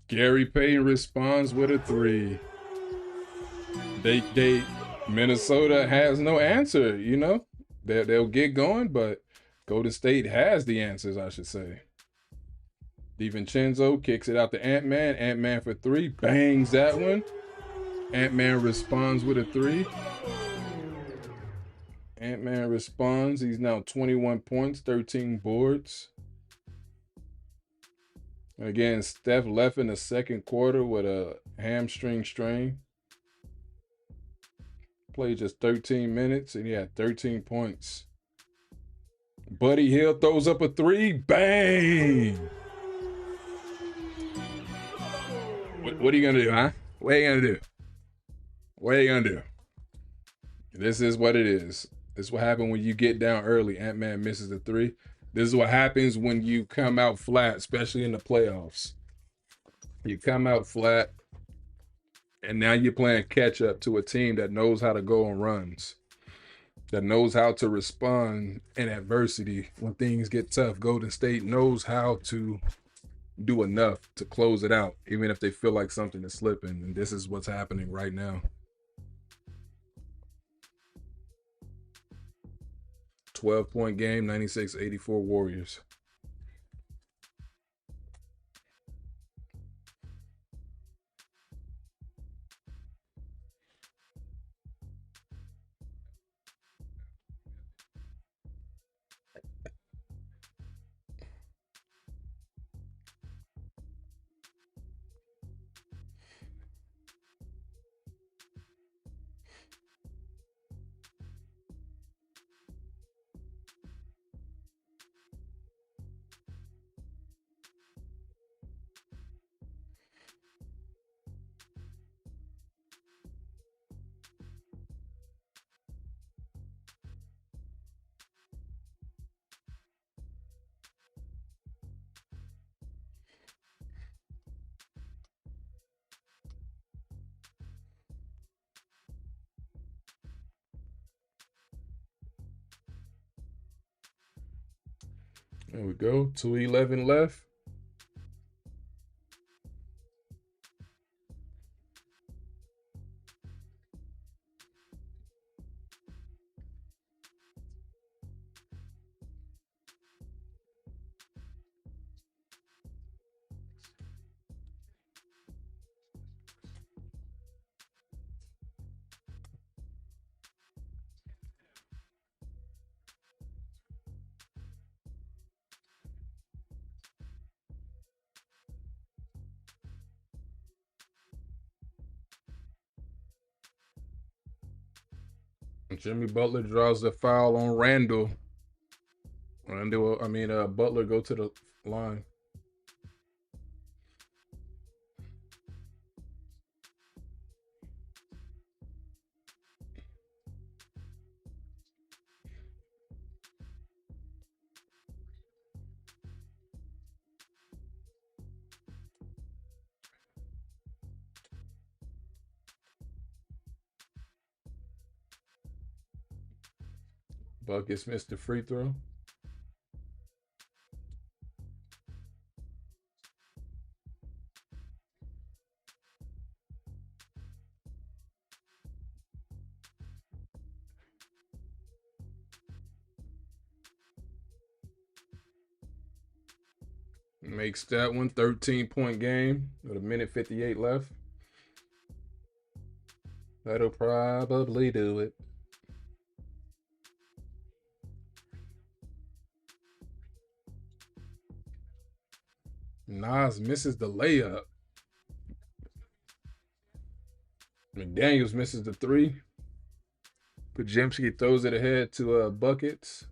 Gary Payton responds with a 3. Minnesota has no answer, you know? They'll get going, but Golden State has the answers, I should say. DiVincenzo kicks it out to Ant-Man. Ant-Man for 3. Bangs that one. Ant-Man responds with a 3. Ant-Man responds. He's now 21 points, 13 boards. And again, Steph left in the second quarter with a hamstring strain. Played just 13 minutes, and he had 13 points. Buddy Hield throws up a 3. Bang! What are you going to do, huh? What are you going to do? What are you going to do? This is what it is. This is what happens when you get down early. Ant-Man misses the 3. This is what happens when you come out flat, especially in the playoffs. You come out flat, and now you're playing catch-up to a team that knows how to go on runs, that knows how to respond in adversity when things get tough. Golden State knows how to do enough to close it out, even if they feel like something is slipping, and this is what's happening right now. 12-point game, 96-84 Warriors. There we go. 2:11 left. Jimmy Butler draws the foul on Randall. Butler go to the line. Buckets missed the free throw. Makes that one 13-point game with 1:58 left. That'll probably do it. Nas misses the layup. McDaniels misses the three. Pajemski throws it ahead to Buckets.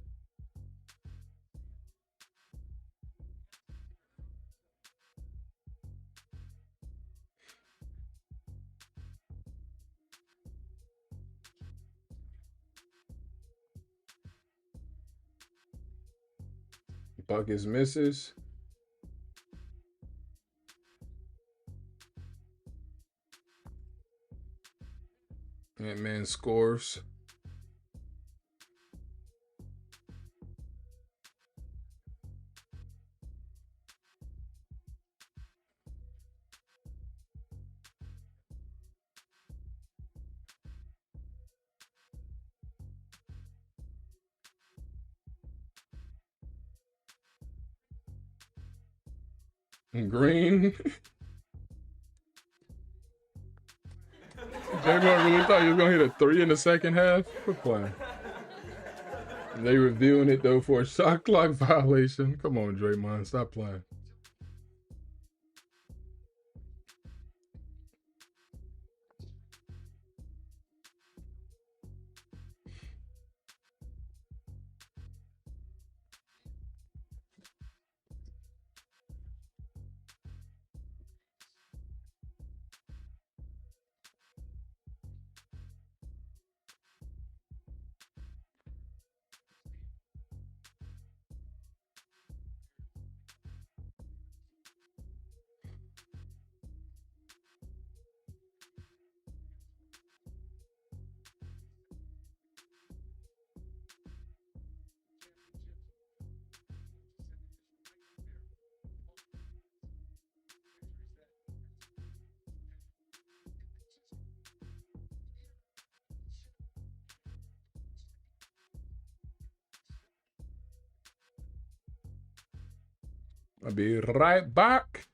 Buckets misses. Ant-Man scores. Green. Draymond really thought he was gonna hit a three in the second half. Quit playing. They reviewing it though for a shot clock violation. Come on, Draymond, stop playing. I'll be right back.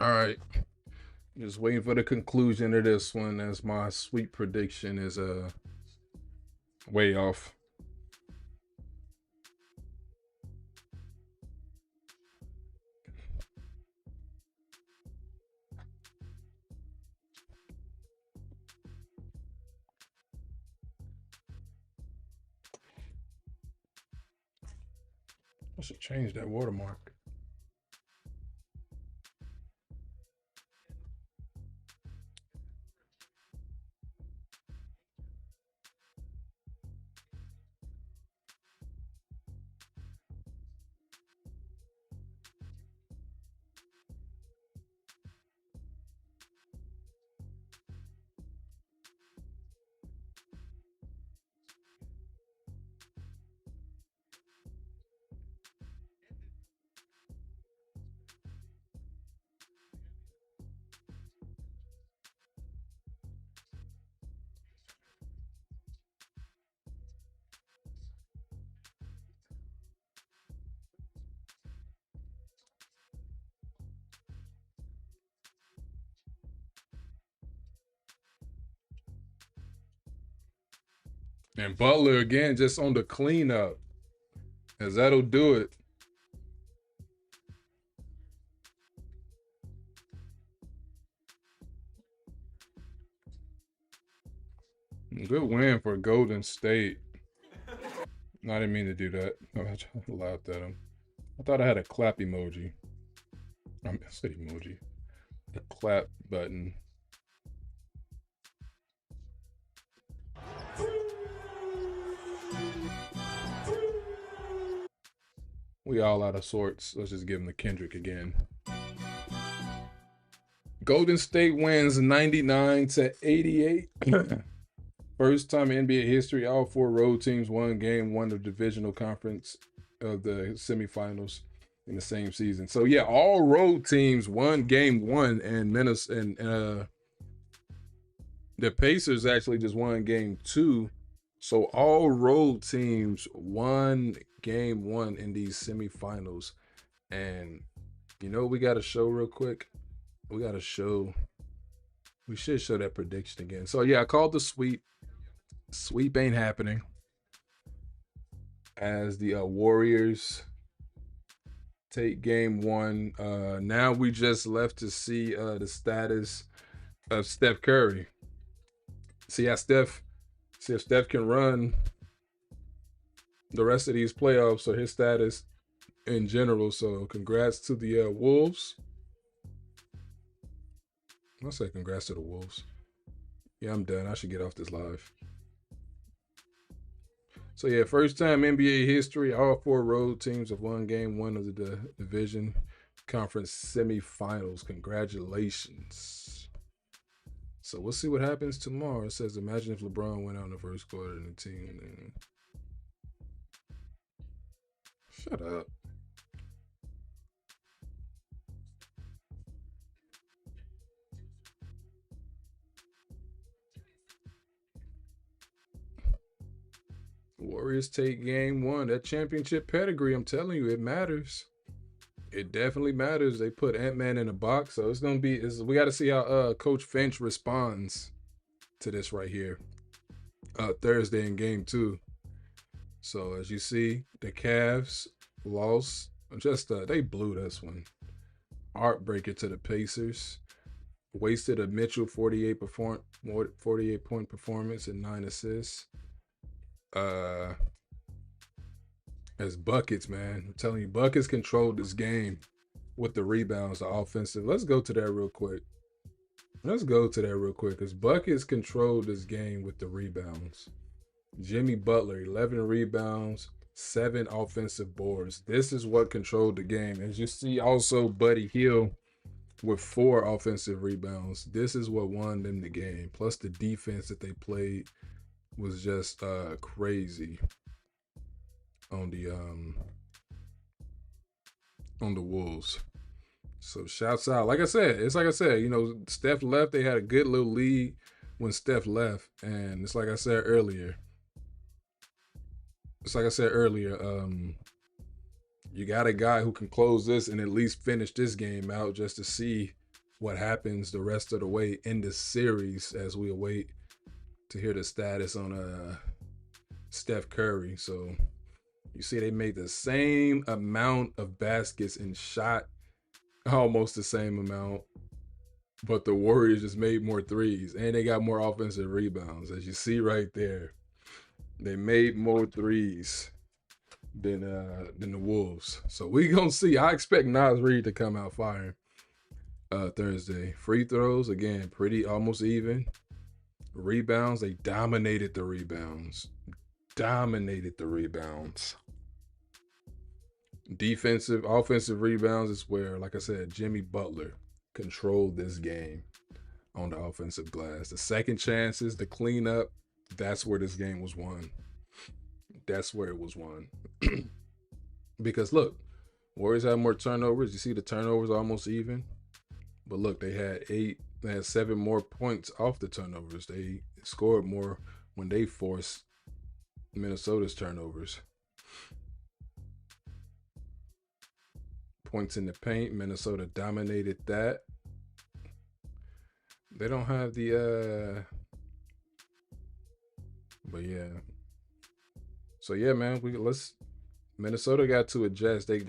All right. Just waiting for the conclusion of this one as my sweep prediction is way off. I should change that watermark. And Butler again just on the cleanup. As that'll do it. Good win for Golden State. No, I didn't mean to do that. I laughed at him. I thought I had a clap emoji. I said emoji. The clap button. We all out of sorts. Let's just give him the Kendrick again. Golden State wins 99-88. First time in NBA history, all 4 road teams won game 1 of the divisional conference of the semifinals in the same season. So yeah, all road teams won game 1, and the Pacers actually just won game 2. So all road teams won game 1 in these semifinals. And you know, we got to show real quick. We should show that prediction again. So yeah, I called the sweep. Sweep ain't happening, as the Warriors take game 1. Now we just left to see the status of Steph Curry. See if Steph can run the rest of these playoffs, or his status in general. So congrats to the Wolves. I'll say congrats to the Wolves. Yeah, I'm done. I should get off this live. So yeah, first time NBA history, all 4 road teams have won game 1 of the division conference semifinals. Congratulations. So we'll see what happens tomorrow. It says, imagine if LeBron went out in the first quarter and the team. Shut up. Warriors take game 1. That championship pedigree, I'm telling you, it matters. It definitely matters. They put Ant-Man in a box, so it's gonna be. We got to see how Coach Finch responds to this right here. Thursday in game 2. So as you see, the Cavs lost. They blew this one. Heartbreaker to the Pacers. Wasted a Mitchell 48 point performance and 9 assists. As buckets, man. I'm telling you, buckets controlled this game with the rebounds, the offensive. Let's go to that real quick. Because buckets controlled this game with the rebounds. Jimmy Butler, 11 rebounds, 7 offensive boards. This is what controlled the game. As you see, also Buddy Hield with 4 offensive rebounds. This is what won them the game. Plus the defense that they played was just crazy on the Wolves. So shouts out. Like I said, you know, Steph left. They had a good little lead when Steph left, and it's like I said earlier. You got a guy who can close this and at least finish this game out, just to see what happens the rest of the way in the series as we await to hear the status on Steph Curry. So you see they made the same amount of baskets and shot almost the same amount, but the Warriors just made more threes and they got more offensive rebounds. As you see right there, they made more threes than the Wolves. So we gonna see. I expect Nas Reed to come out firing Thursday. Free throws, again, pretty almost even. Rebounds, they dominated the rebounds. Offensive rebounds is where, like I said, Jimmy Butler controlled this game on the offensive glass. The second chances, the cleanup, that's where this game was won. That's where it was won. Because look, Warriors had more turnovers. You see the turnovers almost even. But look, they had 7 more points off the turnovers. They scored more when they forced Minnesota's turnovers. Points in the paint, Minnesota dominated that. They don't have the but yeah. So yeah, man, Minnesota got to adjust. They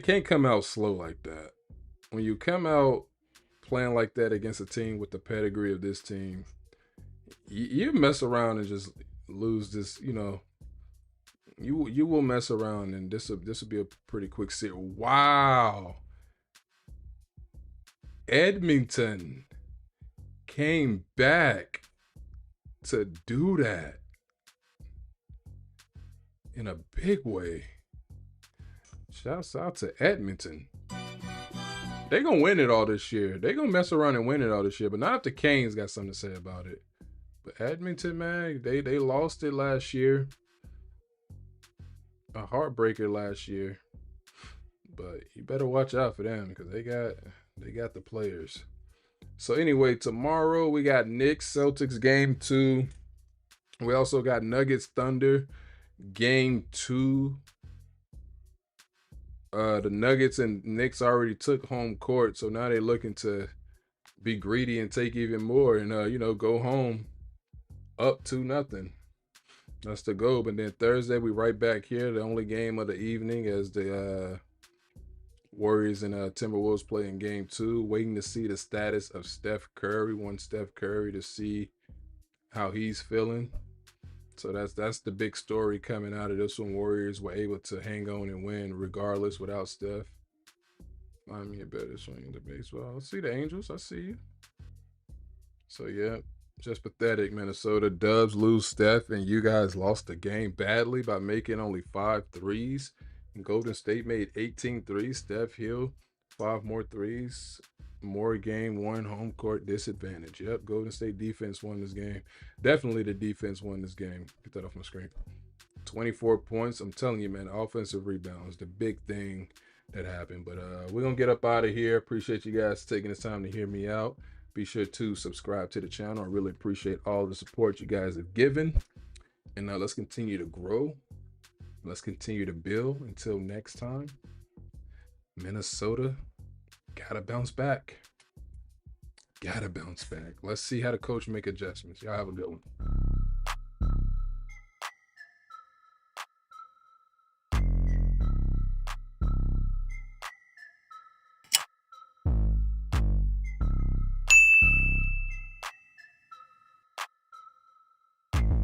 can't come out slow like that. When you come out playing like that against a team with the pedigree of this team, you mess around and just lose this. You will mess around, and this will be a pretty quick series. Wow, Edmonton came back to do that in a big way. Shouts out to Edmonton. They're going to win it all this year. They're going to mess around and win it all this year, but not if the Canes got something to say about it. But Edmonton, man, they lost it last year. A heartbreaker last year. But you better watch out for them because they got the players. So anyway, tomorrow we got Knicks Celtics game 2. We also got Nuggets Thunder game 2. The Nuggets and Knicks already took home court, so now they're looking to be greedy and take even more and go home up 2-0. That's the goal. But then Thursday we right back here, the only game of the evening as the Warriors and Timberwolves play in game 2. Waiting to see the status of Steph Curry. Want Steph Curry to see how he's feeling. So that's the big story coming out of this one. Warriors were able to hang on and win regardless without Steph. Find me a better swing in the baseball. I see the Angels. I see you. So yeah, just pathetic. Minnesota Dubs lose Steph, and you guys lost the game badly by making only 5 threes. And Golden State made 18 threes. Steph Hill, 5 more threes. More game 1 home court disadvantage. Yep, Golden State defense won this game. Definitely the defense won this game. Get that off my screen. 24 points. I'm telling you, man, offensive rebounds, the big thing that happened. But we're going to get up out of here. Appreciate you guys taking this time to hear me out. Be sure to subscribe to the channel. I really appreciate all the support you guys have given. And now let's continue to grow. Let's continue to build. Until next time, Minnesota gotta bounce back. Let's see how the coach make adjustments. Y'all have a good one.